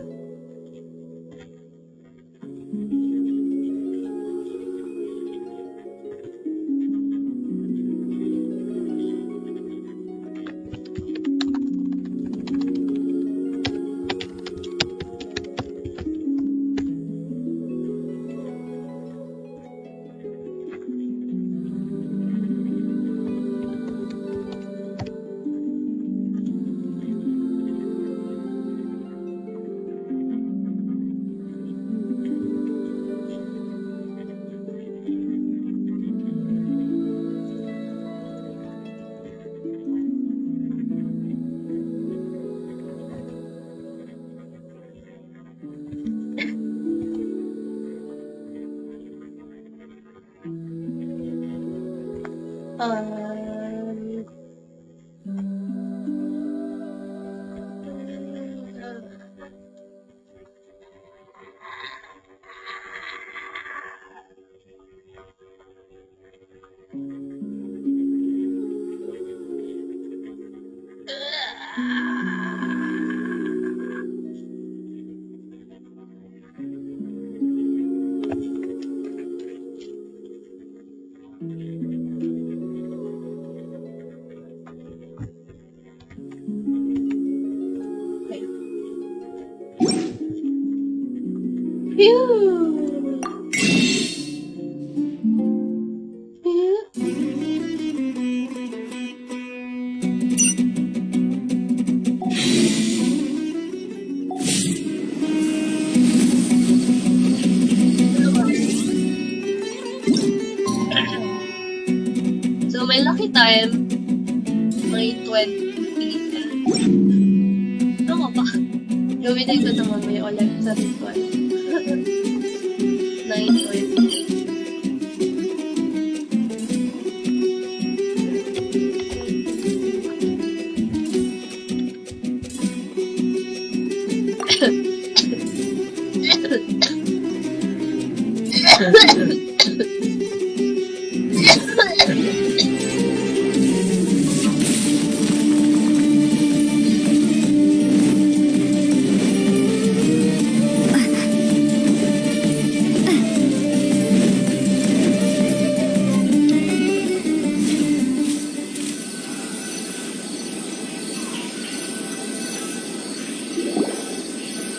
time, May 20. Ano ba? Gawin ko na mamaya ulit sa ritual. 9:20.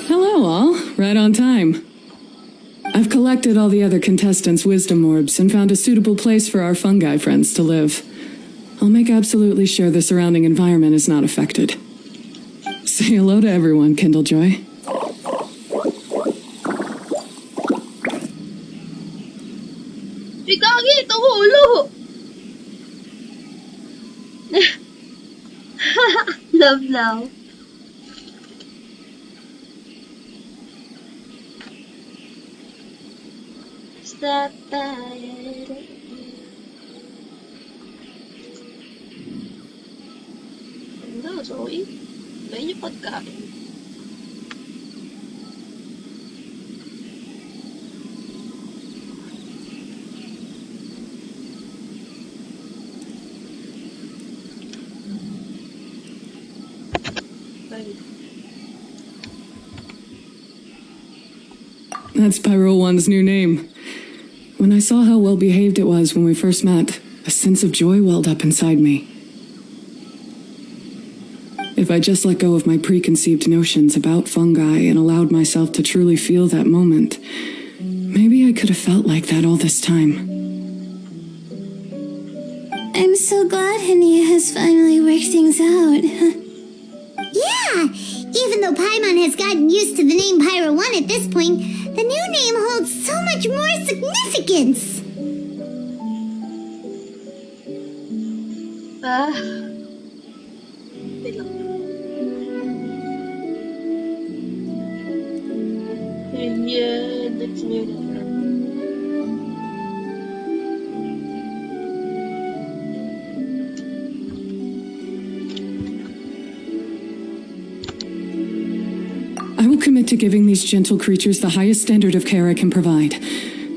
Hello, all. Right on time. I've collected all the other contestants' wisdom orbs and found a suitable place for our fungi friends to live. I'll make absolutely sure the surrounding environment is not affected. Say hello to everyone, Kindlejoy.
Bigagi, tuhulo! Love now. Step back. Ano, Zoe? May yung pagkain.
That's Pyro One's new name. When I saw how well behaved it was when we first met, a sense of joy welled up inside me. If I just let go of my preconceived notions about fungi and allowed myself to truly feel that moment, maybe I could have felt like that all this time.
I'm so glad Hania has finally worked things out.
Yeah! Even though Paimon has gotten used to the name Pyro 1 at this point, the new name holds so much more significance!
Wait lang. Yeah, that's new.
I will commit to giving these gentle creatures the highest standard of care I can provide.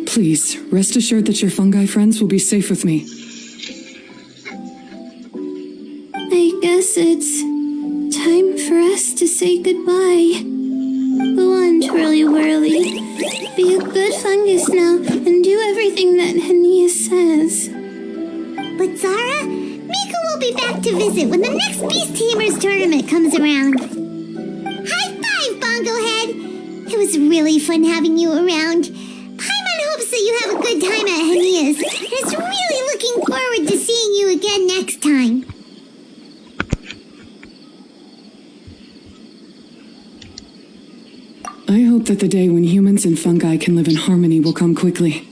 Please, rest assured that your fungi friends will be safe with me.
I guess it's time for us to say goodbye. Go on, Twirly Whirly. Be a good fungus now and do everything that Hania says.
But Zara, Mika will be back to visit when the next Beast Tamers tournament comes around. High five, Bongo Head! It was really fun having you around. Paimon hopes that you have a good time at Hania's and is really looking forward to seeing you again next time.
I hope that the day when humans and fungi can live in harmony will come quickly.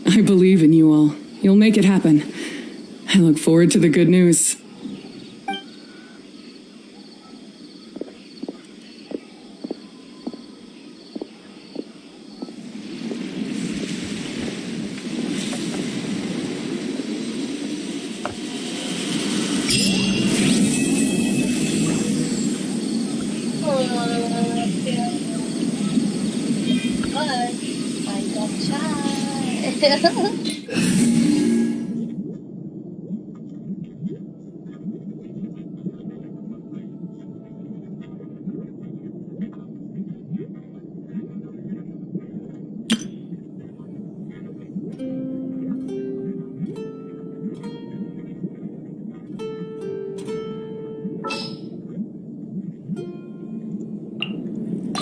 I believe in you all. You'll make it happen. I look forward to the good news.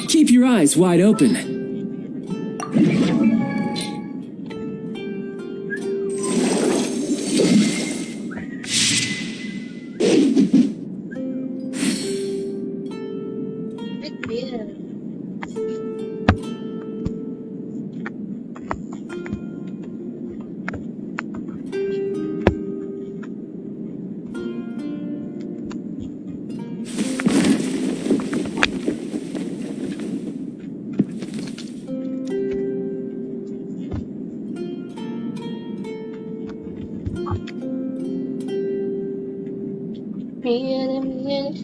Keep your eyes wide open.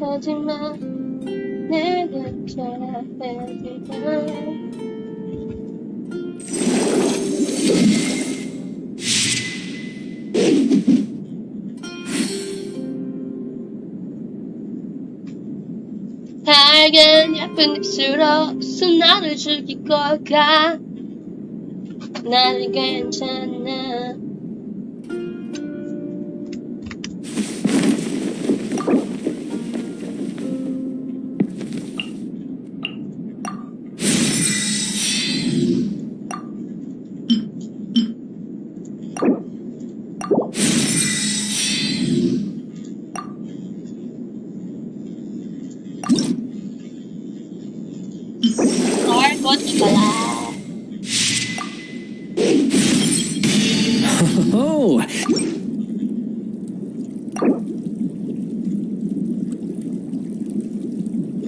하지마 내가 잘해주잖아. 밝은 예쁜 입술로 나를 죽일 거야. 나는 괜찮아.
Oh,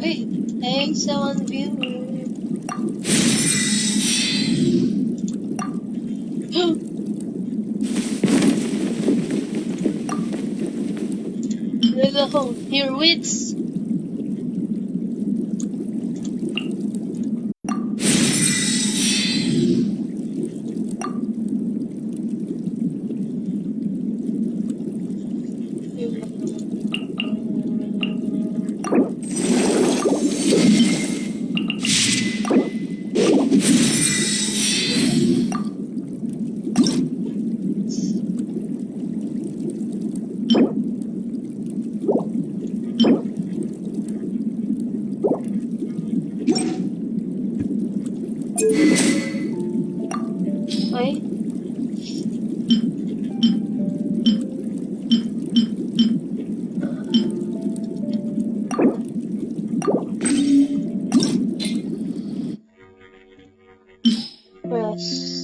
Wait, hey, someone view. Little home, your wits. Oi? Press.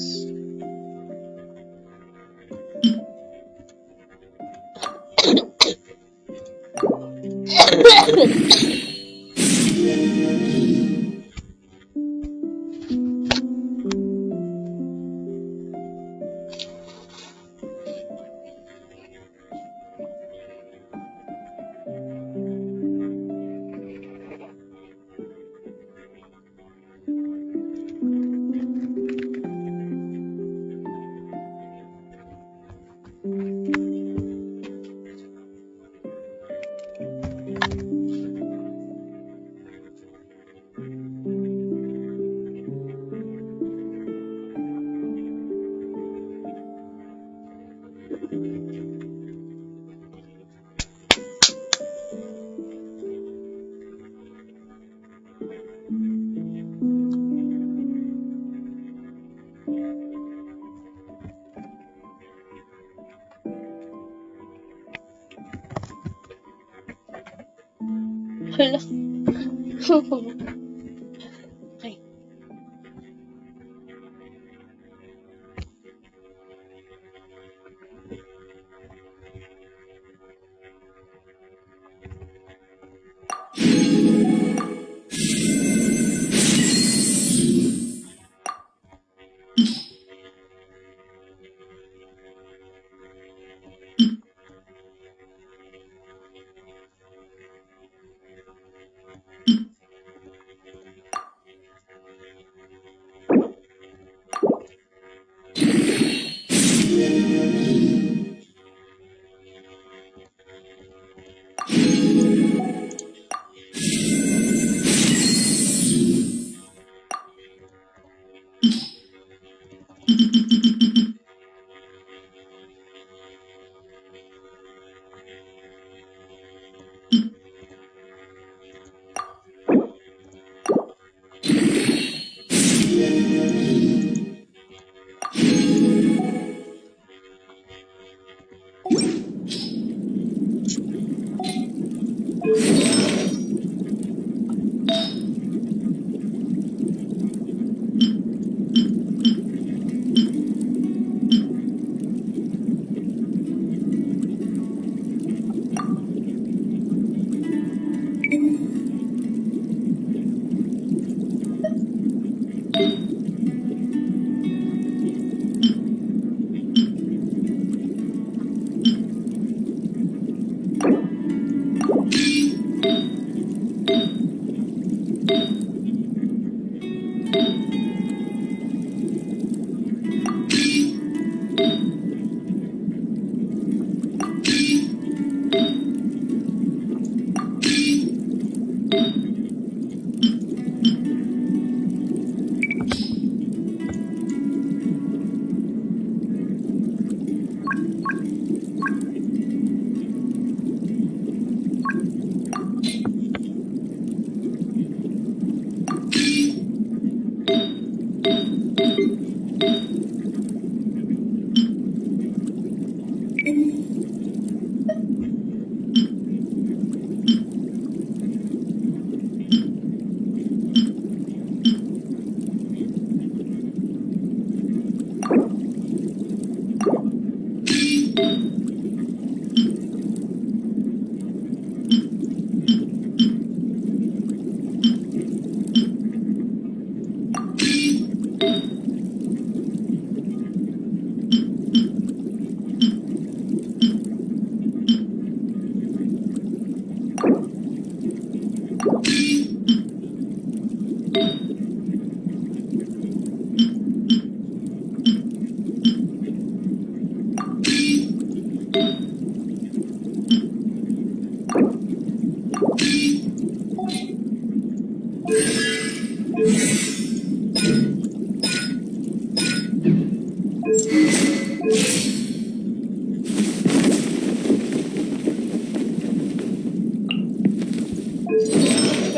Hala. Okay.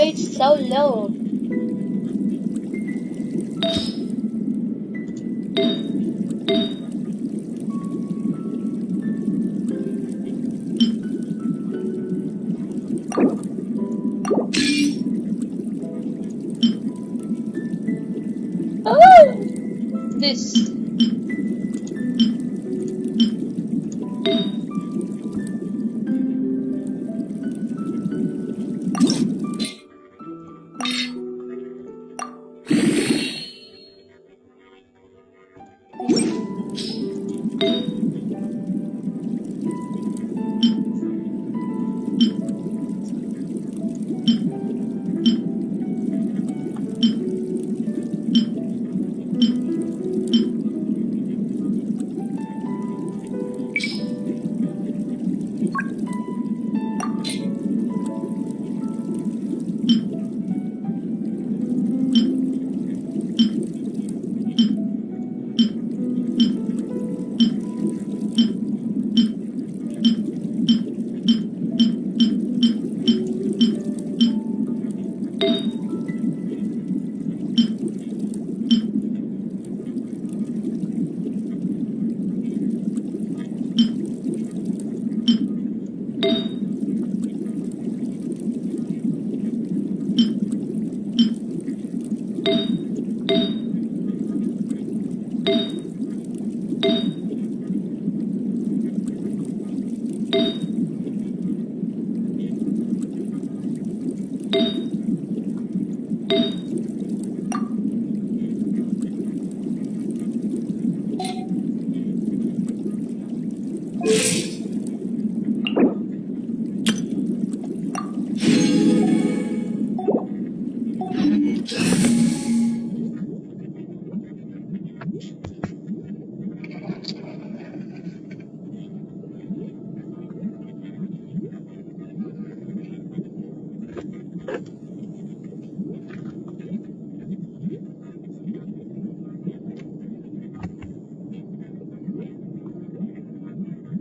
Rate's so low. Oh! This.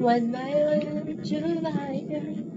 One mile to higher.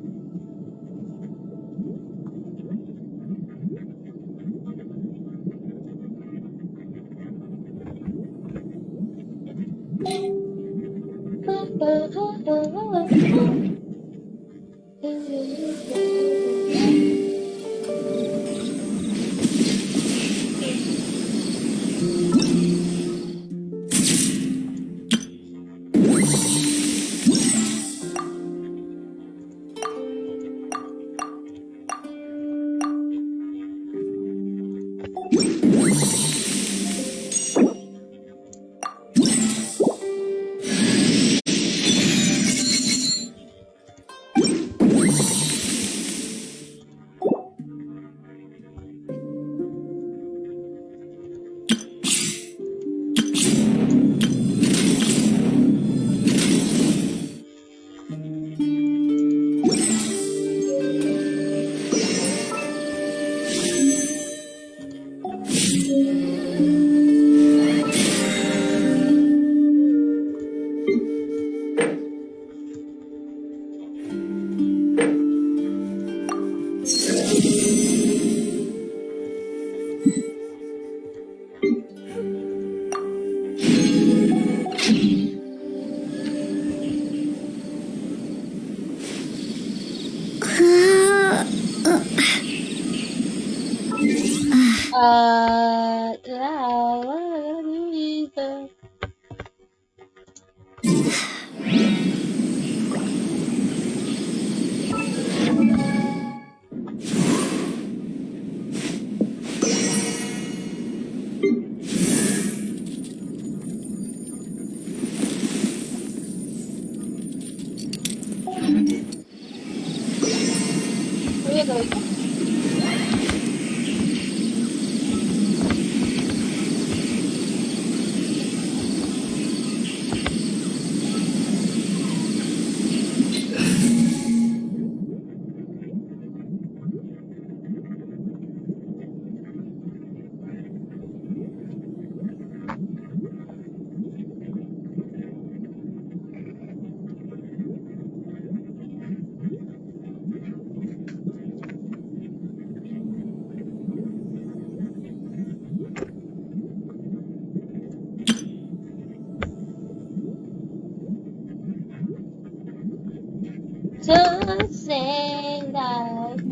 Just say that.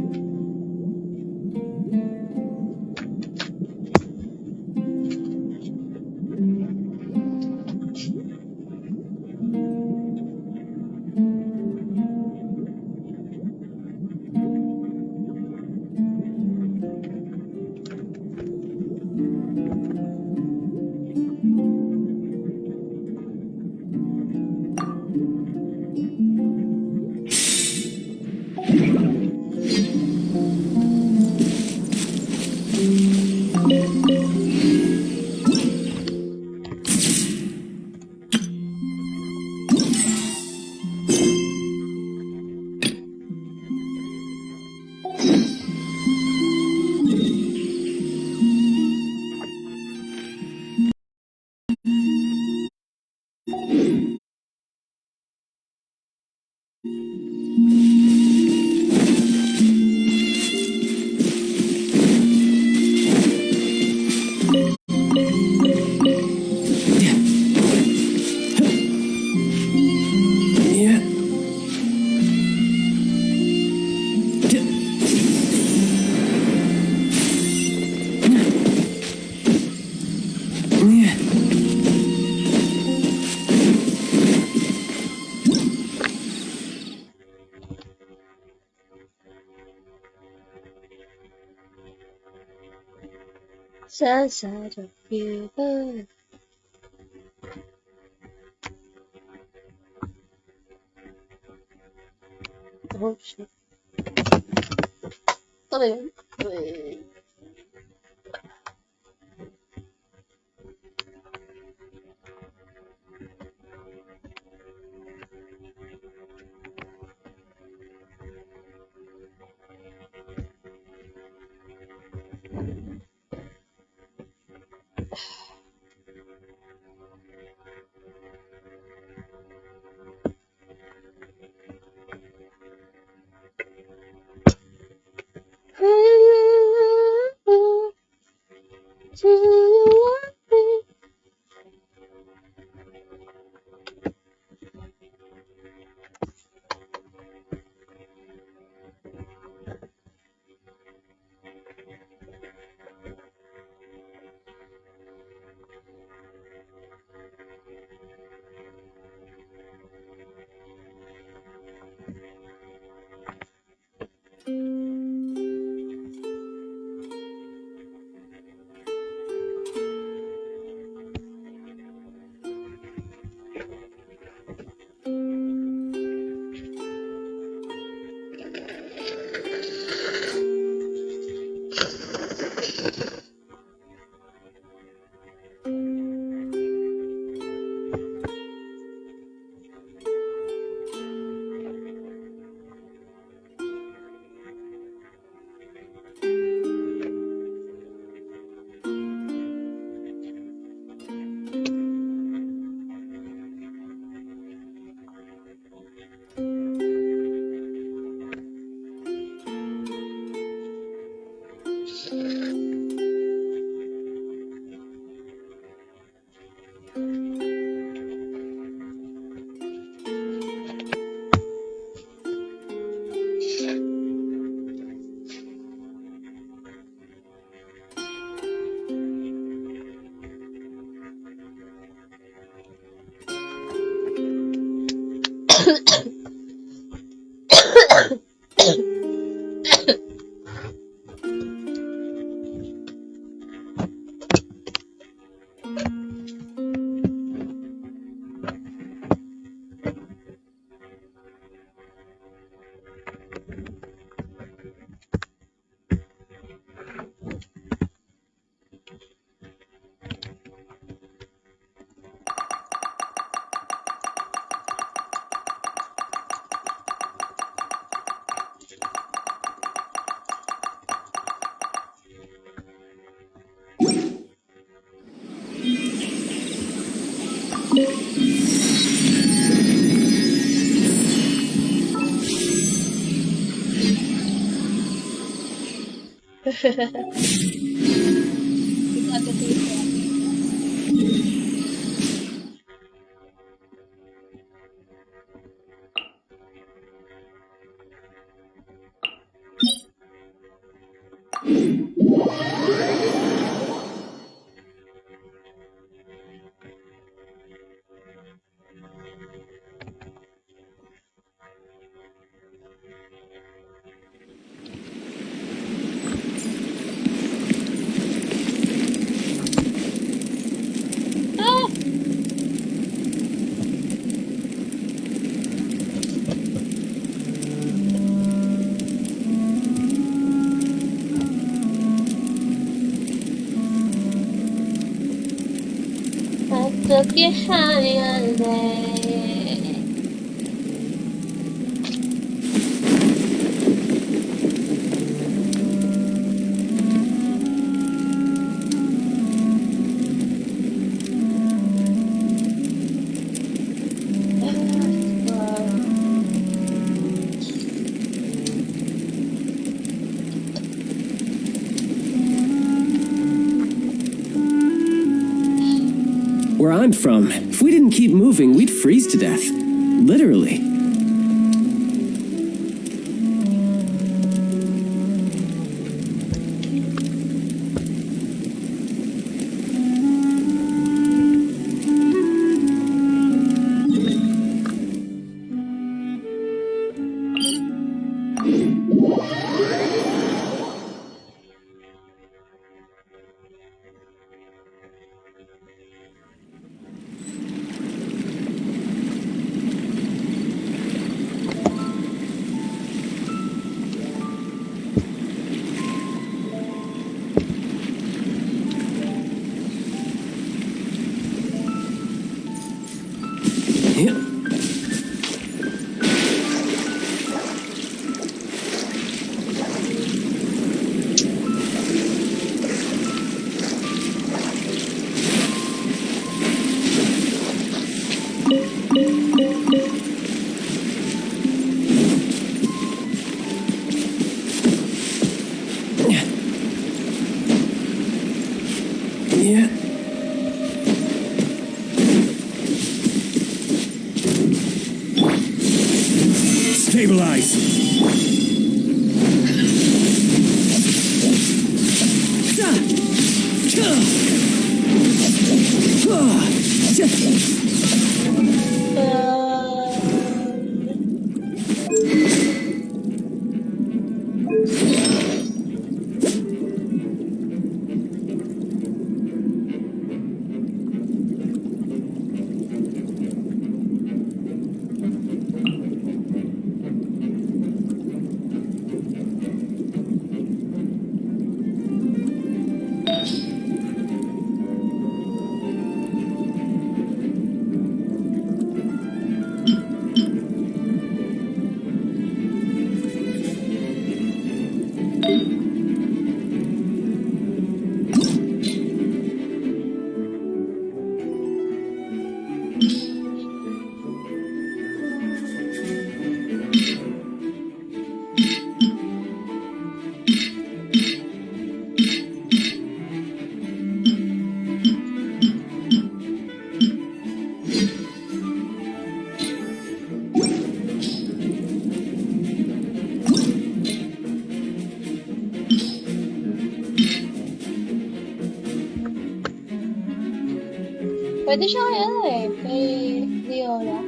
Sunset of fever. Oh shit. Ito na yun. Unmasking Hania.
Where I'm from, if we didn't keep moving, we'd freeze to death. Literally.
Stabilize.
Pwede siya kay ano eh, kay Leola.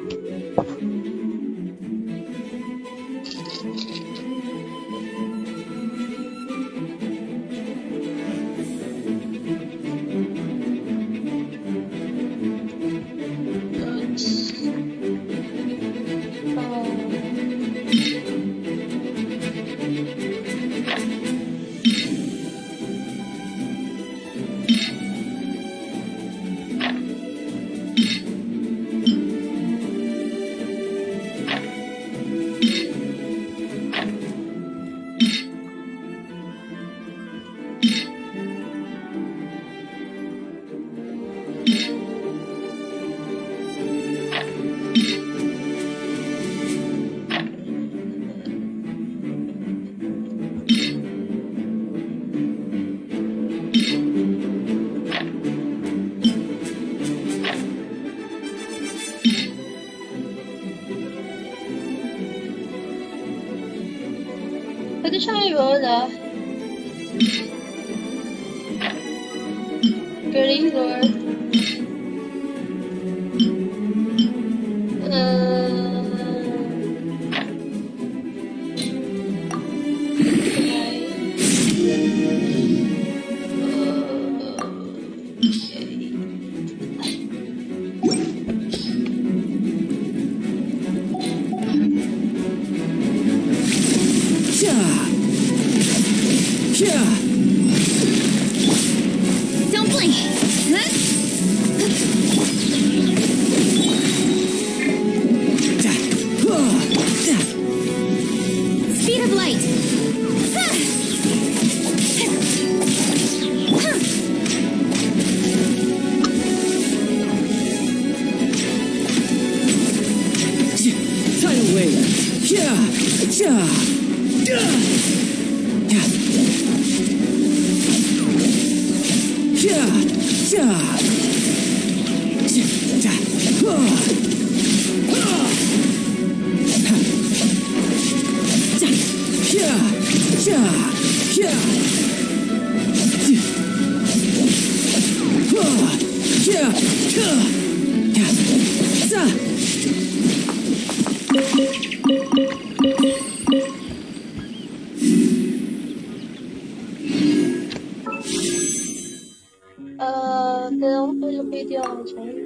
wala. Creator.
Don't blink. Speed of light.
Tidal wave.
Kailangan ko yung video ako dyan.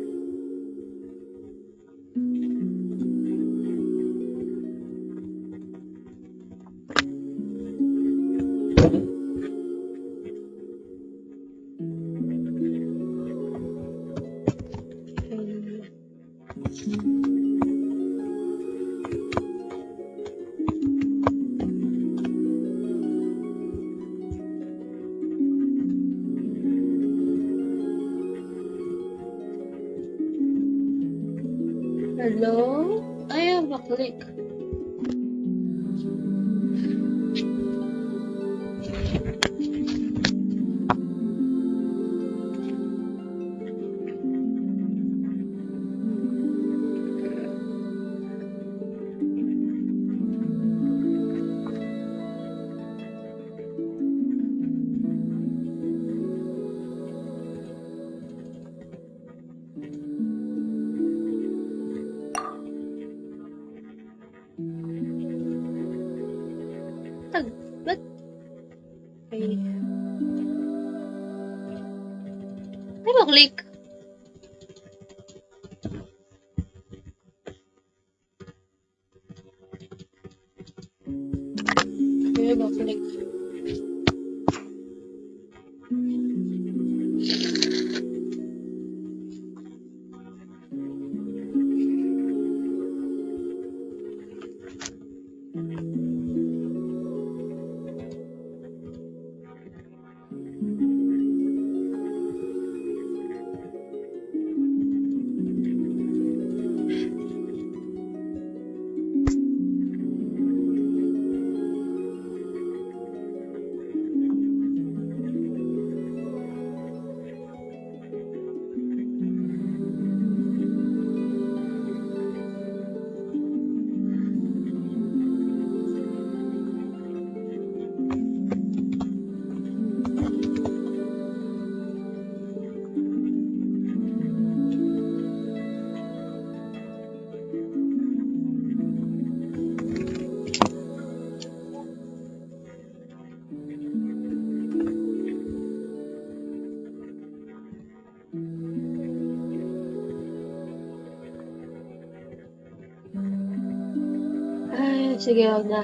Hello? I have a click. What? Okay. I have a click. I have a click. Ay, sige, wag na.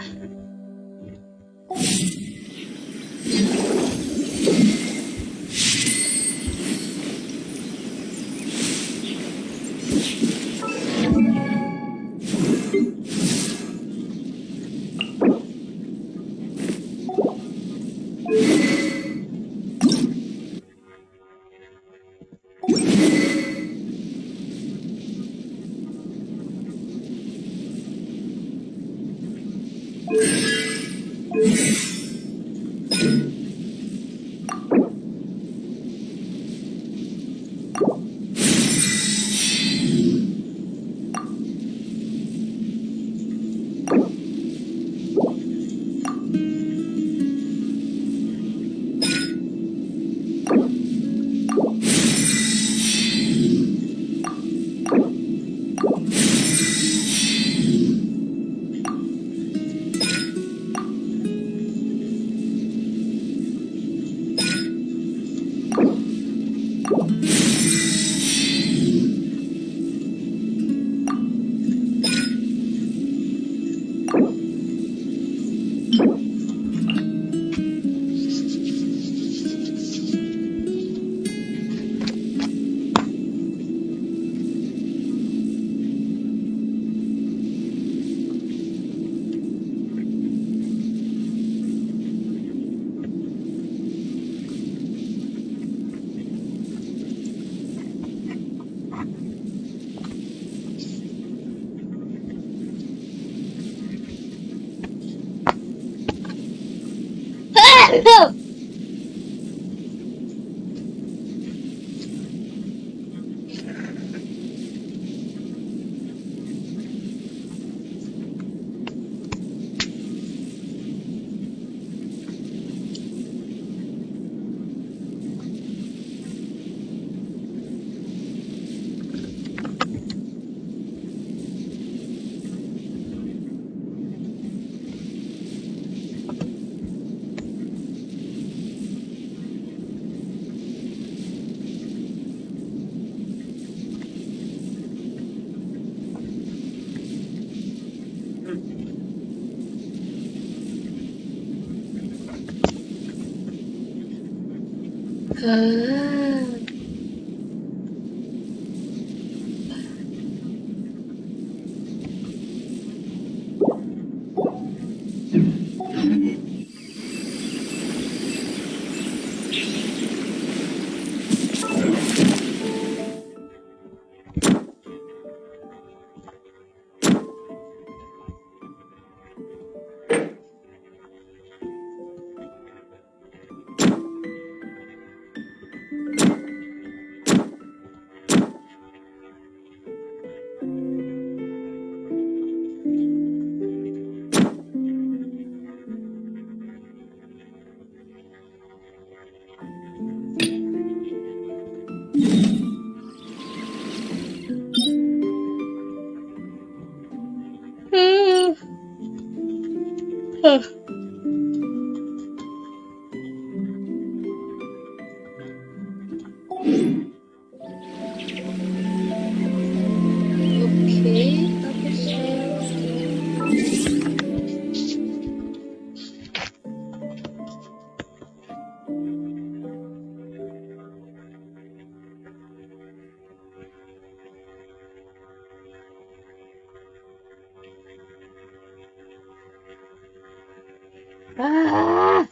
Ah!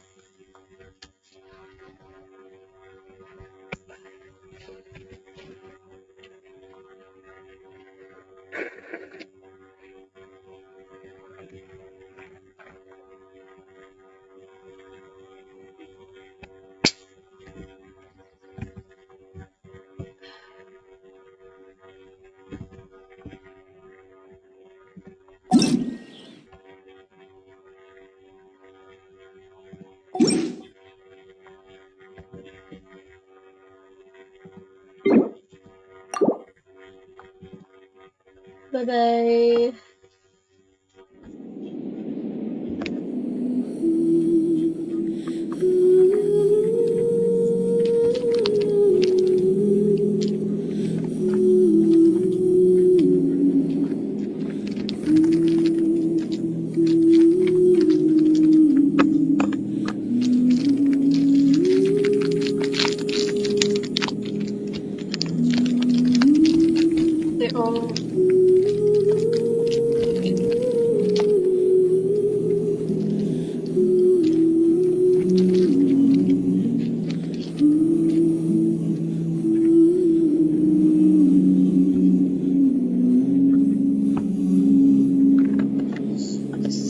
Bye-bye. They're all...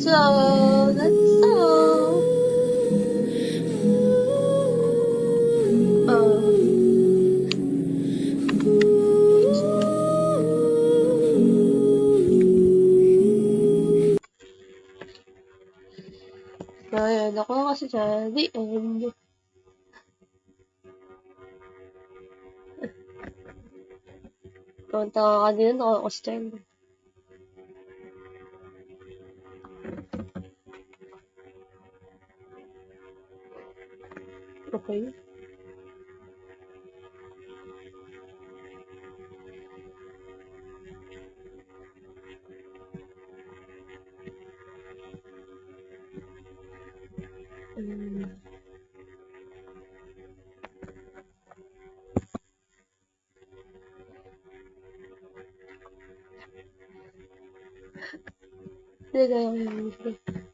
So, that's all. Ayan, ako na kasi sa the end. Punta ka din ako stand. Okay.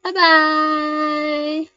Bye-bye!